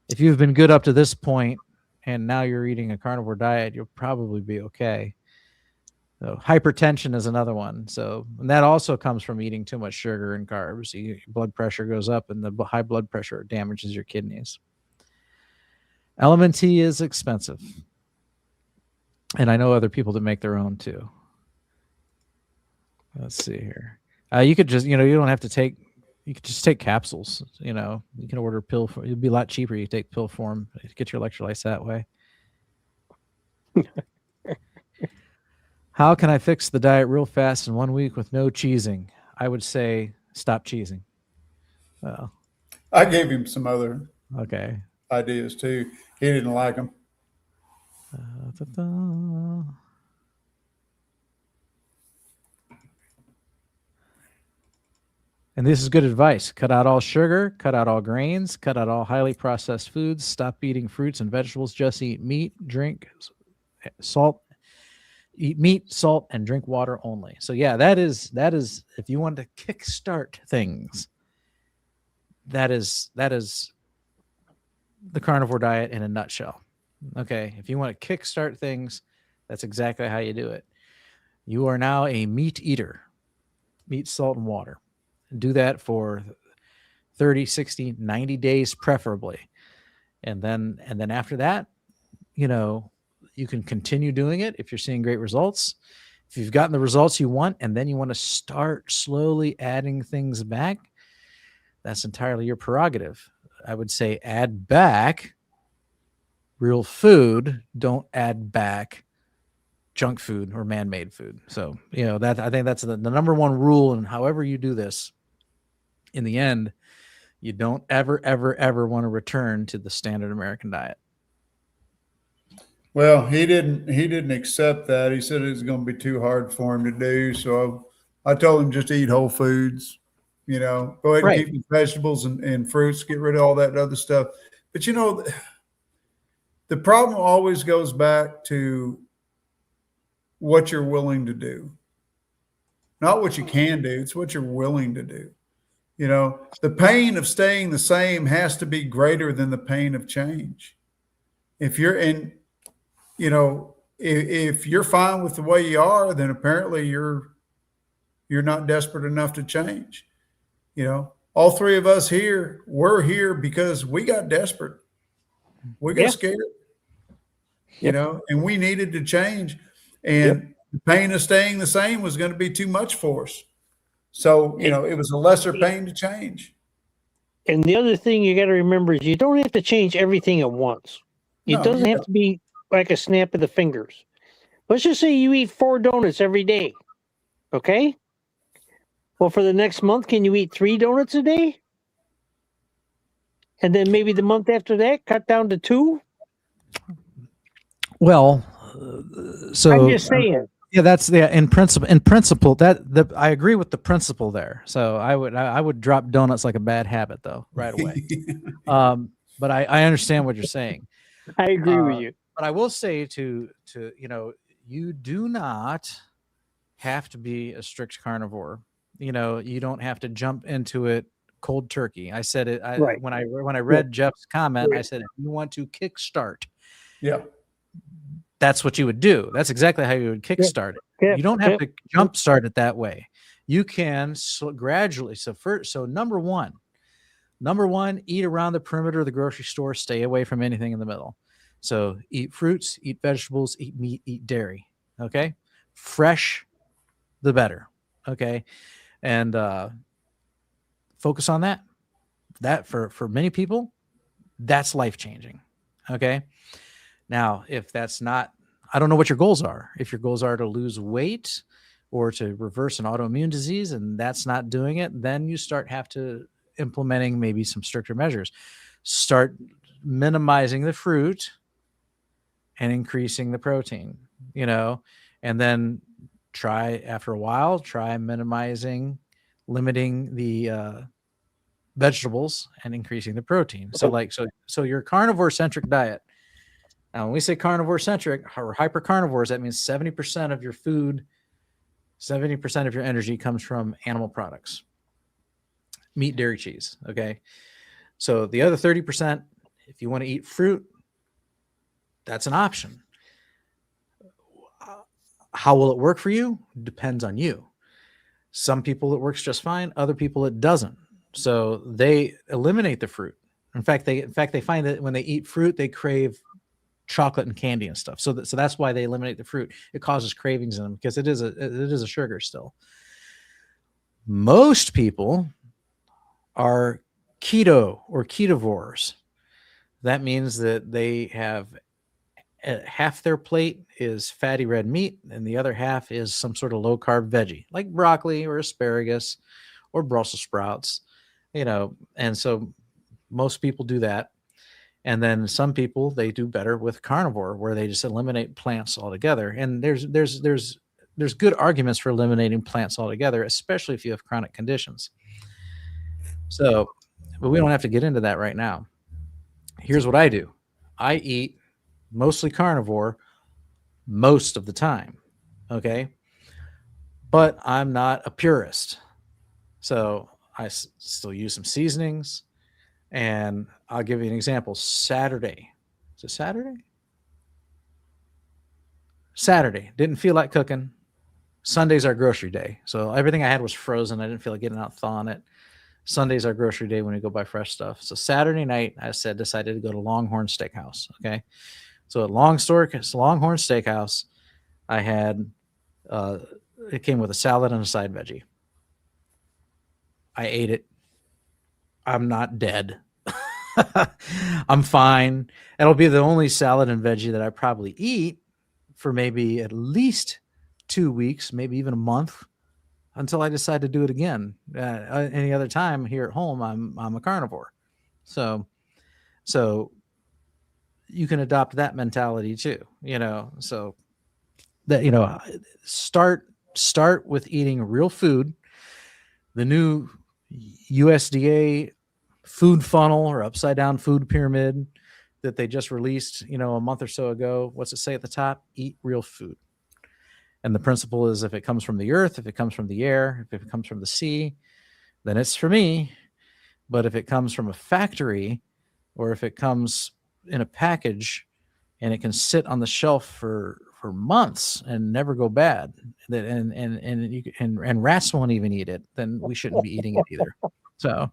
if you've been good up to this point, and now you're eating a carnivore diet, you'll probably be okay. So hypertension is another one. So and that also comes from eating too much sugar and carbs. Your blood pressure goes up, and the high blood pressure damages your kidneys. Element tea is expensive. And I know other people that make their own too. Let's see here. You could just, you don't have to take, you could just take capsules. You can order pill form. It'd be a lot cheaper. You take pill form, get your electrolytes that way. How can I fix the diet real fast in 1 week with no cheesing? I would say stop cheesing. Well, I gave him some other okay. ideas too. He didn't like them. And this is good advice. Cut out all sugar, cut out all grains, cut out all highly processed foods, stop eating fruits and vegetables, just eat meat, drink salt, eat meat, salt, and drink water only. So yeah, that is if you want to kickstart things, that is the carnivore diet in a nutshell. Okay, if you want to kickstart things, that's exactly how you do it. You are now a meat eater. Meat, salt, and water. Do that for 30, 60, 90 days preferably. And then after that, you can continue doing it if you're seeing great results. If you've gotten the results you want and then you want to start slowly adding things back, that's entirely your prerogative. I would say add back real food. Don't add back junk food or man-made food. So, that I think that's the number one rule. And however you do this, in the end, you don't ever, ever, ever want to return to the standard American diet. Well, he didn't accept that. He said it was going to be too hard for him to do. So I told him just to eat whole foods, go ahead and keep the vegetables and fruits, get rid of all that other stuff. But the problem always goes back to what you're willing to do, not what you can do. It's what you're willing to do. The pain of staying the same has to be greater than the pain of change. If you're if you're fine with the way you are, then apparently you're not desperate enough to change. All three of us here, we're here because we got desperate. We got scared, and we needed to change. And the pain of staying the same was going to be too much for us. So, it was a lesser pain to change. And the other thing you got to remember is you don't have to change everything at once. It doesn't have to be like a snap of the fingers. Let's just say you eat 4 donuts every day. Okay? Well, for the next month, can you eat 3 donuts a day? And then maybe the month after that, cut down to 2? Well, so I'm just saying. Yeah, that's in principle that I agree with the principle there. So I would drop donuts like a bad habit though right away. But I understand what you're saying. I agree with you. But I will say to you do not have to be a strict carnivore. You don't have to jump into it cold turkey. I said it when I read Jeff's comment. I said if you want to kickstart, that's what you would do. That's exactly how you would kickstart it. Yeah. You don't have to jumpstart it that way. You can gradually. So number one, eat around the perimeter of the grocery store. Stay away from anything in the middle. So eat fruits, eat vegetables, eat meat, eat dairy. Okay, fresh, the better. Okay, and focus on that. That for many people, that's life changing. Okay. Now, if that's not, I don't know what your goals are. If your goals are to lose weight or to reverse an autoimmune disease and that's not doing it, then you have to implementing maybe some stricter measures. Start minimizing the fruit and increasing the protein, and then after a while, try limiting the vegetables and increasing the protein. So your carnivore centric diet. Now, when we say carnivore-centric or hyper-carnivores, that means 70% of your food, 70% of your energy comes from animal products. Meat, dairy, cheese, okay? So the other 30%, if you want to eat fruit, that's an option. How will it work for you? Depends on you. Some people it works just fine. Other people it doesn't. So they eliminate the fruit. In fact, they find that when they eat fruit, they crave chocolate and candy and stuff. So that's why they eliminate the fruit. It causes cravings in them because it is a sugar still. Most people are keto or ketovores. That means that they have half their plate is fatty red meat and the other half is some sort of low carb veggie like broccoli or asparagus or Brussels sprouts, and so most people do that. And then some people, they do better with carnivore where they just eliminate plants altogether. And there's good arguments for eliminating plants altogether, especially if you have chronic conditions. So, but we don't have to get into that right now. Here's what I do. I eat mostly carnivore most of the time. Okay. But I'm not a purist. So I still use some seasonings. And I'll give you an example. Saturday. Is it Saturday? Saturday. Didn't feel like cooking. Sunday's our grocery day. So everything I had was frozen. I didn't feel like getting out thawing it. Sunday's our grocery day when we go buy fresh stuff. So Saturday night, I decided to go to Longhorn Steakhouse. Okay. So at Longhorn Steakhouse, I had, it came with a salad and a side veggie. I ate it. I'm not dead. I'm fine. It'll be the only salad and veggie that I probably eat for maybe at least 2 weeks, maybe even a month, until I decide to do it again. Any other time here at home, I'm a carnivore. So you can adopt that mentality too, so that, start with eating real food. The new USDA food funnel or upside down food pyramid that they just released, a month or so ago. What's it say at the top? Eat real food. And the principle is if it comes from the earth, if it comes from the air, if it comes from the sea, then it's for me. But if it comes from a factory or if it comes in a package and it can sit on the shelf for months and never go bad, and rats won't even eat it, then we shouldn't be eating it either. So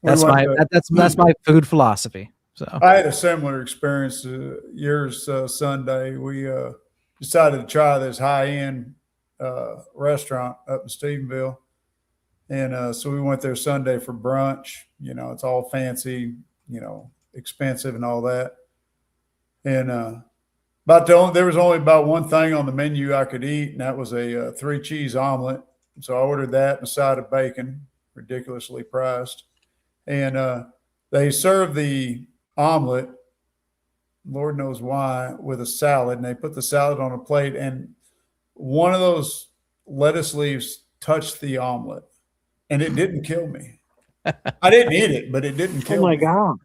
that's my food philosophy. So I had a similar experience to yours Sunday. We decided to try this high-end restaurant up in Stephenville. And so we went there Sunday for brunch. It's all fancy, expensive and all that. And there was only about one thing on the menu I could eat, and that was a 3-cheese omelet. So I ordered that and a side of bacon, ridiculously priced. And they served the omelet, Lord knows why, with a salad. And they put the salad on a plate, and one of those lettuce leaves touched the omelet, and it didn't kill me. I didn't eat it, but it didn't kill me. Oh my God.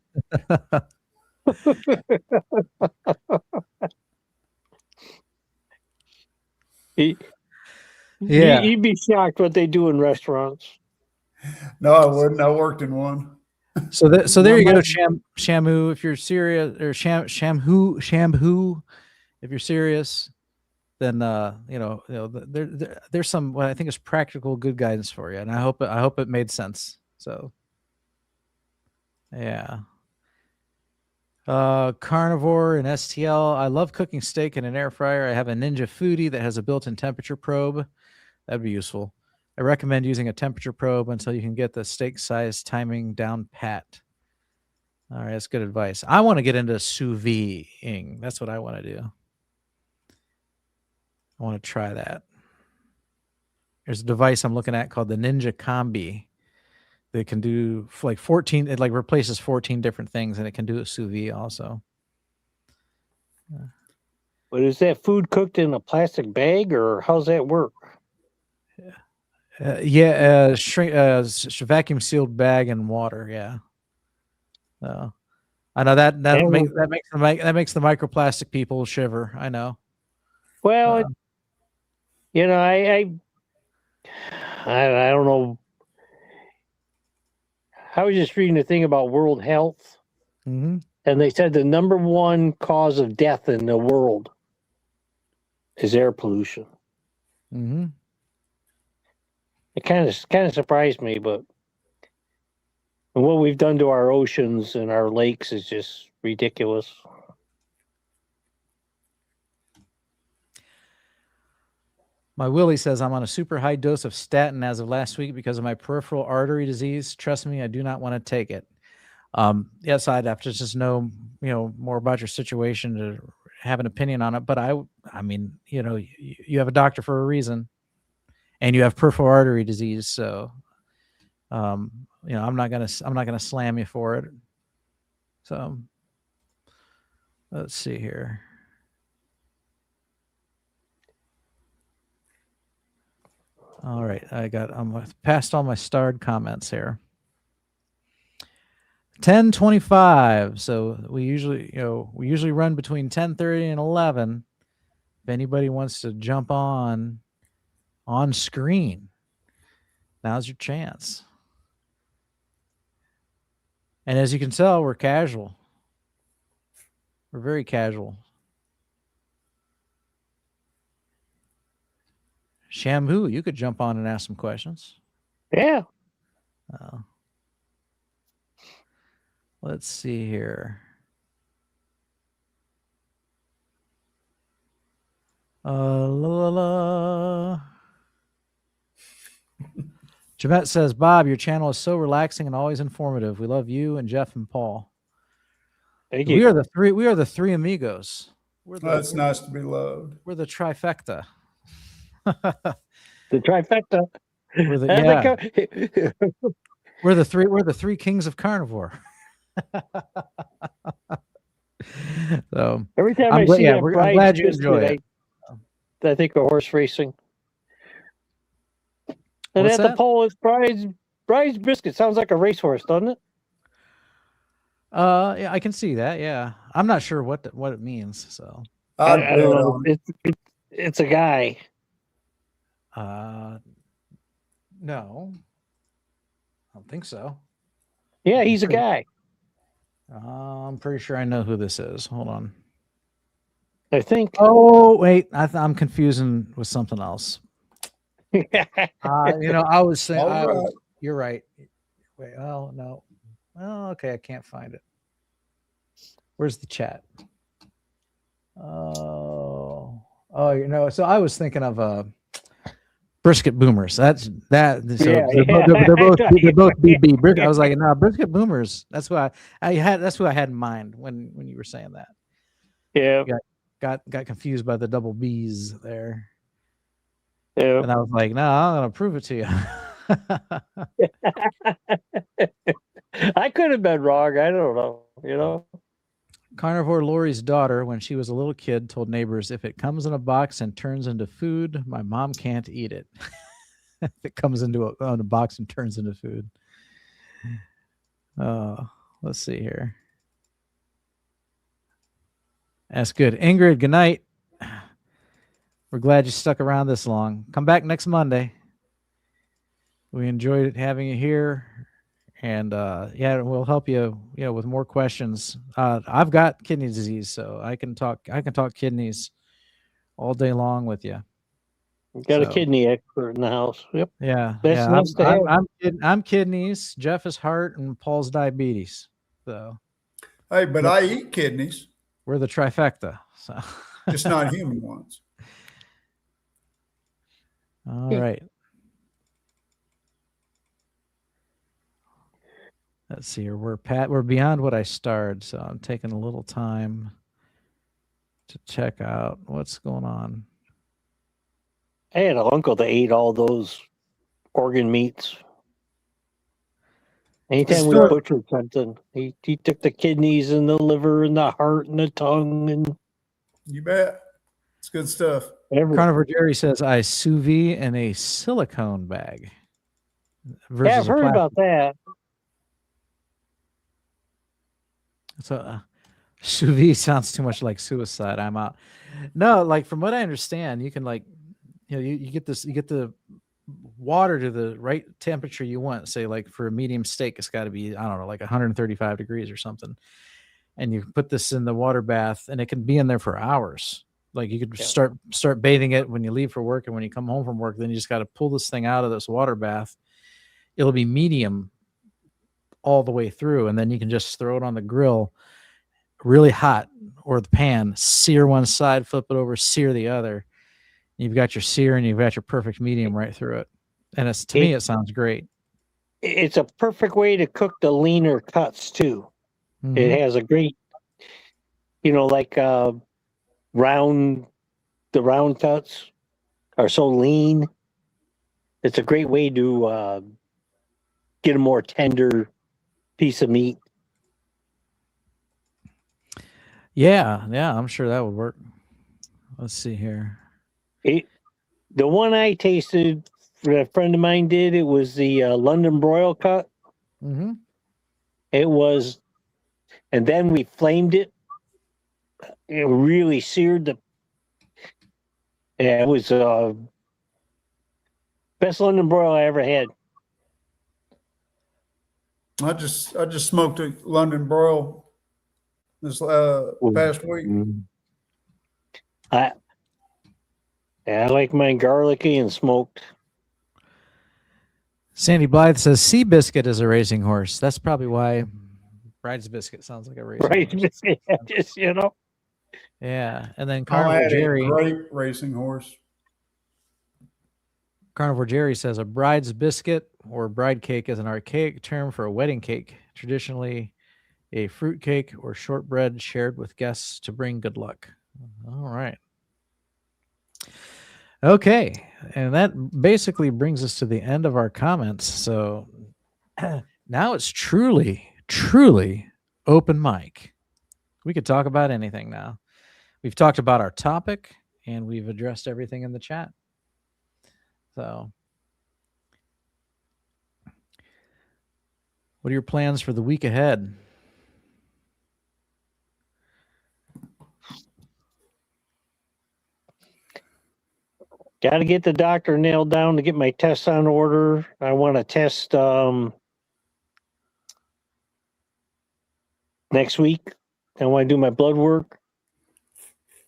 Yeah. You'd be shocked what they do in restaurants. No, I wouldn't. I worked in one. So there you go, Shamu. If you're serious, or Shampoo, if you're serious, then there's some what I think is practical, good guidance for you, and I hope it made sense. So, yeah. Carnivore and STL. I love cooking steak in an air fryer. I have a Ninja Foodie that has a built-in temperature probe. That'd be useful. I recommend using a temperature probe until you can get the steak size timing down pat. All right, that's good advice. I want to get into sous vide-ing. That's what I want to do. I want to try that. There's a device I'm looking at called the Ninja Combi. That can do like 14. It like replaces 14 different things, and it can do a sous vide also. But is that food cooked in a plastic bag, or how's that work? Vacuum sealed bag and water. Yeah. I know that makes the microplastic people shiver. I know. Well, I don't know. I was just reading a thing about World Health, and they said the number one cause of death in the world is air pollution. Mm-hmm. It kind of surprised me, but what we've done to our oceans and our lakes is just ridiculous. My Willie says I'm on a super high dose of statin as of last week because of my peripheral artery disease. Trust me, I do not want to take it. Yes, I'd have to just know, more about your situation to have an opinion on it. But I mean, you have a doctor for a reason, and you have peripheral artery disease. So, I'm not gonna slam you for it. So, let's see here. All right, I'm past all my starred comments here. 10:25. So we usually run between 10:30 and 11. If anybody wants to jump on screen, now's your chance. And as you can tell, we're casual. We're very casual. Shampoo, you could jump on and ask some questions. Yeah. Let's see here. Jamette says, Bob, your channel is so relaxing and always informative. We love you and Jeff and Paul. Thank you. We are the three amigos. It's nice to be loved. We're the trifecta. The trifecta. We're the three kings of carnivore. So every time I see that, I'm glad you enjoy it. I think of horse racing. And What's at that? the pole is Bride's Biscuit. Sounds like a racehorse, doesn't it? Yeah, I can see that. Yeah, I'm not sure what it means. So I don't know. It's a guy. No, I don't think so. Yeah, he's a guy. I'm pretty sure I know who this is. Hold on. I think. Oh wait, I'm confusing with something else. I was saying. You're right. Wait. Oh no. Oh, okay. I can't find it. Where's the chat? So I was thinking of brisket boomers. They're both BB. I was like, no, brisket boomers. That's why that's who I had in mind when you were saying that. Yeah. Got confused by the double B's there. Yeah. And I was like, no, I'm gonna prove it to you. I could have been wrong. I don't know. Carnivore Lori's daughter, when she was a little kid, told neighbors, if it comes in a box and turns into food, my mom can't eat it. If it comes into a box and turns into food. Let's see here. That's good. Ingrid, good night. We're glad you stuck around this long. Come back next Monday. We enjoyed having you here. And we'll help you, with more questions. I've got kidney disease, so I can talk kidneys all day long with you. Got a kidney expert in the house. Yep. Yeah. That's nice to have. I'm kidneys. Jeff is heart, and Paul's diabetes. So. Hey, but I eat kidneys. We're the trifecta. So. Just not human ones. All right. Let's see here. We're beyond what I started, so I'm taking a little time to check out what's going on. I had an uncle that ate all those organ meats. Anytime we butchered something, he took the kidneys and the liver and the heart and the tongue and. You bet. It's good stuff. Carnivore Jerry says I sous vide in a silicone bag. Yeah, I've heard about that. So sous vide sounds too much like suicide. I'm out. No, like from what I understand, you can you get the water to the right temperature you want. Say like for a medium steak, it's got to be, I don't know, like 135 degrees or something. And you put this in the water bath and it can be in there for hours. Like you could start bathing it when you leave for work, and when you come home from work, then you just got to pull this thing out of this water bath. It'll be medium all the way through, and then you can just throw it on the grill really hot, or the pan, sear one side, flip it over, sear the other. You've got your sear and you've got your perfect medium right through it. And to me, it sounds great. It's a perfect way to cook the leaner cuts too. Mm-hmm. It has a great, like the round cuts are so lean. It's a great way to get a more tender piece of meat. Yeah, I'm sure that would work. Let's see here. The one I tasted, a friend of mine did, it was the London broil cut. Mm-hmm. It was, and then we flamed it. It really seared it was best London broil I ever had. I just smoked a London broil this past week. I like mine garlicky and smoked. Sandy Blythe says Seabiscuit is a racing horse. That's probably why Bride's Biscuit sounds like a racing horse. Just, Yeah. And then Carnivore Jerry. Great racing horse. Carnivore Jerry says a bride's biscuit or bride cake is an archaic term for a wedding cake, traditionally a fruit cake or shortbread shared with guests to bring good luck. All right. Okay. And that basically brings us to the end of our comments. So now it's truly open mic. We could talk about anything now. We've talked about our topic and we've addressed everything in the chat. So what are your plans for the week ahead? Got to get the doctor nailed down to get my tests on order. I want to test next week. I want to do my blood work.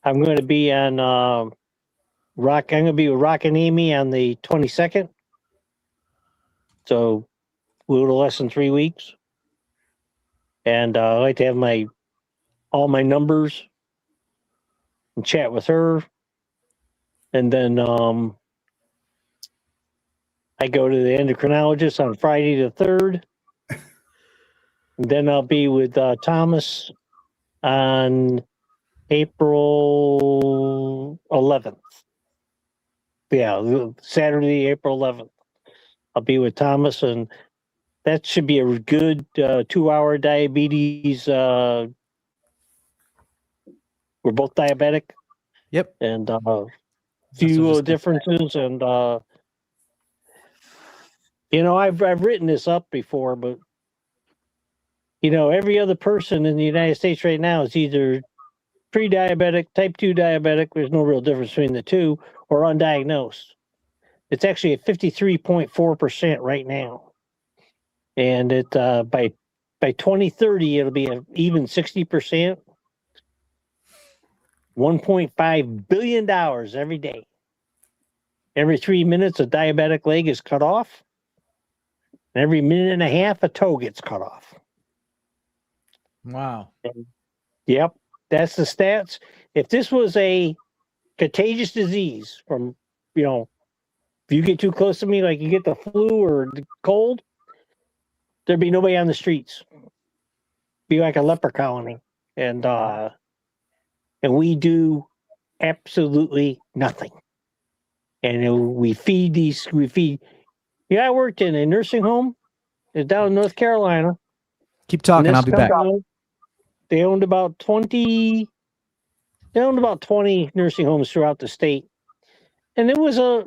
I'm going to be on I'm going to be with Rock and Amy on the 22nd. So a little less than 3 weeks. And I like to have all my numbers and chat with her. And then I go to the endocrinologist on Friday the 3rd. And then I'll be with Thomas on April 11th. Yeah, Saturday, April 11th. I'll be with Thomas, and that should be a good 2-hour diabetes. We're both diabetic. Yep. And few differences, and I've written this up before, but every other person in the United States right now is either pre-diabetic, type 2 diabetic, there's no real difference between the two, or undiagnosed. It's actually at 53.4% right now, and it by 2030 it'll be an even 60%. $1.5 billion every day. Every 3 minutes, a diabetic leg is cut off. And every minute and a half, a toe gets cut off. Wow. Yep, that's the stats. If this was a contagious disease from, if you get too close to me, like you get the flu or the cold, there'd be nobody on the streets. Be like a leper colony. And we do absolutely nothing. And we feed. I worked in a nursing home down in North Carolina. Keep talking, I'll be back. They owned about 20 nursing homes throughout the state. And it was a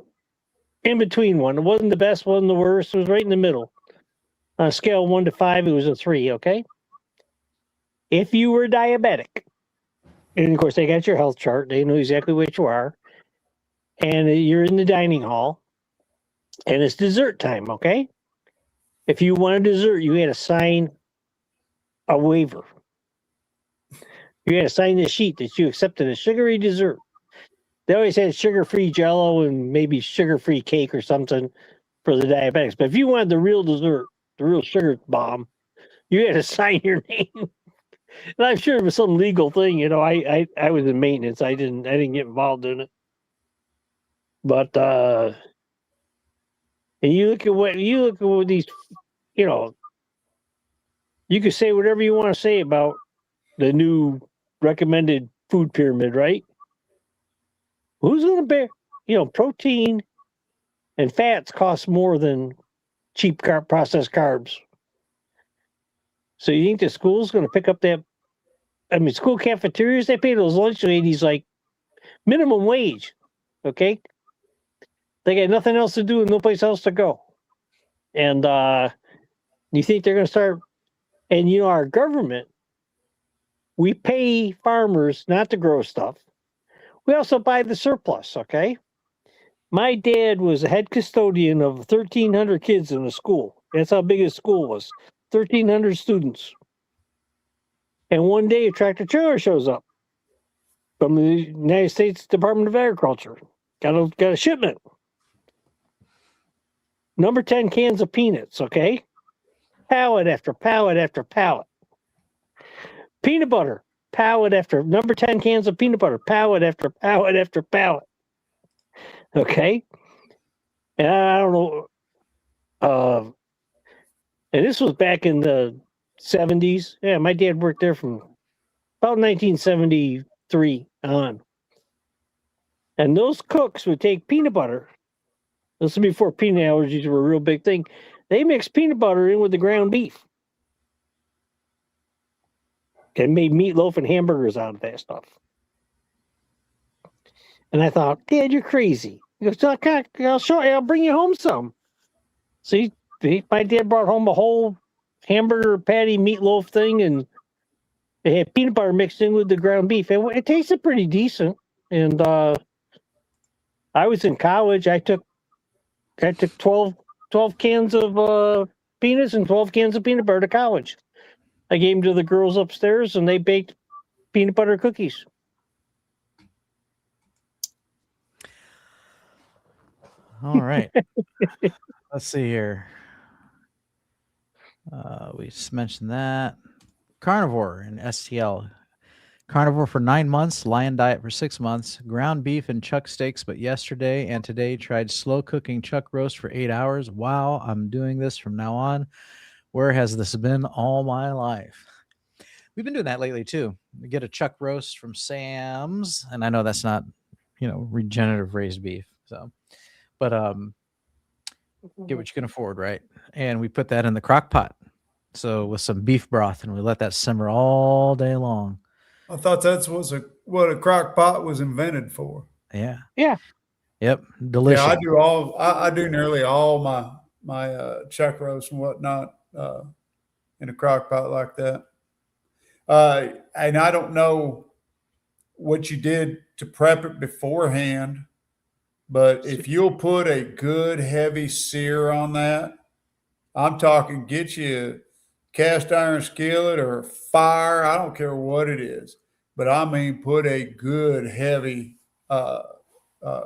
in-between one. It wasn't the best, wasn't the worst. It was right in the middle. On a scale of 1 to 5, it was a 3, okay? If you were diabetic, and of course, they got your health chart. They know exactly what you are. And you're in the dining hall. And it's dessert time, okay? If you wanted dessert, you had to sign a waiver. You had to sign this sheet that you accepted a sugary dessert. They always had sugar-free Jell-O and maybe sugar-free cake or something for the diabetics. But if you wanted the real dessert, the real sugar bomb, you had to sign your name. And I'm sure it was some legal thing. I was in maintenance. I didn't get involved in it. But and you look at what these, you could say whatever you want to say about the new recommended food pyramid, right? Who's going to bear? Protein and fats cost more than cheap processed carbs. So you think the school's going to pick up that? I mean, school cafeterias, they pay those lunch ladies like minimum wage. Okay, they got nothing else to do and no place else to go. And you think they're going to start? And our government, we pay farmers not to grow stuff. We also buy the surplus. Okay. My dad was a head custodian of 1,300 kids in a school. That's how big his school was. 1,300 students. And one day a tractor trailer shows up from the United States Department of Agriculture. Got a shipment. Number 10 cans of peanuts, okay? Pallet after pallet after pallet. Peanut butter, pallet after number 10 cans of peanut butter, pallet after pallet after pallet. Okay? And I don't know. And this was back in the 70s. Yeah, my dad worked there from about 1973 on. And those cooks would take peanut butter. This was before peanut allergies were a real big thing. They mixed peanut butter in with the ground beef. And made meatloaf and hamburgers out of that stuff. And I thought, Dad, you're crazy. He goes, I'll show you. I'll bring you home some. See, my dad brought home a whole hamburger patty meatloaf thing, and it had peanut butter mixed in with the ground beef. It tasted pretty decent. And I was in college. I took 12 cans of peanuts and 12 cans of peanut butter to college. I gave them to the girls upstairs, and they baked peanut butter cookies. All right. Let's see here. We just mentioned that. Carnivore and STL. Carnivore for 9 months, lion diet for 6 months, ground beef and chuck steaks, but yesterday and today tried slow cooking chuck roast for 8 hours. Wow, I'm doing this from now on. Where has this been all my life? We've been doing that lately too. We get a chuck roast from Sam's, and I know that's not, regenerative raised beef. So, but get what you can afford, right? And we put that in the crock pot. So with some beef broth, and we let that simmer all day long. I thought that's what a crock pot was invented for. Yeah. Yeah. Yep. Delicious. Yeah, I do nearly all my chuck roast and whatnot in a crock pot like that. And I don't know what you did to prep it beforehand, but if you'll put a good heavy sear on that, I'm talking get you a cast iron skillet or fire. I don't care what it is, but I mean, put a good heavy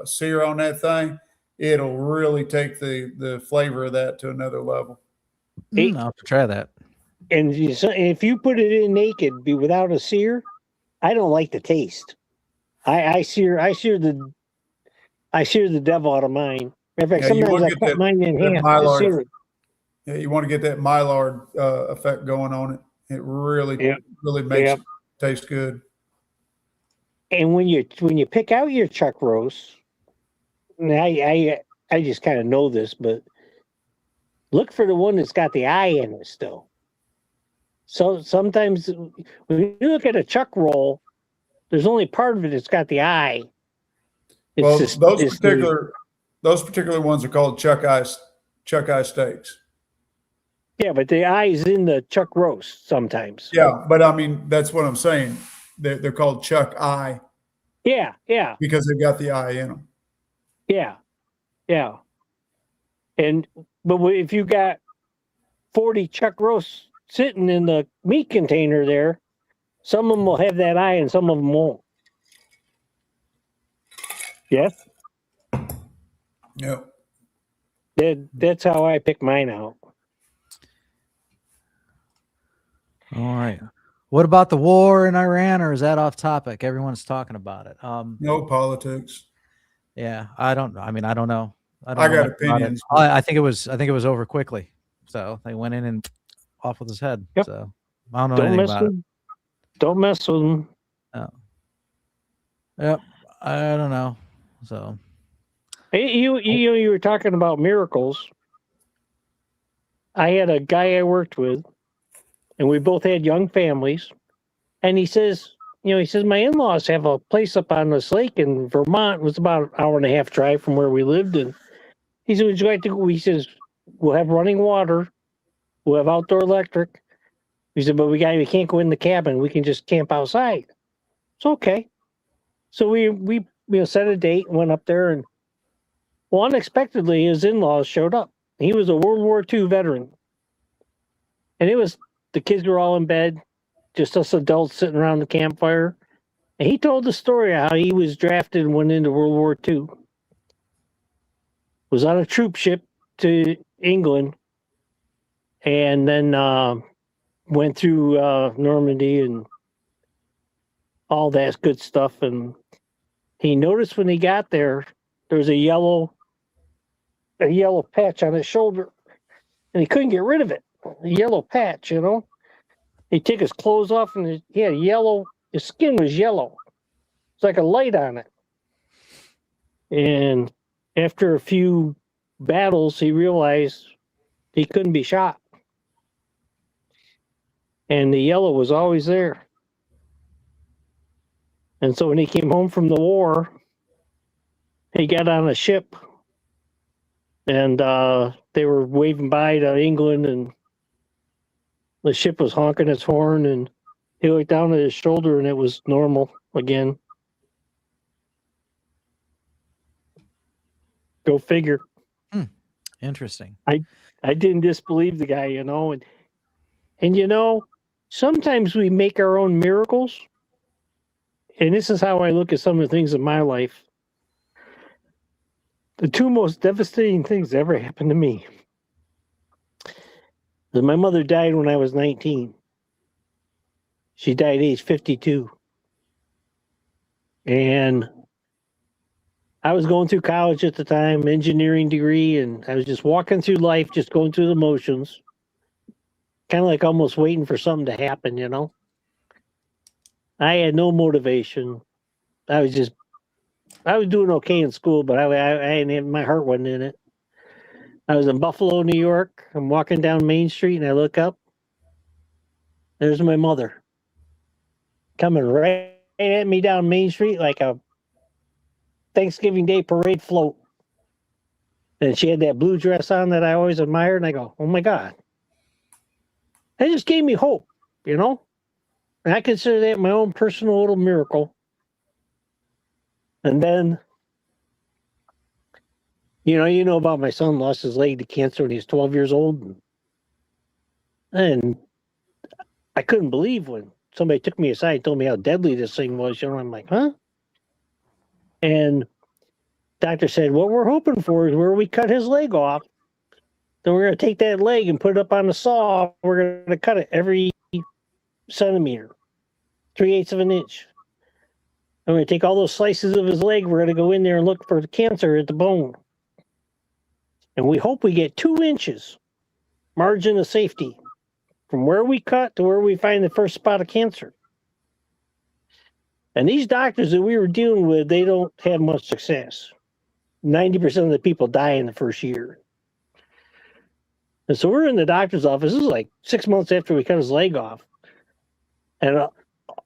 sear on that thing. It'll really take the flavor of that to another level. I'll have to try that. And if you put it in naked, without a sear, I don't like the taste. I sear the devil out of mine. In fact, sometimes I cut mine in half to sear it. Yeah, you want to get that Maillard effect going on it. It really makes it taste good. And when you pick out your chuck roast, I just kind of know this, but look for the one that's got the eye in it still. So sometimes when you look at a chuck roll, there's only part of it that's got the eye. Those particular ones are called chuck eye steaks. Yeah, but the eye is in the chuck roast sometimes. Yeah, but I mean that's what I'm saying. They're called chuck eye. Yeah. Because they've got the eye in them. Yeah. But if you got 40 chuck roasts sitting in the meat container there, some of them will have that eye and some of them won't. Yeah, Yep. that's how I pick mine out. All right. What about the war in Iran, or is that off topic? Everyone's talking about it. No politics. Yeah, I don't know. I I don't I know got much about it. opinions. But I think it was over quickly. So they went in and off with his head. Yep. So I don't know Don't anything mess about with. Don't mess with them. it. Oh. Yep. I don't know. So Hey, you were talking about miracles. I had a guy I worked with, and we both had young families. And he says, my in-laws have a place up on this lake in Vermont. It was about an hour and a half drive from where we lived. And he said, would you like to go? He says, we'll have running water. We'll have outdoor electric. He said, but we can't go in the cabin. We can just camp outside. It's okay. So we set a date and went up there, and well, unexpectedly, his in-laws showed up. He was a World War II veteran. And the kids were all in bed, just us adults sitting around the campfire. And he told the story of how he was drafted and went into World War II. Was on a troop ship to England, and then went through Normandy and all that good stuff. And he noticed when he got there, there was a yellow patch on his shoulder, and he couldn't get rid of it. A yellow patch, He'd take his clothes off, and he had his skin was yellow. It's like a light on it. And after a few battles, he realized he couldn't be shot. And the yellow was always there. And so when he came home from the war, he got on a ship, and they were waving by to England, and the ship was honking its horn, and he looked down at his shoulder, and it was normal again. Go figure. interesting. I didn't disbelieve the guy, and sometimes we make our own miracles. And this is how I look at some of the things in my life. The two most devastating things that ever happened to me. My mother died when I was 19. She died age 52. And I was going through college at the time, engineering degree, and I was just walking through life, just going through the motions. Kind of like almost waiting for something to happen, I had no motivation. I was doing okay in school, but my heart wasn't in it. I was in Buffalo, New York. I'm walking down Main Street, and I look up. There's my mother coming right at me down Main Street like a Thanksgiving Day parade float. And she had that blue dress on that I always admired, and I go, oh my God. That just gave me hope, And I consider that my own personal little miracle. And then, you know about my son lost his leg to cancer when he was 12 years old. And I couldn't believe when somebody took me aside and told me how deadly this thing was. I'm like, huh? And doctor said, what we're hoping for is where we cut his leg off, then we're going to take that leg and put it up on the saw. We're going to cut it every centimeter, 3/8 of an inch. I'm going to take all those slices of his leg. We're going to go in there and look for the cancer at the bone. And we hope we get 2 inches margin of safety from where we cut to where we find the first spot of cancer. And these doctors that we were dealing with, they don't have much success. 90% of the people die in the first year. And so we're in the doctor's office. This is like 6 months after we cut his leg off. And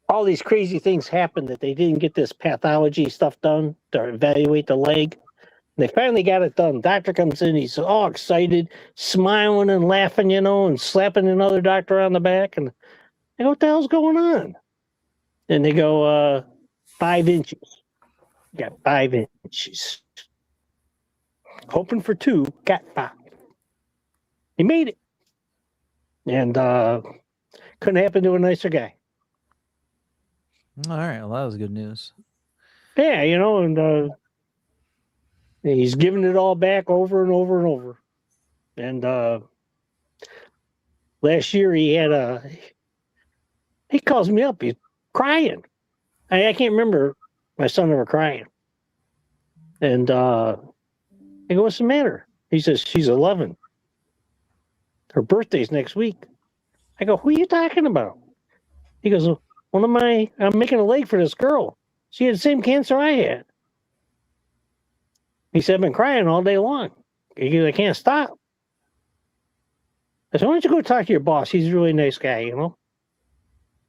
all these crazy things happened that they didn't get this pathology stuff done to evaluate the leg. And they finally got it done. Doctor comes in, he's all excited, smiling and laughing, and slapping another doctor on the back. And I go, what the hell's going on? And they go, 5 inches. Got 5 inches. Hoping for 2, got 5. He made it. And couldn't happen to a nicer guy. All right. Well, that was good news. Yeah, and He's giving it all back over and over and over. And last year he calls me up. He's crying. I can't remember my son ever crying. And I go, what's the matter? He says, she's 11. Her birthday's next week. I go, who are you talking about? He goes, I'm making a leg for this girl. She had the same cancer I had. He said, I've been crying all day long. He goes, I can't stop. I said, why don't you go talk to your boss? He's a really nice guy, you know?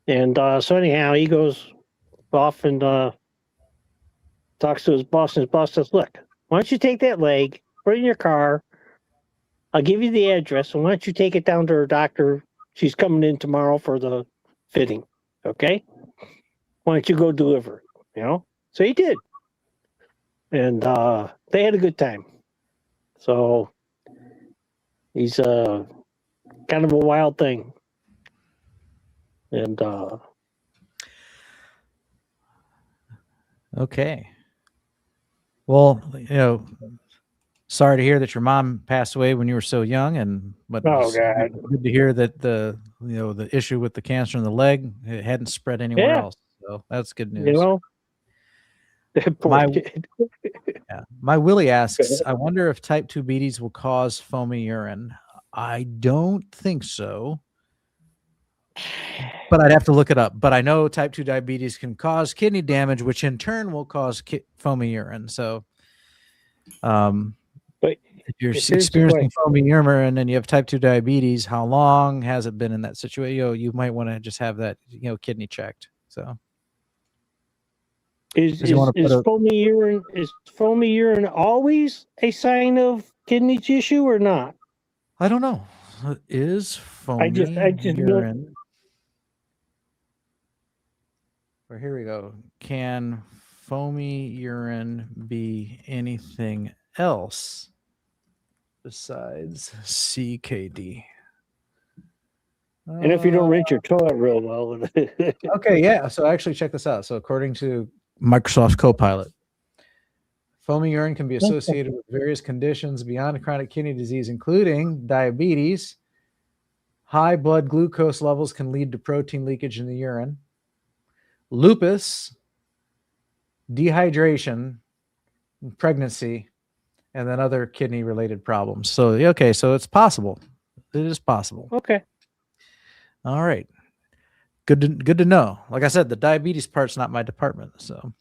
And so anyhow, he goes off and talks to his boss, and his boss says, look, why don't you take that leg, put it in your car, I'll give you the address, and why don't you take it down to her doctor? She's coming in tomorrow for the fitting, okay? Why don't you go deliver it, you know? So he did. And they had a good time. So he's kind of a wild thing. And okay. Well, sorry to hear that your mom passed away when you were so young, but oh God, good to hear that the issue with the cancer in the leg, it hadn't spread anywhere else. So that's good news. You know, my Willie asks, I wonder if type 2 diabetes will cause foamy urine. I don't think so, but I'd have to look it up. But I know type 2 diabetes can cause kidney damage, which in turn will cause foamy urine. So, but if you're experiencing foamy urine and you have type 2 diabetes, how long has it been in that situation? You might want to just have that, kidney checked. So, is foamy urine always a sign of kidney tissue or not? I don't know. Is foamy urine? Or here we go. Can foamy urine be anything else besides CKD? And if you don't rinse your toilet real well. Okay, yeah. So actually check this out. So according to Microsoft's Copilot, foamy urine can be associated with various conditions beyond chronic kidney disease, including diabetes. High blood glucose levels can lead to protein leakage in the urine. Lupus, dehydration, pregnancy, and then other kidney-related problems. So, okay, so it's possible. It is possible. Okay. All right. Good to know. Like I said, the diabetes part's not my department. So,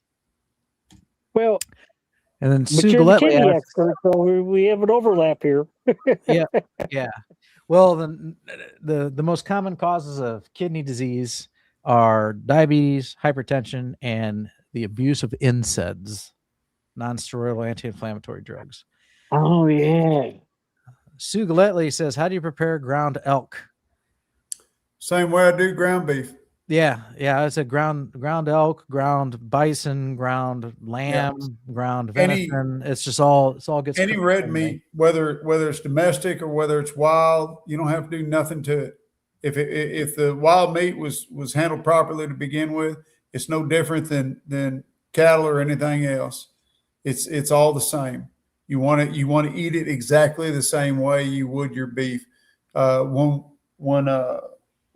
well, and then Sue Galletley asks, so we have an overlap here. yeah. Well, the most common causes of kidney disease are diabetes, hypertension, and the abuse of NSAIDs, non-steroidal anti-inflammatory drugs. Oh, yeah. Sue Galletley says, how do you prepare ground elk? Same way I do ground beef. Yeah. It's a ground elk, ground bison, ground lamb, ground venison. It's just it all gets any red meat, whether it's domestic or whether it's wild. You don't have to do nothing to it. If the wild meat was handled properly to begin with, it's no different than cattle or anything else. It's all the same. You want to eat it exactly the same way you would your beef.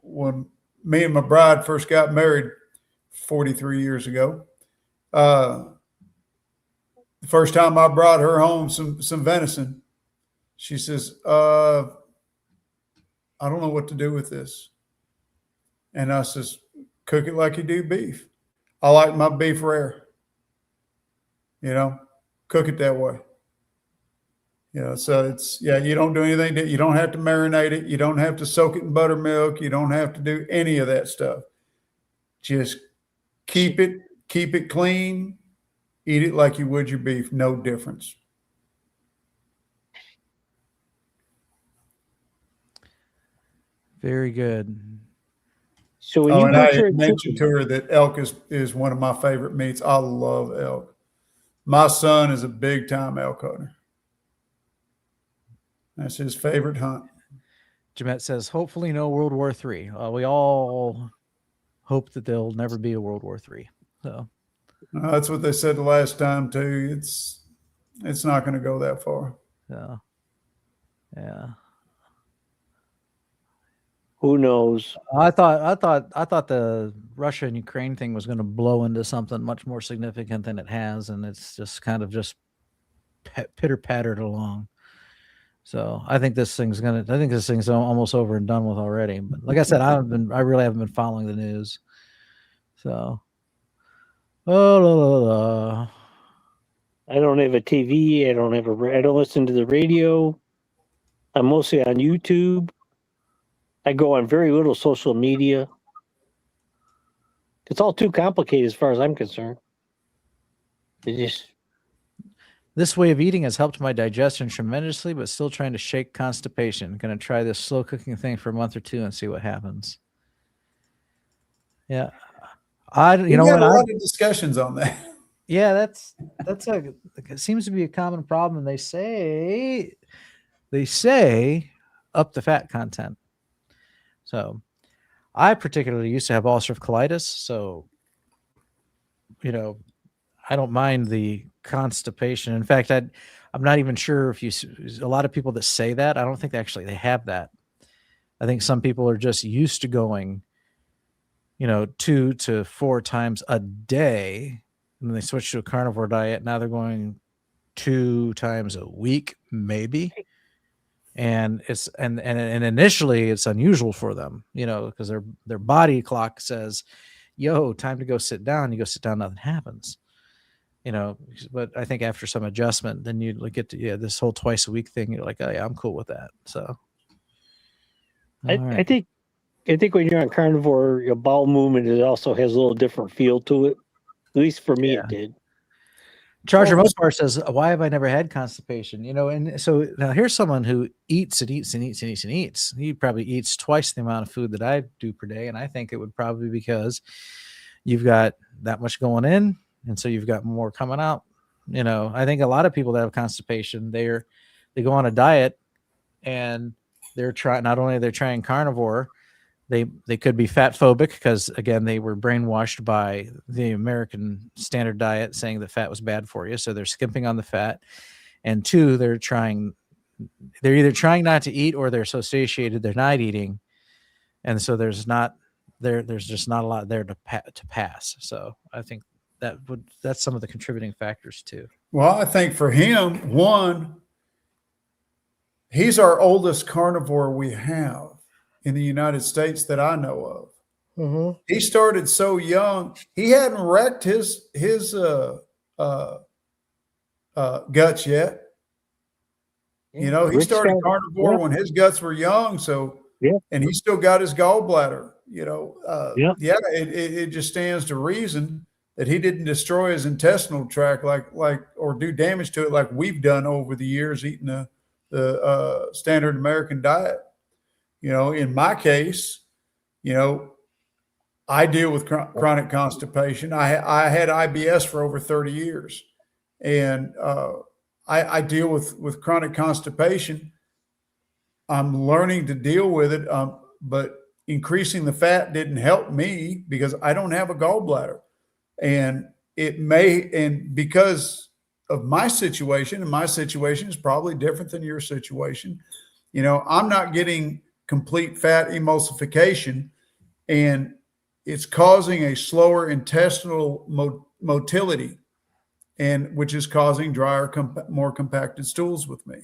When me and my bride first got married 43 years ago, the first time I brought her home some venison, she says, I don't know what to do with this. And I says, cook it like you do beef. I like my beef rare. Cook it that way. So you don't do anything. You don't have to marinate it. You don't have to soak it in buttermilk. You don't have to do any of that stuff. Just keep it clean. Eat it like you would your beef. No difference. Very good. So when I mentioned to her that elk is one of my favorite meats. I love elk. My son is a big time elk hunter. That's his favorite hunt. Jamette says, hopefully no World War III. We all hope that there'll never be a World War III. So that's what they said the last time too. It's not going to go that far. So, yeah. Who knows? I thought the Russia and Ukraine thing was going to blow into something much more significant than it has, and it's just kind of just pitter pattered along. So I think this thing's almost over and done with already. But like I said, I really haven't been following the news. So, oh, la, la, la. I don't have a TV. I don't listen to the radio. I'm mostly on YouTube. I go on very little social media. It's all too complicated as far as I'm concerned. This way of eating has helped my digestion tremendously, but still trying to shake constipation. Going to try this slow cooking thing for a month or two and see what happens. Yeah. We had a lot of discussions on that. Yeah, it seems to be a common problem. They say up the fat content. So I particularly used to have ulcerative colitis. So, I don't mind the constipation. In fact, I'm not even sure if a lot of people that say that, I don't think they have that. I think some people are just used to going, 2 to 4 times a day. And then they switch to a carnivore diet. Now they're going 2 times a week, maybe. And it's and initially it's unusual for them, because their body clock says, "Yo, time to go sit down." You go sit down, nothing happens. But I think after some adjustment, then you get to this whole twice a week thing. You're like, oh yeah, I'm cool with that. So I think when you're on carnivore, your bowel movement also has a little different feel to it. At least for me, it did. Charger Mopar says, why have I never had constipation? And so now here's someone who eats and eats and eats and eats and eats. He probably eats twice the amount of food that I do per day. And I think it would probably be because you've got that much going in. And so you've got more coming out. I think a lot of people that have constipation, they go on a diet and they're trying carnivore. They could be fat phobic because, again, they were brainwashed by the American standard diet saying that fat was bad for you. So they're skimping on the fat. And 2, they're either trying not to eat or they're so satiated they're not eating. And so there's just not a lot there to pass. So I think that's some of the contributing factors too. Well, I think for him, one, he's our oldest carnivore we have in the United States that I know of. Mm-hmm. He started so young. He hadn't wrecked his guts yet. He started carnivore when his guts were young. So, and he still got his gallbladder. It just stands to reason that he didn't destroy his intestinal tract or do damage to it like we've done over the years eating the standard American diet. In my case, I deal with chronic constipation. I had IBS for over 30 years, and I deal with chronic constipation. I'm learning to deal with it, but increasing the fat didn't help me because I don't have a gallbladder, and because of my situation, and my situation is probably different than your situation. I'm not getting complete fat emulsification, and it's causing a slower intestinal motility, and which is causing drier, more compacted stools with me.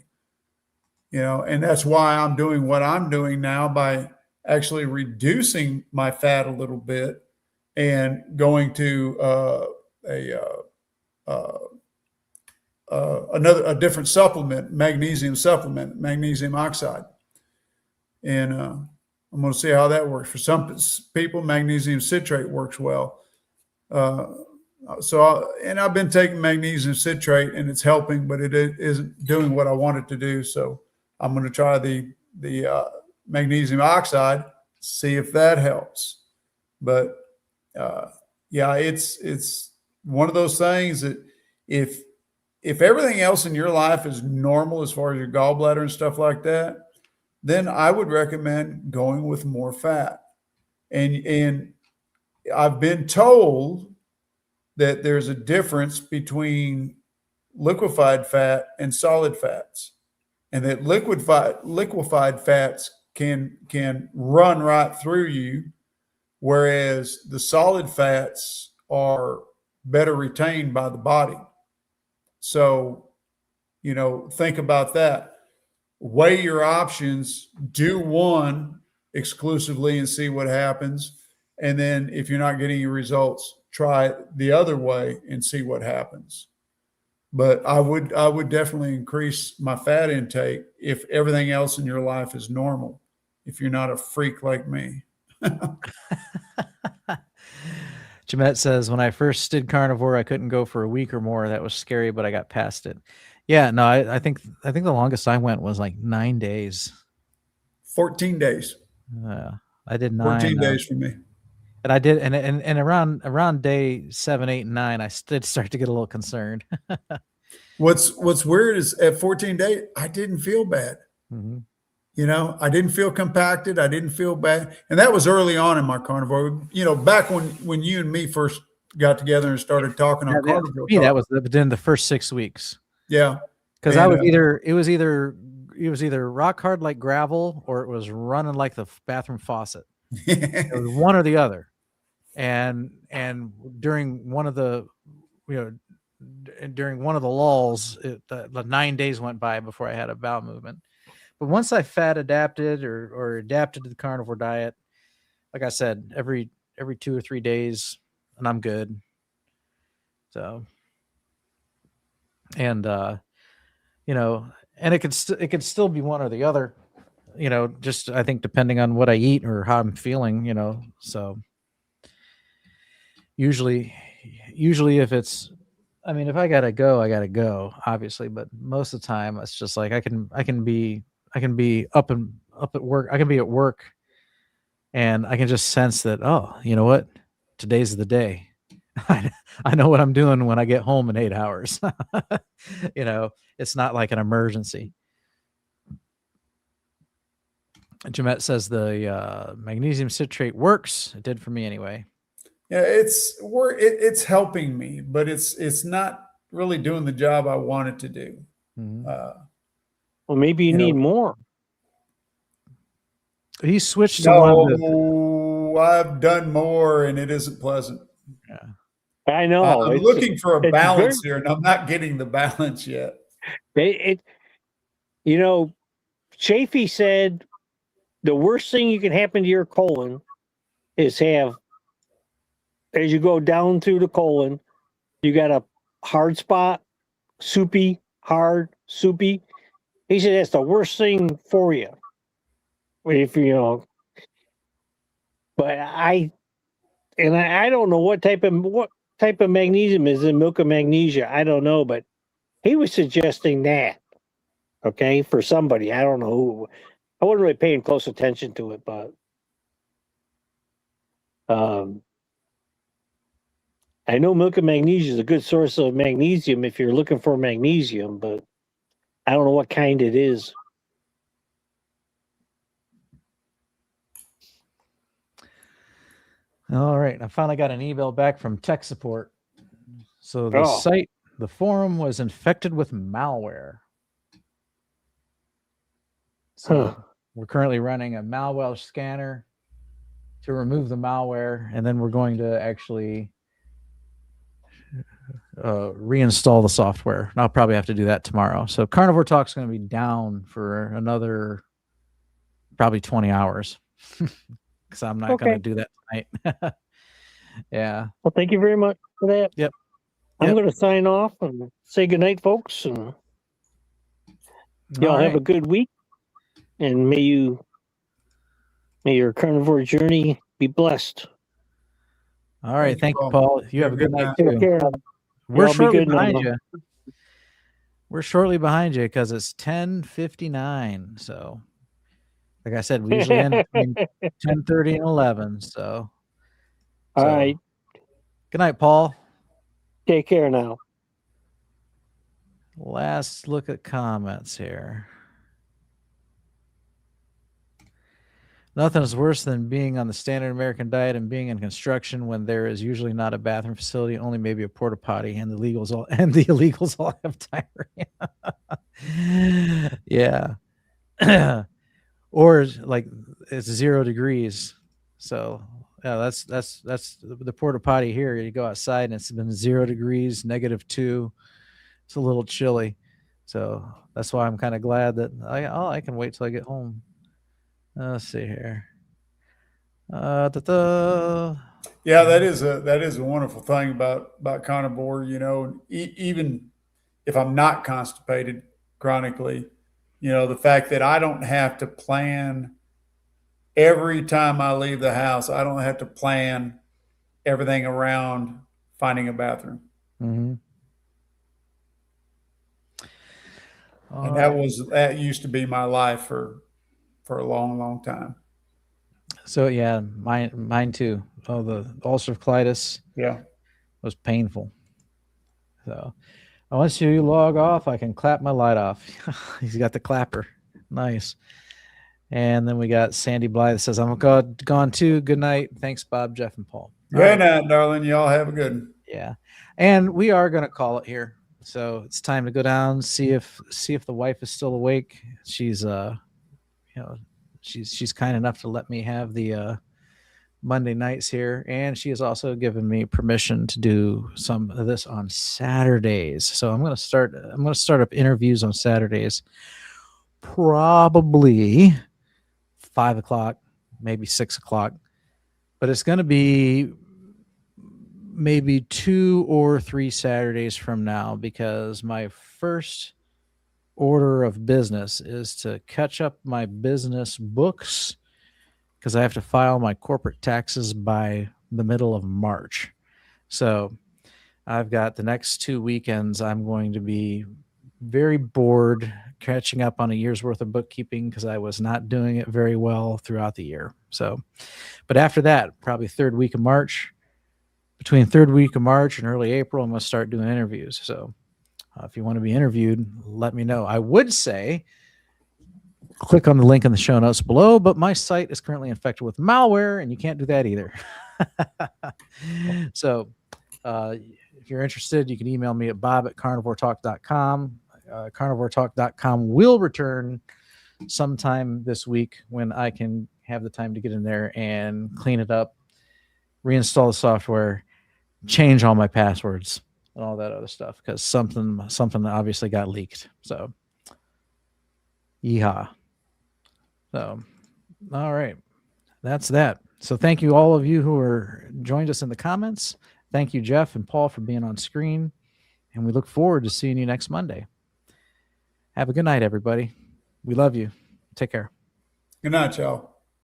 And that's why I'm doing what I'm doing now by actually reducing my fat a little bit and going to a different supplement, magnesium oxide. And I'm going to see how that works. For some people, magnesium citrate works well. And I've been taking magnesium citrate, and it's helping, but it isn't doing what I want it to do. So I'm going to try the magnesium oxide, see if that helps. But it's one of those things that if everything else in your life is normal as far as your gallbladder and stuff like that, then I would recommend going with more fat. And I've been told that there's a difference between liquefied fat and solid fats, and that liquefied fats can run right through you, whereas the solid fats are better retained by the body. So, think about that. Weigh your options, do one exclusively and see what happens. And then if you're not getting your results, try it the other way and see what happens. But I would definitely increase my fat intake if everything else in your life is normal, if you're not a freak like me. Jeanette says, when I first did carnivore, I couldn't go for a week or more. That was scary, but I got past it. Yeah, no, I think the longest I went was like 9 days. 14 days. I did 9. 14 days for me. And I did, and around day 7, 8, and 9, I did start to get a little concerned. What's weird is at 14 days, I didn't feel bad. Mm-hmm. I didn't feel compacted. I didn't feel bad. And that was early on in my carnivore. Back when you and me first got together and started talking on carnivore. That was within the first 6 weeks. Yeah. Because I was it was either rock hard like gravel or it was running like the bathroom faucet. It was one or the other. And during one of the lulls, the 9 days went by before I had a bowel movement. But once I fat adapted or adapted to the carnivore diet, like I said, every 2 or 3 days, and I'm good. So, and and it could still be one or the other, just I think depending on what I eat or how I'm feeling, so usually if it's, if I gotta go, obviously, but most of the time it's just like I can be up at work. I can be at work and I can just sense that, oh, you know what? Today's the day. I know what I'm doing when I get home in 8 hours. It's not like an emergency. Jeanette says the magnesium citrate works. It did for me anyway. Yeah, it's helping me, but it's not really doing the job I want it to do. Mm-hmm. Well, maybe you need more. He switched to one. No, I've done more, and it isn't pleasant. Yeah. I know. I'm looking for a balance here, and I'm not getting the balance yet. Chafee said the worst thing you can happen to your colon is have, as you go down through the colon, you got a hard spot, soupy, hard, soupy. He said that's the worst thing for you. But I don't know what type of magnesium is in milk of magnesia. I don't know, but he was suggesting that. Okay, for somebody, I don't know who. I wasn't really paying close attention to it, but I know milk of magnesia is a good source of magnesium if you're looking for magnesium, but I don't know what kind it is. All right. I finally got an email back from tech support. So the forum was infected with malware. So we're currently running a malware scanner to remove the malware, and then we're going to actually reinstall the software. And I'll probably have to do that tomorrow. So Carnivore Talk's going to be down for another probably 20 hours because I'm not going to do that tonight. Yeah. Well, thank you very much for that. Yep. I'm going to sign off and say goodnight, folks. And y'all have a good week. And may your carnivore journey be blessed. All right. Thank you, Paul. You have a good night too. We're shortly behind you. We're shortly behind you because it's 10:59. So, like I said, we usually end between 10:30 and 11. So, all right. Good night, Paul. Take care now. Last look at comments here. Nothing is worse than being on the standard American diet and being in construction when there is usually not a bathroom facility, only maybe a porta potty, and the illegals all have diarrhea. Yeah. Or like it's 0 degrees. So yeah, that's the porta potty here. You go outside and it's been 0 degrees, -2. It's a little chilly. So that's why I'm kind of glad that I can wait till I get home. Let's see here. Yeah, that is a wonderful thing about carnivore. You know, even if I'm not constipated chronically, you know, the fact that I don't have to plan every time I leave the house. I don't have to plan everything around finding a bathroom. Mm-hmm. And that used to be my life for a long, long time. So yeah, mine too. Oh, the ulcerative colitis Yeah. was painful. So once you log off, I can clap my light off. He's got the clapper. Nice. And then we got Sandy Blythe that says, I'm gone too. Good night. Thanks, Bob, Jeff, and Paul. Good night, darling. Y'all have a good one. Yeah. And we are going to call it here. So it's time to go down, see if the wife is still awake. She's she's kind enough to let me have the Monday nights here, and she has also given me permission to do some of this on Saturdays. So I'm going to start up interviews on Saturdays, probably 5 o'clock, maybe 6 o'clock, but it's going to be maybe 2 or 3 Saturdays from now, because my first order of business is to catch up my business books, because I have to file my corporate taxes by the middle of March. So I've got the next 2 weekends. I'm going to be very bored catching up on a year's worth of bookkeeping, because I was not doing it very well throughout the year. So, but after that, probably between third week of March and early April, I'm going to start doing interviews. So if you want to be interviewed, let me know. I would say click on the link in the show notes below, but my site is currently infected with malware, and you can't do that either. So if you're interested, you can email me at bob@carnivoretalk.com. Carnivoretalk.com will return sometime this week when I can have the time to get in there and clean it up, reinstall the software, change all my passwords and all that other stuff, because something obviously got leaked. So yeehaw. So all right, that's that. So thank you, all of you who are joined us in the comments. Thank you, Jeff and Paul, for being on screen, and we look forward to seeing you next Monday. Have a good night, everybody. We love you. Take care. Good night, y'all.